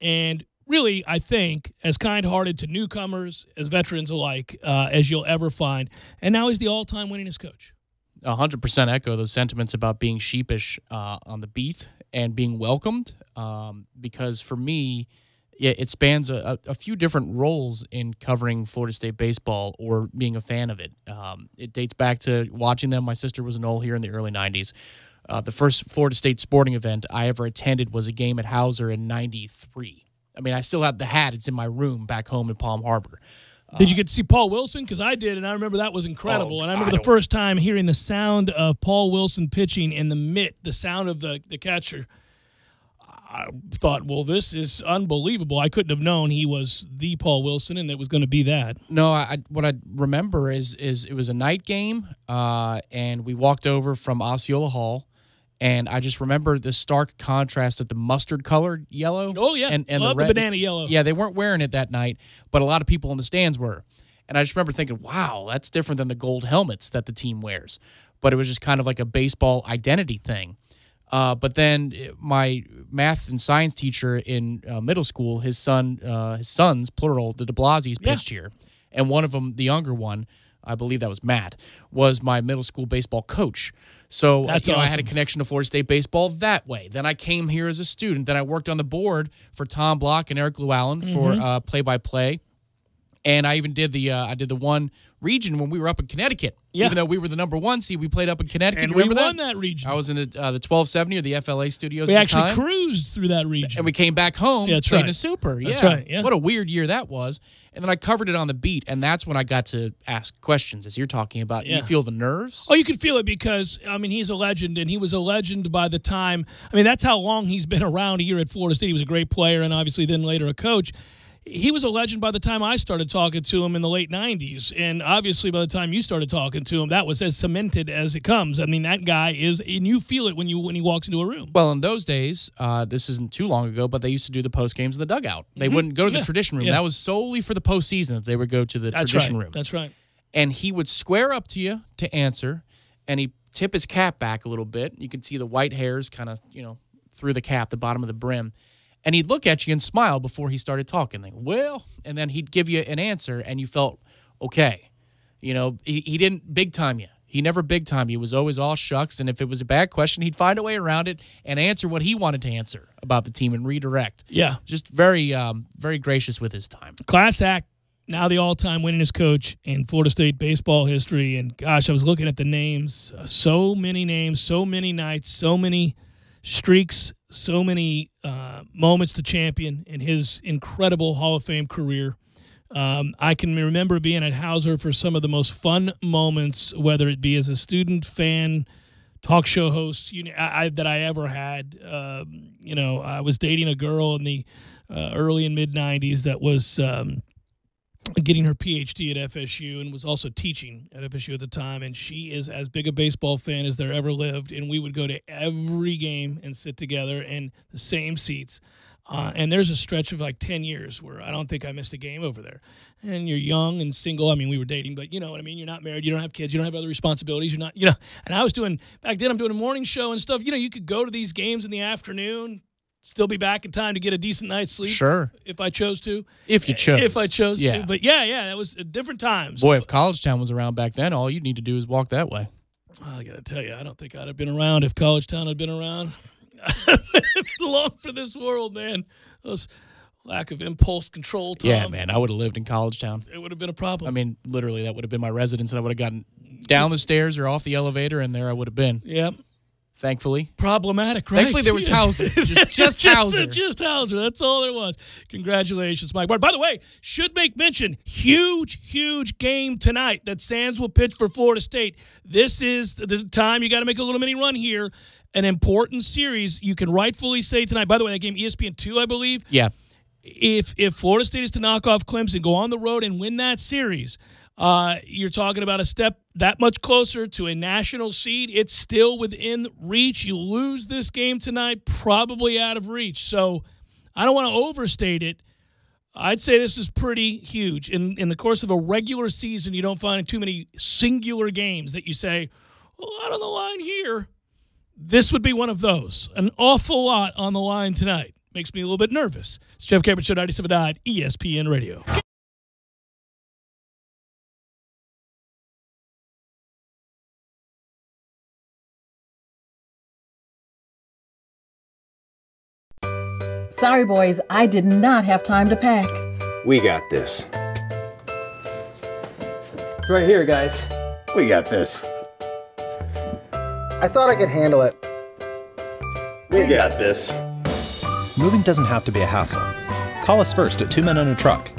and really, I think, as kind-hearted to newcomers, as veterans alike, as you'll ever find. And now he's the all-time winningest coach. 100% echo those sentiments about being sheepish on the beat and being welcomed, because for me, it spans a few different roles in covering Florida State baseball or being a fan of it. It dates back to watching them. My sister was an Ole here in the early 90s. The first Florida State sporting event I ever attended was a game at Hauser in 93. I mean, I still have the hat. It's in my room back home in Palm Harbor. Did you get to see Paul Wilson? Because I did, and I remember that was incredible. And I remember the first time hearing the sound of Paul Wilson pitching in the mitt, the sound of the catcher. I thought, well, this is unbelievable. I couldn't have known he was the Paul Wilson, and it was going to be that. No, what I remember is it was a night game, and we walked over from Osceola Hall, and I just remember the stark contrast of the mustard-colored yellow. Oh, yeah. And love the banana yellow. Yeah, they weren't wearing it that night, but a lot of people in the stands were. And I just remember thinking, wow, that's different than the gold helmets that the team wears. But it was just kind of like a baseball identity thing. But then my math and science teacher in middle school, his sons, plural, the de Blasi's pitched here. And one of them, the younger one, I believe that was Matt, was my middle school baseball coach. So That's awesome. I had a connection to Florida State baseball that way. Then I came here as a student. Then I worked on the board for Tom Block and Eric Llewellyn for play-by-play. And I even did the one region when we were up in Connecticut. Yeah. Even though we were the number 1 seed, we played up in Connecticut. And you we remember won that region. I was in the 1270 or the FLA studios. We at the actually time. cruised through that region. And we came back home, Yeah, that's played right. in a super. That's yeah. right, yeah. What a weird year that was. And then I covered it on the beat, and that's when I got to ask questions, as you're talking about. Yeah. You feel the nerves? Oh, you can feel it because, I mean, he's a legend, and he was a legend by the time. I mean, that's how long he's been around here at Florida State. He was a great player and obviously then later a coach. He was a legend by the time I started talking to him in the late 90s. And obviously by the time you started talking to him, that was as cemented as it comes. I mean, that guy is, and you feel it when he walks into a room. Well, in those days, this isn't too long ago, but they used to do the post games in the dugout. They wouldn't go to the tradition room. Yeah. That was solely for the postseason that they would go to the tradition room. That's right. And he would square up to you to answer, and he'd tip his cap back a little bit. You could see the white hairs kind of, through the cap, the bottom of the brim. And he'd look at you and smile before he started talking. Like, well, and then he'd give you an answer, and you felt okay. He didn't big time you. He never big time you. He was always all shucks, and if it was a bad question, he'd find a way around it and answer what he wanted to answer about the team and redirect. Yeah. Just very, very gracious with his time. Class act, now the all-time winningest coach in Florida State baseball history. And, gosh, I was looking at the names. So many names, so many nights, so many streaks, so many moments to champion in his incredible Hall of Fame career. I can remember being at Hauser for some of the most fun moments, whether it be as a student, fan, talk show host that I ever had. I was dating a girl in the early and mid-'90s that was getting her PhD at FSU and was also teaching at FSU at the time, and she is as big a baseball fan as there ever lived, and we would go to every game and sit together in the same seats. And there's a stretch of like 10 years where I don't think I missed a game over there. And you're young and single. I mean, we were dating, but you know what I mean? You're not married. You don't have kids. You don't have other responsibilities. You're not, and I was doing, back then I'm doing a morning show and stuff. You could go to these games in the afternoon, still be back in time to get a decent night's sleep. Sure. If I chose to. If you chose. If I chose Yeah. to. But yeah, that was different times. Boy, if College Town was around back then, all you'd need to do is walk that way. I got to tell you, I don't think I'd have been around if College Town had been around. I've been long for this world, man. Those lack of impulse control, Tom. Yeah, man, I would have lived in College Town. It would have been a problem. I mean, literally, that would have been my residence, and I would have gotten down the stairs or off the elevator, and there I would have been. Yep. Thankfully. Problematic, right? Thankfully, there was Hauser. Just Hauser. Just Hauser. That's all there was. Congratulations, Mike. By the way, should make mention, huge game tonight that Sands will pitch for Florida State. This is the time you got to make a little mini run here. An important series, you can rightfully say tonight. By the way, that game ESPN2, I believe. Yeah. If Florida State is to knock off Clemson, go on the road and win that series, you're talking about a step that much closer to a national seed. It's still within reach. You lose this game tonight, probably out of reach. So I don't want to overstate it. I'd say this is pretty huge. In the course of a regular season, you don't find too many singular games that you say, well, out on the line here. This would be one of those. An awful lot on the line tonight. Makes me a little bit nervous. It's Jeff Cameron Show, 97.9 ESPN Radio. Sorry, boys, I did not have time to pack. We got this. It's right here, guys. We got this. I thought I could handle it. We got this. Moving doesn't have to be a hassle. Call us first at 2 Men and a Truck.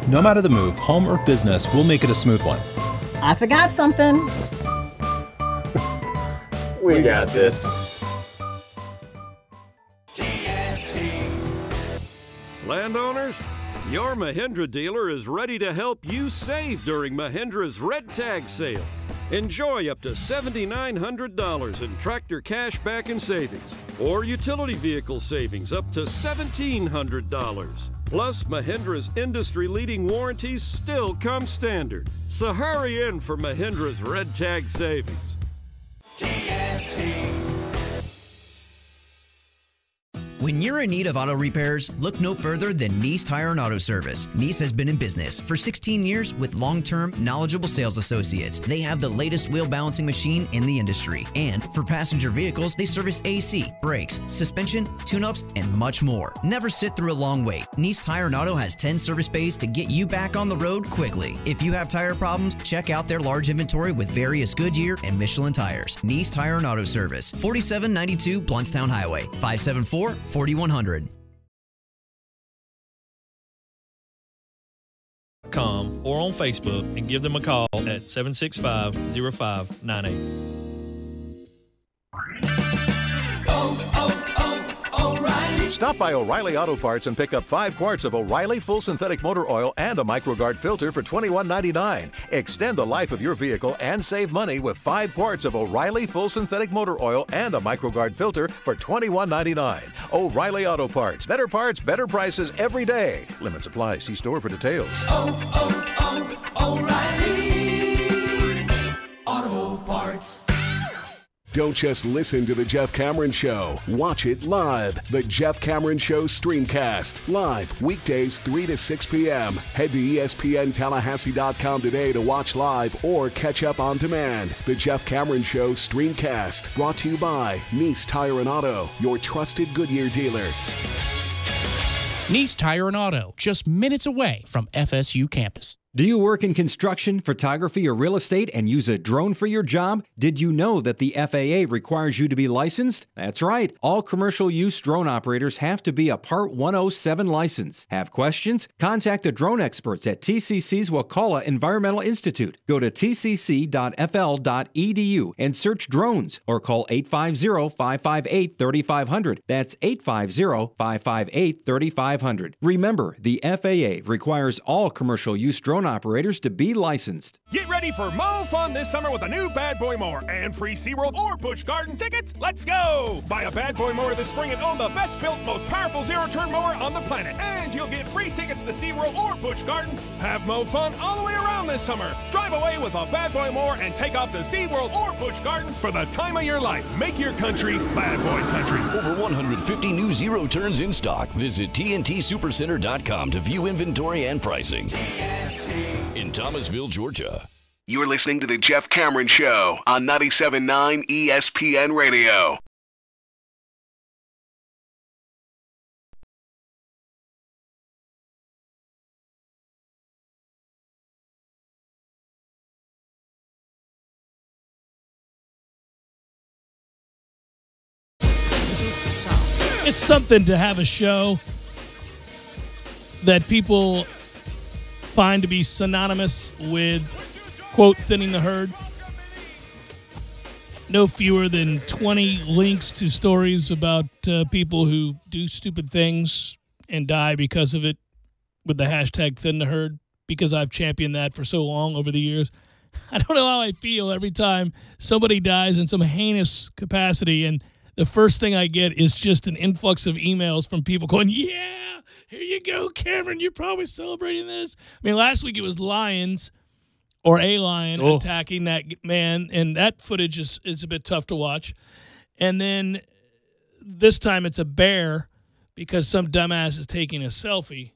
No matter the move, home or business, we'll make it a smooth one. I forgot something. We got this. Landowners, your Mahindra dealer is ready to help you save during Mahindra's Red Tag Sale. Enjoy up to $7,900 in tractor cash back and savings, or utility vehicle savings up to $1,700. Plus, Mahindra's industry-leading warranties still come standard. So hurry in for Mahindra's Red Tag Savings. When When you're in need of auto repairs, look no further than Nice Tire and Auto Service. Nice has been in business for 16 years with long-term, knowledgeable sales associates. They have the latest wheel balancing machine in the industry. And for passenger vehicles, they service AC, brakes, suspension, tune-ups, and much more. Never sit through a long wait. Nice Tire and Auto has 10 service bays to get you back on the road quickly. If you have tire problems, check out their large inventory with various Goodyear and Michelin tires. Nice Tire and Auto Service, 4792 Bluntstown Highway, 574-4100. Or on Facebook and give them a call at 765-0598. Stop by O'Reilly Auto Parts and pick up 5 quarts of O'Reilly Full Synthetic Motor Oil and a MicroGuard filter for $21.99. Extend the life of your vehicle and save money with 5 quarts of O'Reilly Full Synthetic Motor Oil and a MicroGuard filter for $21.99. O'Reilly Auto Parts. Better parts, better prices every day. Limits apply. See store for details. O'Reilly Auto Parts. Don't just listen to The Jeff Cameron Show. Watch it live. The Jeff Cameron Show Streamcast. Live weekdays 3 to 6 p.m. Head to ESPNTallahassee.com today to watch live or catch up on demand. The Jeff Cameron Show Streamcast. Brought to you by Nice Tire and Auto, your trusted Goodyear dealer. Nice Tire and Auto, just minutes away from FSU campus. Do you work in construction, photography, or real estate and use a drone for your job? Did you know that the FAA requires you to be licensed? That's right. All commercial use drone operators have to be a Part 107 license. Have questions? Contact the drone experts at TCC's Wakulla Environmental Institute. Go to tcc.fl.edu and search drones or call 850-558-3500. That's 850-558-3500. Remember, the FAA requires all commercial use drone operators to be licensed. Get ready for more fun this summer with a new Bad Boy Mower and free SeaWorld or Busch Garden tickets. Let's go! Buy a Bad Boy Mower this spring and own the best built, most powerful zero-turn mower on the planet. And you'll get free tickets to SeaWorld or Busch Gardens. Have more fun all the way around this summer. Drive away with a Bad Boy Mower and take off to SeaWorld or Busch Gardens for the time of your life. Make your country Bad Boy country. Over 150 new zero turns in stock. Visit TNTSupercenter.com to view inventory and pricing. In Thomasville, Georgia. You're listening to The Jeff Cameron Show on 97.9 ESPN Radio. It's something to have a show that people find to be synonymous with, quote, thinning the herd. No fewer than 20 links to stories about people who do stupid things and die because of it with the hashtag thin the herd, because I've championed that for so long over the years. I don't know how I feel every time somebody dies in some heinous capacity, and the first thing I get is just an influx of emails from people going, yeah, here you go, Cameron, you're probably celebrating this. I mean, last week it was lions or a lion attacking that man, and that footage is a bit tough to watch. And then this time it's a bear because some dumbass is taking a selfie,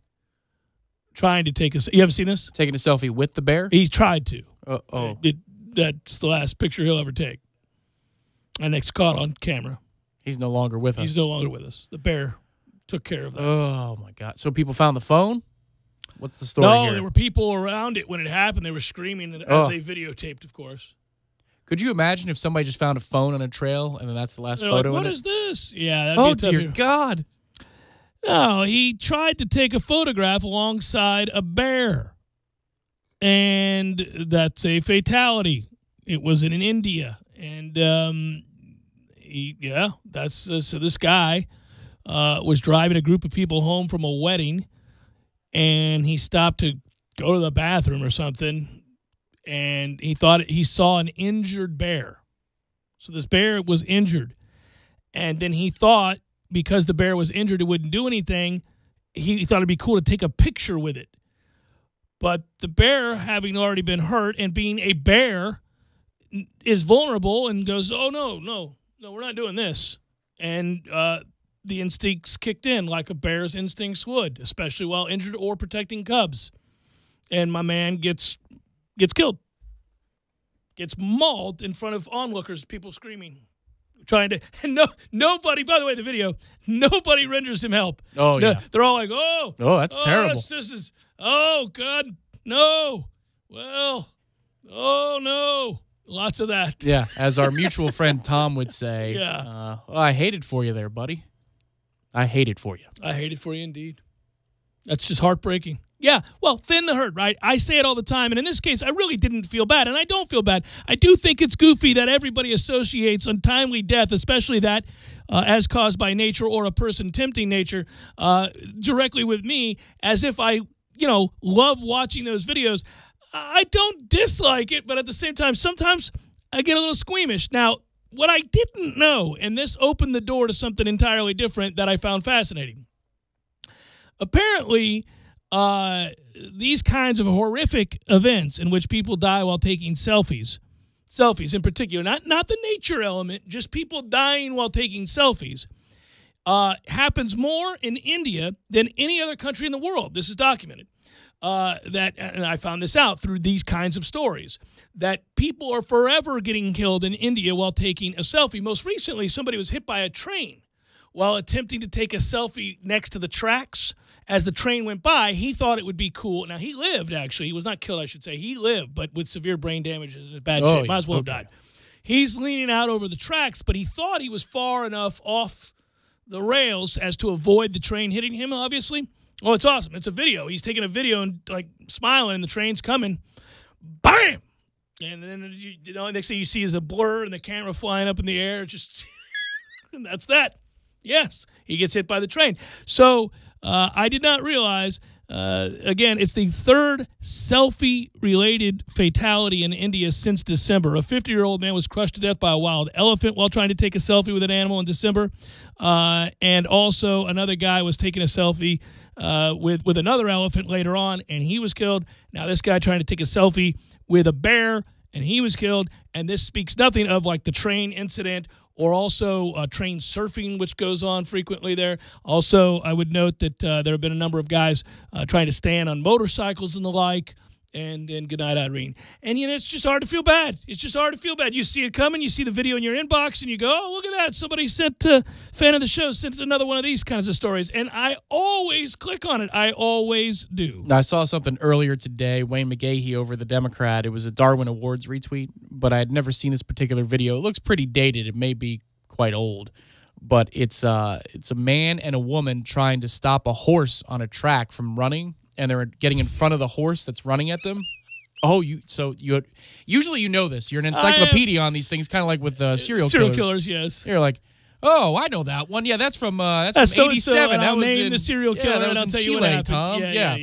trying to take a – you haven't seen this? Taking a selfie with the bear? He tried to. Uh-oh. That's the last picture he'll ever take. And it's caught on camera. He's no longer with us. He's no longer with us. The bear took care of that. Oh, my God. So people found the phone? What's the story No, here? there were people around it when it happened. They were screaming as they videotaped, of course. Could you imagine if somebody just found a phone on a trail and then that's the last They're photo? Like, what is this? Yeah, that'd be a tough dear God. No, he tried to take a photograph alongside a bear. And that's a fatality. It was in India. And, so this guy was driving a group of people home from a wedding, and he stopped to go to the bathroom or something, and he thought he saw an injured bear. So this bear was injured, and then he thought because the bear was injured, it wouldn't do anything. He thought it'd be cool to take a picture with it. But the bear, having already been hurt and being a bear, is vulnerable and goes, oh, no, we're not doing this. And the instincts kicked in like a bear's instincts would, especially while injured or protecting cubs. And my man gets killed. Gets mauled in front of onlookers, people screaming, trying to, and nobody, by the way, the video, nobody renders him help. Oh, yeah. They're all like, oh, that's terrible. This is, oh, God, no. Well, oh, no. Lots of that. Yeah, as our mutual friend Tom would say, Yeah. Well, I hate it for you there, buddy. I hate it for you. I hate it for you indeed. That's just heartbreaking. Yeah, well, thin the herd, right? I say it all the time, and in this case, I really didn't feel bad, and I don't feel bad. I do think it's goofy that everybody associates untimely death, especially that as caused by nature or a person tempting nature, directly with me, as if I, love watching those videos. I don't dislike it, but at the same time, sometimes I get a little squeamish. Now, what I didn't know, and this opened the door to something entirely different that I found fascinating. Apparently, these kinds of horrific events in which people die while taking selfies in particular, not the nature element, just people dying while taking selfies, happens more in India than any other country in the world. This is documented. And I found this out through these kinds of stories, that people are forever getting killed in India while taking a selfie. Most recently, somebody was hit by a train while attempting to take a selfie next to the tracks. As the train went by, he thought it would be cool. Now, he lived, actually. He was not killed, I should say. He lived, but with severe brain damage and in bad shape. Might as well have died. He's leaning out over the tracks, but he thought he was far enough off the rails as to avoid the train hitting him, obviously. Oh, it's awesome. It's a video. He's taking a video and, smiling, and the train's coming. Bam! And then, next thing you see is a blur and the camera flying up in the air. Just, and that's that. Yes, he gets hit by the train. So I did not realize, again, it's the third selfie-related fatality in India since December. A 50-year-old man was crushed to death by a wild elephant while trying to take a selfie with an animal in December. And also another guy was taking a selfie with another elephant later on, and he was killed. Now this guy trying to take a selfie with a bear, and he was killed. And this speaks nothing of the train incident, or also train surfing, which goes on frequently there. Also, I would note that there have been a number of guys trying to stand on motorcycles and the like. And good night, Irene. And, it's just hard to feel bad. It's just hard to feel bad. You see it coming. You see the video in your inbox, and you go, oh, look at that. Somebody fan of the show sent another one of these kinds of stories. And I always click on it. I always do. I saw something earlier today, Wayne McGahee over the Democrat. It was a Darwin Awards retweet, but I had never seen this particular video. It looks pretty dated. It may be quite old. But it's a man and a woman trying to stop a horse on a track from running. And they're getting in front of the horse that's running at them. Oh, usually you know this. You're an encyclopedia on these things, kind of like with serial killers. Yes. You're like, oh, I know that one. Yeah, that's from '87. That was name the serial killer. That was I'll in tell Chile, you what happened. Tom. Yeah.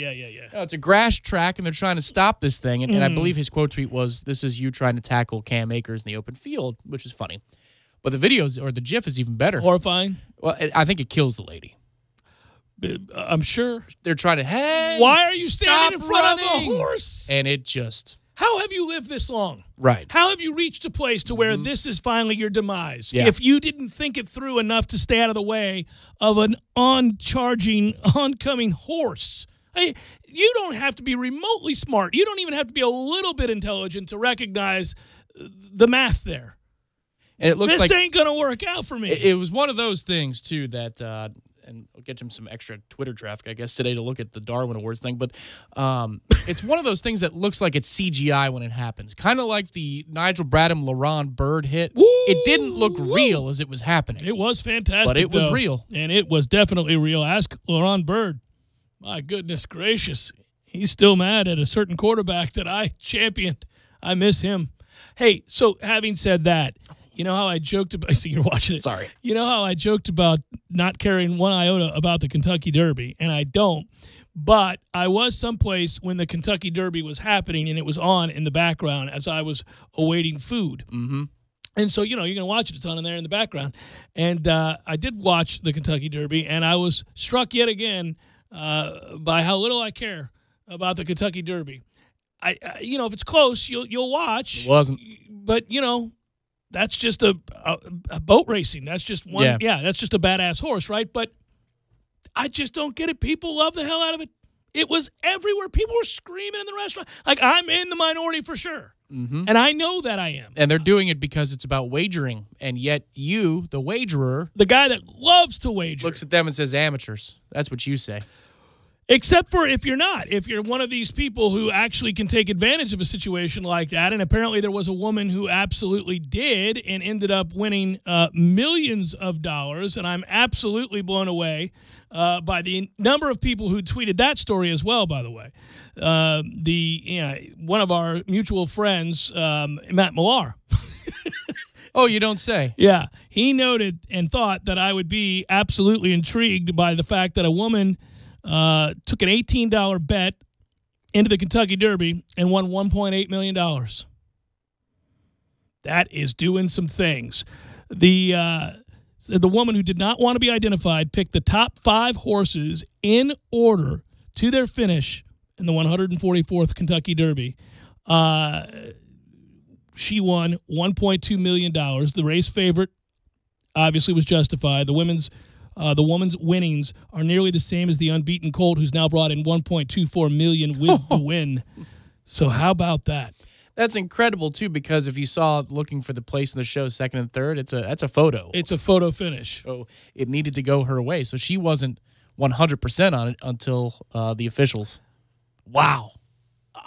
No, it's a grass track, and they're trying to stop this thing. And I believe his quote tweet was, "This is you trying to tackle Cam Akers in the open field," which is funny. But the videos or the GIF is even better. Horrifying. Well, I think it kills the lady. I'm sure. They're trying to, hey, why are you standing in front of a horse? And it just... How have you lived this long? Right. How have you reached a place to where this is finally your demise? Yeah. If you didn't think it through enough to stay out of the way of an oncoming horse. You don't have to be remotely smart. You don't even have to be a little bit intelligent to recognize the math there. And it looks this ain't going to work out for me. It was one of those things, too, that... and I'll get him some extra Twitter traffic, I guess, today to look at the Darwin Awards thing. But it's one of those things that looks like it's CGI when it happens. Kind of like the Nigel Bradham-LaRon Bird hit. Woo! It didn't look real as it was happening. It was fantastic, but it was though. real. And it was definitely real. Ask LaRon Bird. My goodness gracious. He's still mad at a certain quarterback that I championed. I miss him. Hey, so having said that, you know how I joked about – I see you're watching it. Sorry. You know how I joked about not caring one iota about the Kentucky Derby, and I don't. But I was someplace when the Kentucky Derby was happening, and it was on in the background as I was awaiting food. Mm-hmm. And so, you're going to watch it. It's on in there in the background. And I did watch the Kentucky Derby, and I was struck yet again by how little I care about the Kentucky Derby. I if it's close, you'll watch. It wasn't. But, that's just a boat racing. That's just one. Yeah, that's just a badass horse, right? But I just don't get it. People love the hell out of it. It was everywhere. People were screaming in the restaurant. Like, I'm in the minority for sure. Mm-hmm. And I know that I am. And they're doing it because it's about wagering. And yet you, the wagerer, the guy that loves to wager, looks at them and says amateurs. That's what you say. Except for if you're not. If you're one of these people who actually can take advantage of a situation like that, and apparently there was a woman who absolutely did and ended up winning millions of dollars, and I'm absolutely blown away by the number of people who tweeted that story as well, by the way. One of our mutual friends, Matt Millar. Oh, you don't say. Yeah. He noted and thought that I would be absolutely intrigued by the fact that a woman took an $18 bet into the Kentucky Derby and won $1.8 million. That is doing some things. The woman who did not want to be identified picked the top 5 horses in order to their finish in the 144th Kentucky Derby. She won $1.2 million. The race favorite obviously was Justified. The woman's winnings are nearly the same as the unbeaten Colt, who's now brought in $1.24 million with the win. So how about that? That's incredible too, because if you saw looking for the place in the show, second and third, that's a photo. It's a photo finish. So it needed to go her way. So she wasn't 100% on it until the officials. Wow.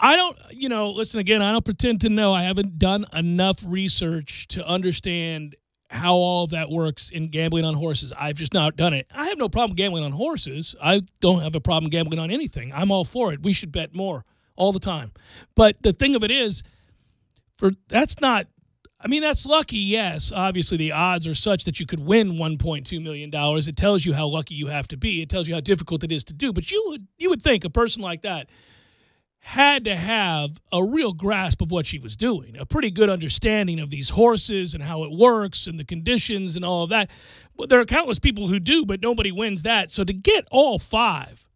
I don't, listen again, I don't pretend to know. I haven't done enough research to understand how all of that works in gambling on horses. I've just not done it. I have no problem gambling on horses. I don't have a problem gambling on anything. I'm all for it. We should bet more all the time. But the thing of it is, that's lucky, yes. Obviously, the odds are such that you could win $1.2 million. It tells you how lucky you have to be. It tells you how difficult it is to do. But you would think a person like that had to have a real grasp of what she was doing, a pretty good understanding of these horses and how it works and the conditions and all of that. But there are countless people who do, but nobody wins that. So to get all 5,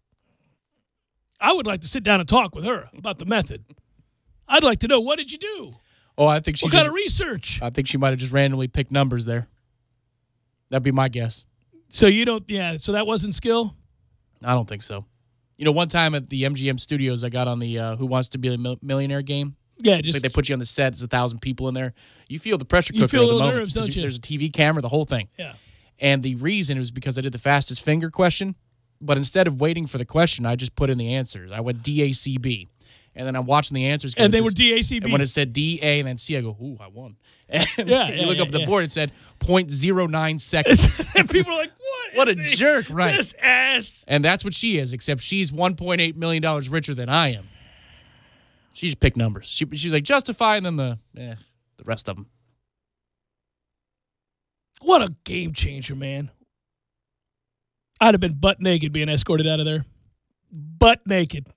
I would like to sit down and talk with her about the method. I'd like to know, what did you do? Oh, I think she What kind of research? I think she might have just randomly picked numbers there. That'd be my guess. So so that wasn't skill? I don't think so. One time at the MGM studios, I got on the Who Wants to Be a Millionaire game. Yeah, just like they put you on the set. There's 1,000 people in there. You feel the pressure cooker. You feel a little little nerves, don't you? There's a TV camera, the whole thing. Yeah. And the reason was because I did the fastest finger question, but instead of waiting for the question, I just put in the answers. I went DACB. And then I'm watching the answers. And they were DACB. And when it said DA and then C, I go, ooh, I won. And yeah, you look up at the board, it said 0.09 seconds. And people are like, what a jerk, right? This ass. And that's what she is, except she's $1.8 million richer than I am. She just picked numbers. She's like, Justify, and then the rest of them. What a game changer, man. I'd have been butt naked being escorted out of there. Butt naked.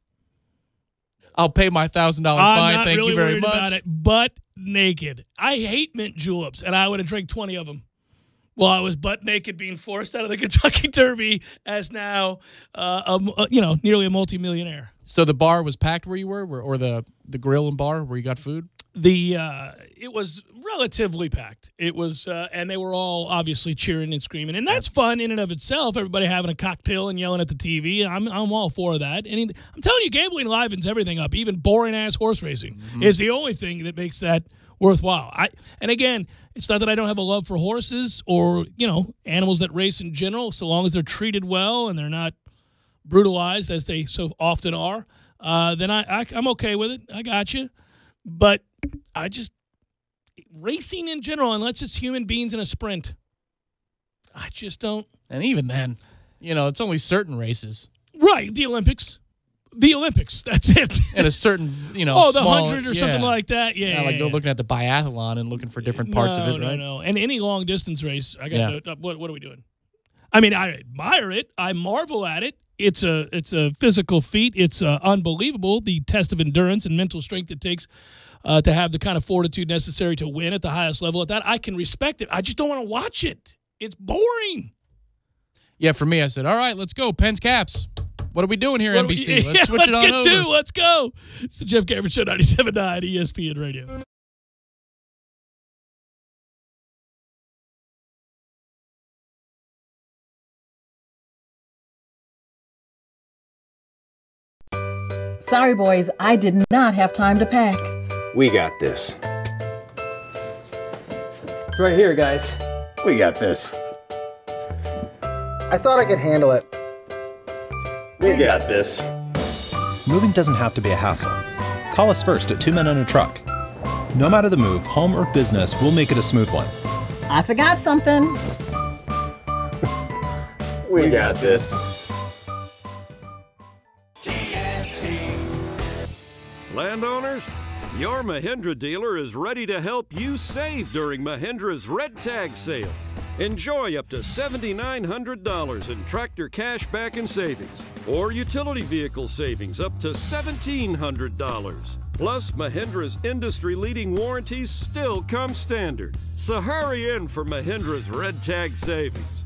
I'll pay my $1,000 fine. Thank you very much. About it. Butt naked. I hate mint juleps, and I would have drank 20 of them while I was butt naked being forced out of the Kentucky Derby as now, nearly a multimillionaire. So the bar was packed where you were, or the grill and bar where you got food? It was relatively packed. It was, and they were all obviously cheering and screaming, and that's fun in and of itself. Everybody having a cocktail and yelling at the TV. I'm all for that. And I'm telling you, gambling livens everything up. Even boring ass horse racing is the only thing that makes that worthwhile. And again, it's not that I don't have a love for horses or animals that race in general, so long as they're treated well and they're not brutalized as they so often are. Then I'm okay with it. I got you. But racing in general, unless it's human beings in a sprint, I just don't. And even then, it's only certain races. Right, the Olympics. That's it. And a certain, the small, 100 or something like that. Yeah, like looking at the biathlon and looking for different parts of it, right? No. And any long distance race, what are we doing? I mean, I admire it. I marvel at it. It's a physical feat. It's unbelievable, the test of endurance and mental strength it takes to have the kind of fortitude necessary to win at the highest level at that. I can respect it. I just don't want to watch it. It's boring. Yeah, for me, I said, all right, let's go. Pens, caps. What are we doing here, NBC? Let's switch it on over. Let's go. It's the Jeff Cameron Show, 97.9 ESPN Radio. Sorry, boys, I did not have time to pack. We got this. It's right here, guys. We got this. I thought I could handle it. We got this. Moving doesn't have to be a hassle. Call us first at 2 Men and a Truck. No matter the move, home or business, we'll make it a smooth one. I forgot something. We got this. Landowners, your Mahindra dealer is ready to help you save during Mahindra's Red Tag Sale. Enjoy up to $7,900 in tractor cash back and savings, or utility vehicle savings up to $1,700. Plus, Mahindra's industry-leading warranties still come standard. So hurry in for Mahindra's Red Tag Savings.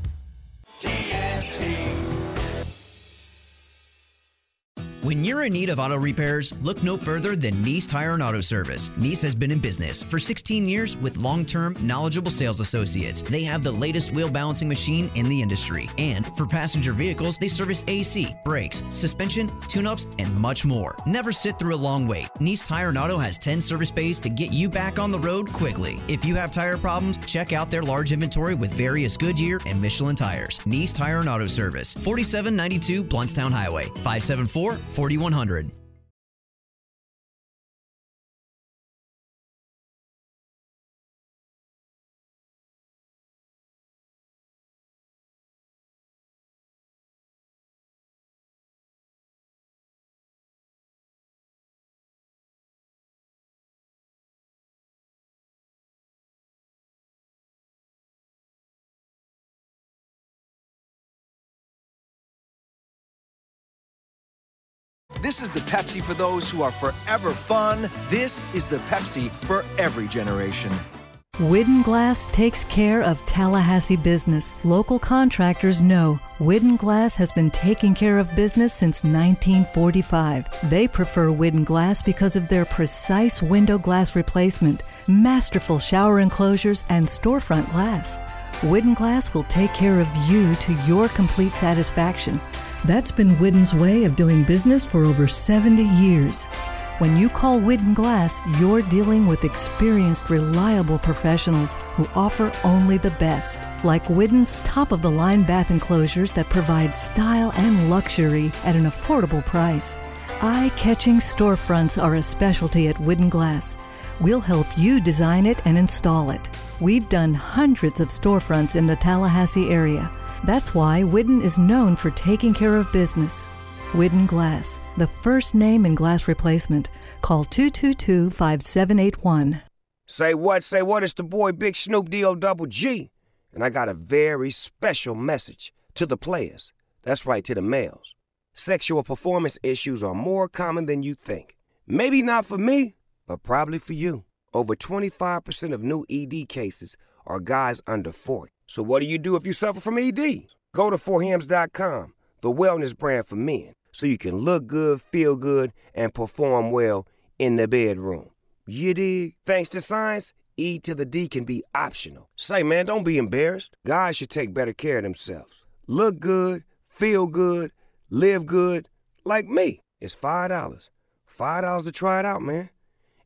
When you're in need of auto repairs, look no further than Nice Tire and Auto Service. Nice has been in business for 16 years with long-term, knowledgeable sales associates. They have the latest wheel balancing machine in the industry. And for passenger vehicles, they service AC, brakes, suspension, tune-ups, and much more. Never sit through a long wait. Nice Tire and Auto has 10 service bays to get you back on the road quickly. If you have tire problems, check out their large inventory with various Goodyear and Michelin tires. Nice Tire and Auto Service, 4792 Blountstown Highway, 574-4100. This is the Pepsi for those who are forever fun. This is the Pepsi for every generation. Widden Glass takes care of Tallahassee business. Local contractors know Widden Glass has been taking care of business since 1945. They prefer Widden Glass because of their precise window glass replacement, masterful shower enclosures, and storefront glass. Widden Glass will take care of you to your complete satisfaction. That's been Widden's way of doing business for over 70 years. When you call Widden Glass, you're dealing with experienced, reliable professionals who offer only the best. Like Widden's top-of-the-line bath enclosures that provide style and luxury at an affordable price. Eye-catching storefronts are a specialty at Widden Glass. We'll help you design it and install it. We've done hundreds of storefronts in the Tallahassee area. That's why Widden is known for taking care of business. Widden Glass, the first name in glass replacement. Call 222-5781. Say what, it's the boy Big Snoop D-O-double-G. And I got a very special message to the players. That's right, to the males. Sexual performance issues are more common than you think. Maybe not for me, but probably for you. Over 25% of new ED cases are guys under 40. So what do you do if you suffer from ED? Go to 4hims.com, the wellness brand for men, so you can look good, feel good, and perform well in the bedroom. You dig? Thanks to science, E to the D can be optional. Say, man, don't be embarrassed. Guys should take better care of themselves. Look good, feel good, live good, like me. It's $5. $5 to try it out, man.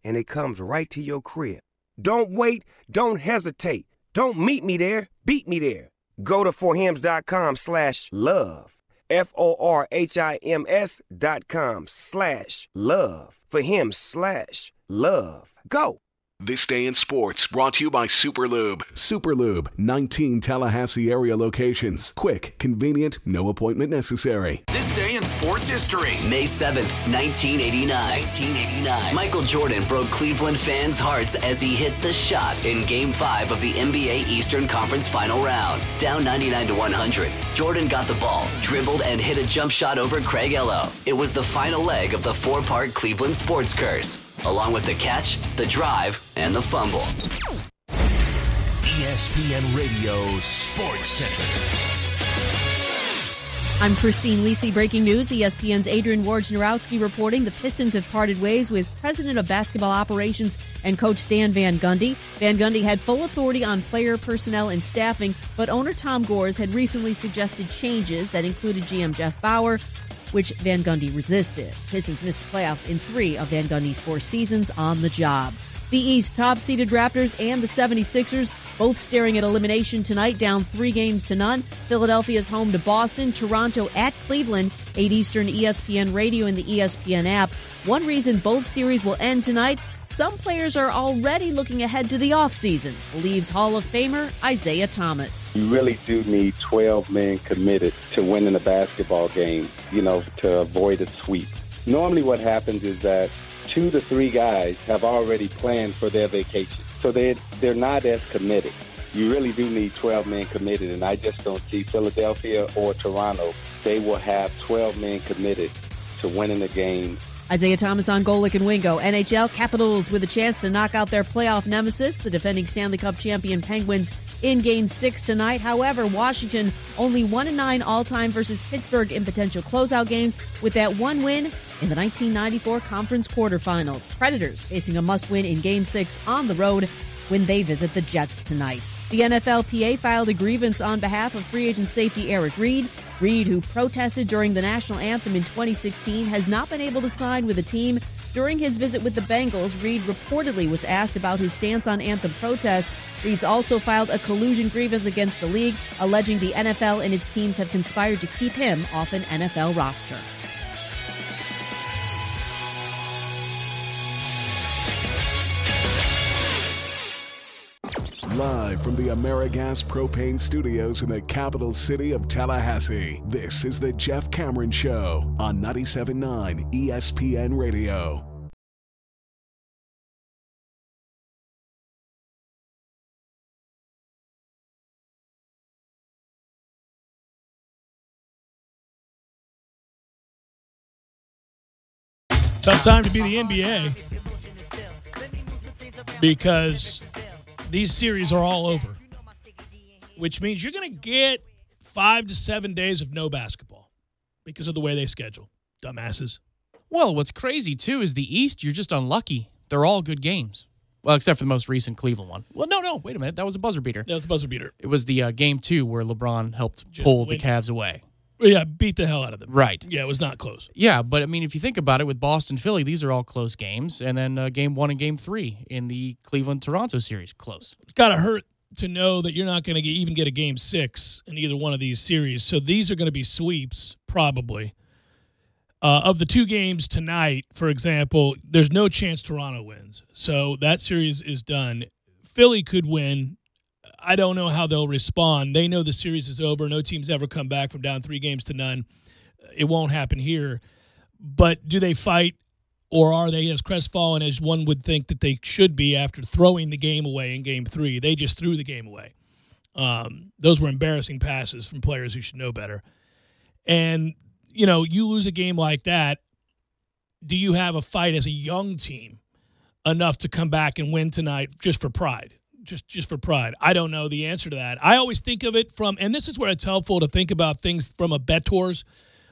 And it comes right to your crib. Don't wait, don't hesitate. Don't meet me there, beat me there. Go to forhims.com/love. FORHIMS.com/love. ForHims/love. Go. This Day in Sports brought to you by Superlube. Superlube, 19 Tallahassee area locations. Quick, convenient, no appointment necessary. This day in sports history. May 7th, 1989. Michael Jordan broke Cleveland fans' hearts as he hit the shot in Game 5 of the NBA Eastern Conference Final Round. Down 99-100, Jordan got the ball, dribbled, and hit a jump shot over Craig Ello. It was the final leg of the four-part Cleveland sports curse, along with the catch, the drive, and the fumble. ESPN Radio Sports Center. I'm Christine Lisi. Breaking news. ESPN's Adrian Wojnarowski reporting the Pistons have parted ways with President of Basketball Operations and Coach Stan Van Gundy. Van Gundy had full authority on player personnel and staffing, but owner Tom Gores had recently suggested changes that included GM Jeff Bauer, which Van Gundy resisted. Pistons missed the playoffs in 3 of Van Gundy's 4 seasons on the job. The East top-seeded Raptors and the 76ers both staring at elimination tonight, down 3-0. Philadelphia's home to Boston, Toronto at Cleveland, 8 Eastern, ESPN Radio and the ESPN app. One reason both series will end tonight, some players are already looking ahead to the offseason, believes Hall of Famer Isaiah Thomas. You really do need 12 men committed to winning a basketball game, to avoid a sweep. Normally what happens is that 2 to 3 guys have already planned for their vacation, so they're not as committed. You really do need 12 men committed, and I just don't see Philadelphia or Toronto. They will have 12 men committed to winning the game. Isaiah Thomas on Golick and Wingo. NHL Capitals with a chance to knock out their playoff nemesis, the defending Stanley Cup champion Penguins, in Game 6 tonight. However, Washington only 1-9 all-time versus Pittsburgh in potential closeout games, with that one win in the 1994 Conference quarterfinals. Predators facing a must-win in Game 6 on the road when they visit the Jets tonight. The NFLPA filed a grievance on behalf of free agent safety Eric Reid. Reid, who protested during the national anthem in 2016, has not been able to sign with the team. During his visit with the Bengals, Reid reportedly was asked about his stance on anthem protests. Reid's also filed a collusion grievance against the league, alleging the NFL and its teams have conspired to keep him off an NFL roster. Live from the AmeriGas Propane Studios in the capital city of Tallahassee, this is the Jeff Cameron Show on 97.9 ESPN Radio. Tough time to be the NBA because these series are all over, which means you're going to get 5 to 7 days of no basketball because of the way they schedule. Dumbasses. Well, what's crazy, too, is the East, you're just unlucky. They're all good games. Well, except for the most recent Cleveland one. Well, no, wait a minute. That was a buzzer beater. That was a buzzer beater. It was the Game 2 where LeBron helped pull the Cavs away. Yeah, beat the hell out of them. Right. Yeah, it was not close. Yeah, but, I mean, if you think about it, with Boston-Philly, these are all close games. And then Game 1 and Game 3 in the Cleveland-Toronto series, close. It's got to hurt to know that you're not going to even get a Game 6 in either one of these series. So these are going to be sweeps, probably. Of the 2 games tonight, for example, there's no chance Toronto wins. So that series is done. Philly could win. I don't know how they'll respond. They know the series is over. No team's ever come back from down 3-0. It won't happen here. But do they fight, or are they as crestfallen as one would think that they should be after throwing the game away in Game 3? They just threw the game away. Those were embarrassing passes from players who should know better. And, you lose a game like that, do you have a fight as a young team enough to come back and win tonight just for pride? Just for pride. I don't know the answer to that. I always think of it from, and this is where it's helpful to think about things from a bettor's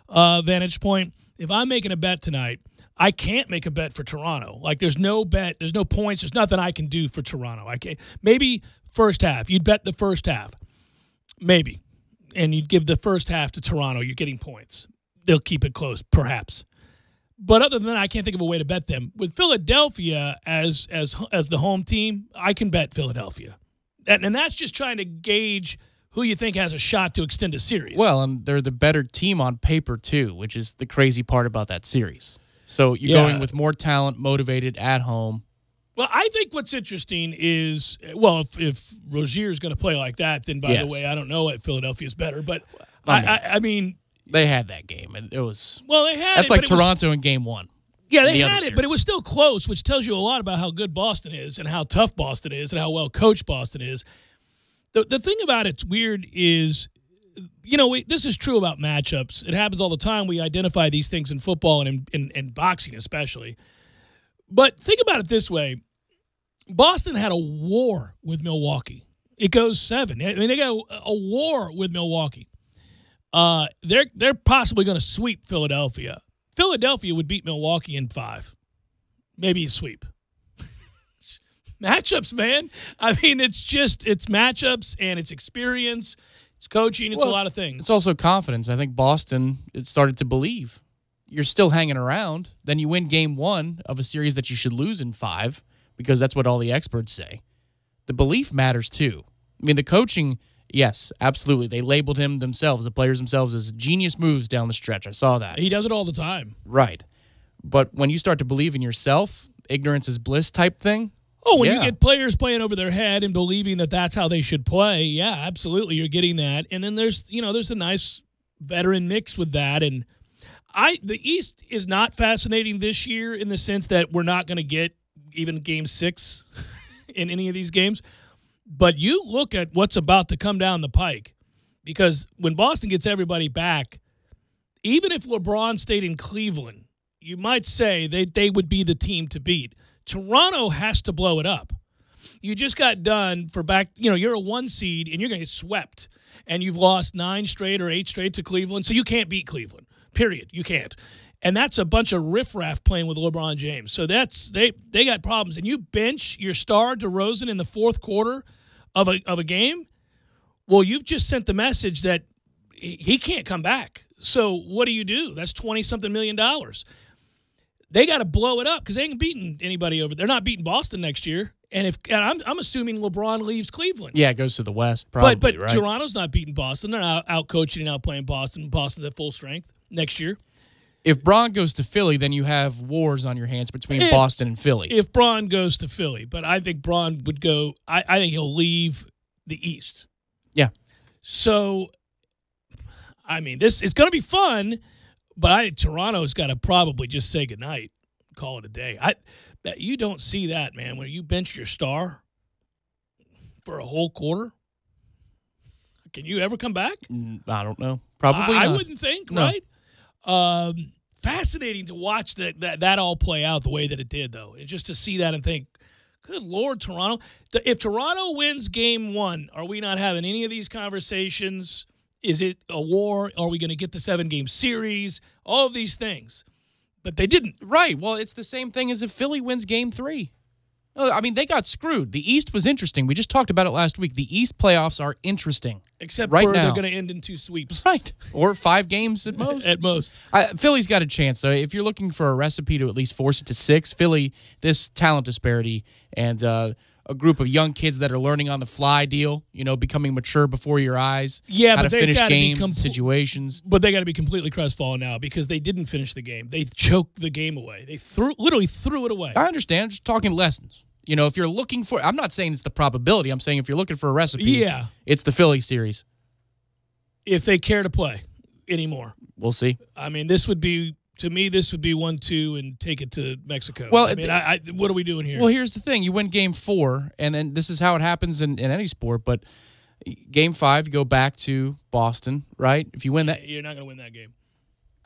vantage point. If I'm making a bet tonight, I can't make a bet for Toronto. Like, there's no bet, there's no points, there's nothing I can do for Toronto. I can't. Maybe first half. You'd bet the first half. Maybe. And you'd give the first half to Toronto. You're getting points. They'll keep it close, perhaps. But other than that, I can't think of a way to bet them. With Philadelphia as the home team, I can bet Philadelphia. And that's just trying to gauge who you think has a shot to extend a series. Well, and they're the better team on paper, too, which is the crazy part about that series. So you're going with more talent, motivated, at home. Well, I think what's interesting is, well, if Rozier's going to play like that, then, by the way, I don't know if Philadelphia's better. But, I mean they had that game, and it was. Well, they had that's like Toronto in Game 1. Yeah, they had it, but it was still close, which tells you a lot about how good Boston is and how tough Boston is and how well coached Boston is. The thing about it's weird is, this is true about matchups. It happens all the time. We identify these things in football and in boxing especially. But think about it this way. Boston had a war with Milwaukee. It goes 7. I mean, they got a war with Milwaukee. They're possibly going to sweep Philadelphia. Philadelphia would beat Milwaukee in 5. Maybe a sweep. Matchups, man. I mean, it's matchups and it's experience, it's coaching, it's a lot of things. It's also confidence. I think Boston started to believe you're still hanging around. Then you win game 1 of a series that you should lose in 5 because that's what all the experts say. The belief matters too. I mean, the coaching, yes, absolutely. They labeled him themselves, the players themselves, as genius moves down the stretch. I saw that. He does it all the time. Right. But when you start to believe in yourself, ignorance is bliss type thing. Oh, when you get players playing over their head and believing that that's how they should play, yeah, absolutely, you're getting that. And then there's a nice veteran mix with that. And the East is not fascinating this year in the sense that we're not going to get even Game 6 in any of these games. But you look at what's about to come down the pike, because when Boston gets everybody back, even if LeBron stayed in Cleveland, you might say they would be the team to beat. Toronto has to blow it up. You just got done you're a 1 seed and you're going to get swept. And you've lost 9 straight or 8 straight to Cleveland, so you can't beat Cleveland, period. You can't. And that's a bunch of riffraff playing with LeBron James. So they got problems. And you bench your star DeRozan in the fourth quarter of a game, well, you've just sent the message that he can't come back. So what do? That's $20-something million. They got to blow it up because they ain't beating anybody over. They're not beating Boston next year. And I'm assuming LeBron leaves Cleveland. Yeah, it goes to the West, probably. But right? Toronto's not beating Boston. They're out coaching and out playing Boston. Boston's at full strength next year. If Bron goes to Philly, then you have wars on your hands between Boston and Philly. If Bron goes to Philly, but I think Bron would go. I think he'll leave the East. Yeah. So, I mean, it's going to be fun, but I think Toronto's got to probably just say goodnight, call it a day. You don't see that, man, when you bench your star for a whole quarter. Can you ever come back? I don't know. Probably not. I wouldn't think, no. Right? Fascinating to watch that all play out the way that it did, though. And just to see that and think, good Lord, Toronto. If Toronto wins game 1, are we not having any of these conversations? Is it a war? Are we going to get the 7-game series? All of these things. But they didn't. Right. Well, it's the same thing as if Philly wins game 3. I mean, they got screwed. The East was interesting. We just talked about it last week. The East playoffs are interesting. Except right where now. They're going to end in 2 sweeps. Right. Or 5 games at most. At most. Philly's got a chance, though. If you're looking for a recipe to at least force it to 6, Philly, this talent disparity and a group of young kids that are learning on the fly deal, becoming mature before your eyes. Yeah, how but to finish games, situations. But they got to be completely crestfallen now because they didn't finish the game. They choked the game away. They literally threw it away. I understand. I'm just talking lessons. If you're looking for, I'm not saying it's the probability. I'm saying if you're looking for a recipe, it's the Philly series. If they care to play anymore. We'll see. I mean, this would be 1-2 and take it to Mexico. Well, what are we doing here? Well, here's the thing. You win game 4, and then this is how it happens in any sport, but game 5, you go back to Boston, right? If you win that. You're not going to win that game.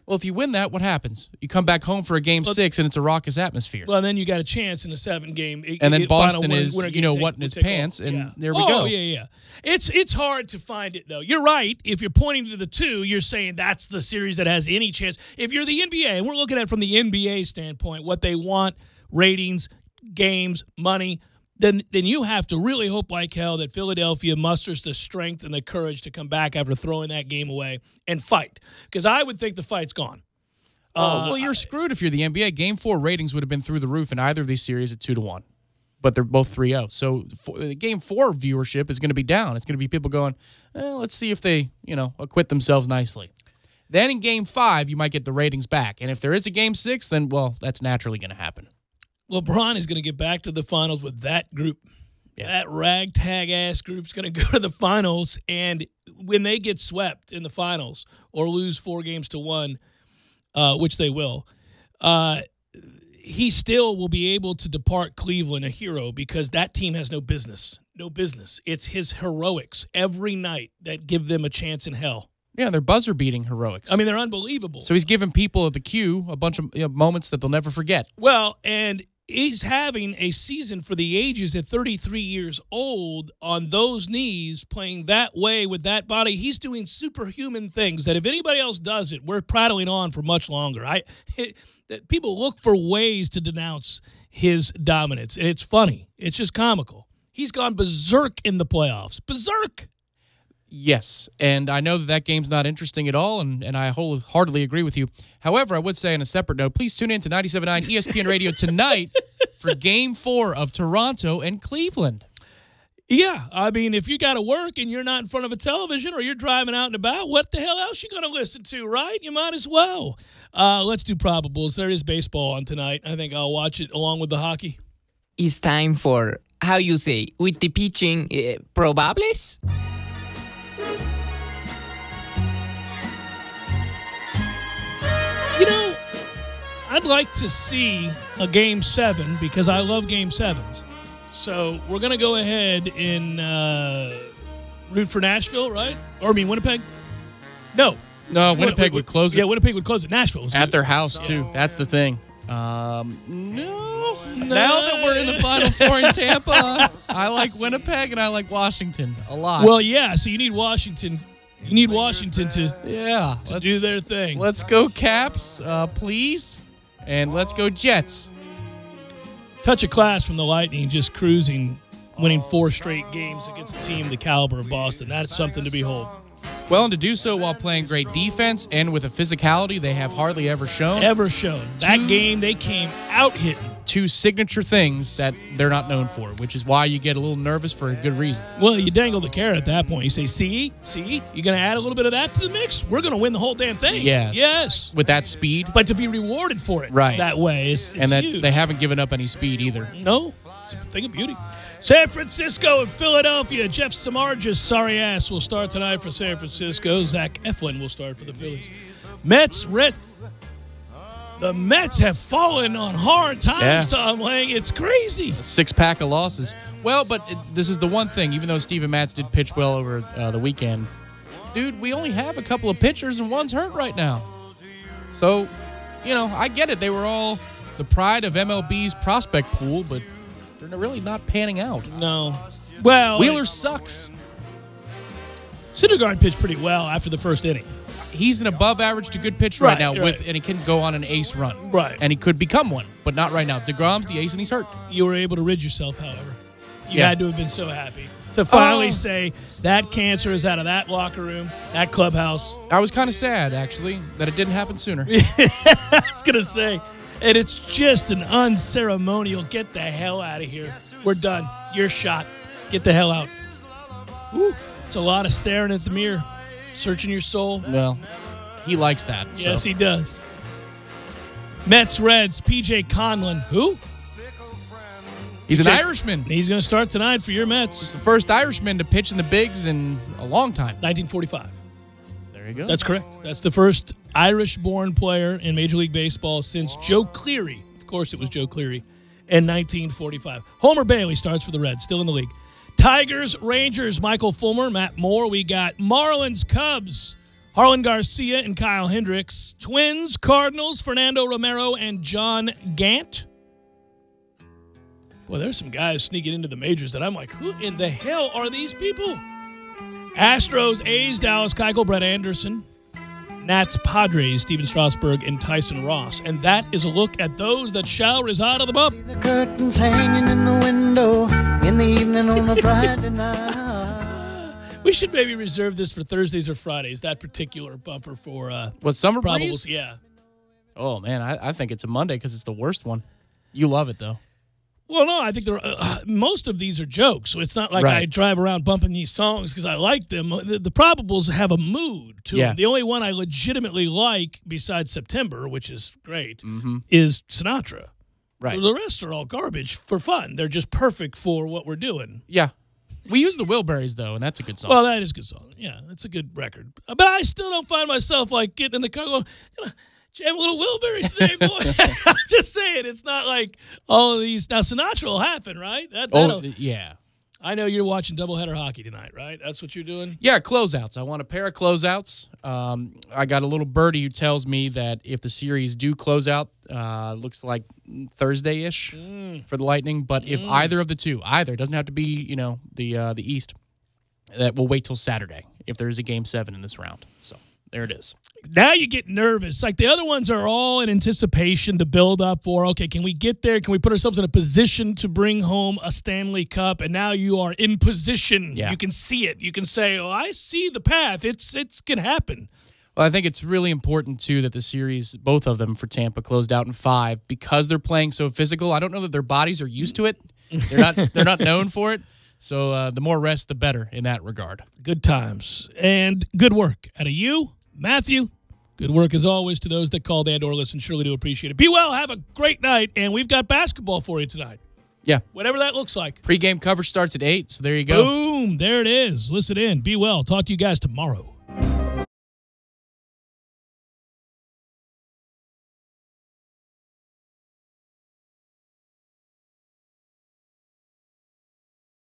Well, if you win that, what happens? You come back home for a game 6, and it's a raucous atmosphere. Well, then you got a chance in a 7-game. And then Boston is, what in his pants, and there we go. Oh, yeah. It's hard to find it, though. You're right. If you're pointing to the 2, you're saying that's the series that has any chance. If you're the NBA, and we're looking at it from the NBA standpoint, what they want, ratings, games, money, then you have to really hope like hell that Philadelphia musters the strength and the courage to come back after throwing that game away and fight. Because I would think the fight's gone. Well, you're screwed if you're the NBA. Game 4 ratings would have been through the roof in either of these series at 2-1. But they're both 3-0. So Game 4 viewership is going to be down. It's going to be people going, let's see if they, acquit themselves nicely. Then in Game 5, you might get the ratings back. And if there is a Game 6, then, well, that's naturally going to happen. LeBron is going to get back to the finals with that group. Yeah. That ragtag-ass group's going to go to the finals, and when they get swept in the finals or lose 4-1, which they will, he still will be able to depart Cleveland a hero because that team has no business. No business. It's his heroics every night that give them a chance in hell. Yeah, they're buzzer-beating heroics. I mean, they're unbelievable. So he's giving people at the Q a bunch of moments that they'll never forget. Well, and he's having a season for the ages at 33 years old on those knees, playing that way with that body. He's doing superhuman things that if anybody else does it, we're prattling on for much longer. People look for ways to denounce his dominance, and it's funny. It's just comical. He's gone berserk in the playoffs. Berserk. Yes, and I know that game's not interesting at all, and I wholeheartedly agree with you. However, I would say on a separate note, please tune in to 97.9 ESPN Radio tonight for Game 4 of Toronto and Cleveland. Yeah, I mean, if you got to work and you're not in front of a television or you're driving out and about, what the hell else you going to listen to, right? You might as well. Let's do probables. There is baseball on tonight. I think I'll watch it along with the hockey. It's time for, how you say, with the pitching, probables? You know, I'd like to see a Game 7 because I love Game 7s. So we're going to go ahead and root for Nashville, right? Or, I mean, Winnipeg? No. No, Winnipeg would close it. Yeah, Winnipeg would close it. Nashville. At their house, too. That's the thing. No. Now that we're in the Final Four in Tampa, I like Winnipeg and I like Washington a lot. Well, yeah, so you need Washington. You need Washington to do their thing. Let's go Caps, please. And let's go Jets. Touch of class from the Lightning, just cruising, winning 4 straight games against a team the caliber of Boston. That's something to behold. Well, and to do so while playing great defense and with a physicality they have hardly ever shown. That game, they came out hitting. 2 signature things that they're not known for, which is why you get a little nervous for a good reason. Well, you dangle the carrot at that point. You say, see, you're going to add a little bit of that to the mix? We're going to win the whole damn thing. Yes. With that speed. But to be rewarded for it that way is huge. They haven't given up any speed either. No, it's a thing of beauty. San Francisco and Philadelphia. Jeff Samardzij's sorry ass will start tonight for San Francisco. Zach Eflin will start for the Phillies. Mets, Reds. The Mets have fallen on hard times, Tom Lang. It's crazy. A 6-pack of losses. Well, but this is the one thing, even though Steven Matz did pitch well over the weekend, dude, we only have a couple of pitchers and one's hurt right now. So, I get it. They were all the pride of MLB's prospect pool, but they're really not panning out. No. Well, Wheeler sucks. Syndergaard pitched pretty well after the first inning. He's an above average to good pitcher right now, and he can go on an ace run. Right. And he could become one, but not right now. DeGrom's the ace and he's hurt. You were able to rid yourself, however. You had to have been so happy to finally say that cancer is out of that locker room, that clubhouse. I was kind of sad, actually, that it didn't happen sooner. I was going to say, and it's just an unceremonial, get the hell out of here. We're done. You're shot. Get the hell out. Woo. It's a lot of staring at the mirror. Searching your soul. Well, he likes that. Yes, he does. Mets, Reds, P.J. Conlon. Who? He's an Irishman. He's going to start tonight for your Mets. He's the first Irishman to pitch in the bigs in a long time. 1945. There you go. That's correct. That's the first Irish-born player in Major League Baseball since Joe Cleary. Of course, it was Joe Cleary in 1945. Homer Bailey starts for the Reds, still in the league. Tigers, Rangers, Michael Fulmer, Matt Moore. We got Marlins, Cubs, Harlan Garcia and Kyle Hendricks. Twins, Cardinals, Fernando Romero and John Gant. Boy, there's some guys sneaking into the majors that I'm like, who in the hell are these people? Astros, A's, Dallas Keuchel, Brett Anderson. Nats, Padres, Steven Strasburg, and Tyson Ross. And that is a look at those that shall reside on the bump. The curtains hanging in the window in the evening on a Friday night. We should maybe reserve this for Thursdays or Fridays, that particular bumper for Summer probables. Breeze? Yeah. Oh, man, I think it's a Monday because it's the worst one. You love it, though. Well, no, I think most of these are jokes, so it's not like I drive around bumping these songs because I like them. The probables have a mood to them. The only one I legitimately like, besides September, which is great, is Sinatra. Right. The rest are all garbage for fun. They're just perfect for what we're doing. Yeah. We use the Wilburys, though, and that's a good song. Well, that is a good song. Yeah, it's a good record. But I still don't find myself, like, getting in the car going, jam a little Wilburys today, boy. I'm just saying, it's not like all of these. Now, Sinatra will happen, right? Yeah. I know you're watching doubleheader hockey tonight, right? That's what you're doing? Yeah, closeouts. I want a pair of closeouts. I got a little birdie who tells me that if the series do close out, looks like Thursday-ish for the Lightning. But if either of the two, it doesn't have to be, the East, that we'll wait till Saturday if there's a Game 7 in this round. So There it is. Now you get nervous. Like the other ones are all in anticipation to build up for, okay, can we get there? Can we put ourselves in a position to bring home a Stanley Cup? And now you are in position. Yeah. You can see it. You can say, oh, I see the path. It's going to happen. Well, I think it's really important, too, that the series, both of them for Tampa, closed out in 5 because they're playing so physical. I don't know that their bodies are used to it. They're not known for it. So the more rest, the better in that regard. Good times. And good work out of you, Matthew. Good work, as always, to those that called and/or listened. Surely do appreciate it. Be well. Have a great night. And we've got basketball for you tonight. Yeah. Whatever that looks like. Pre-game coverage starts at 8, so there you go. Boom. There it is. Listen in. Be well. Talk to you guys tomorrow.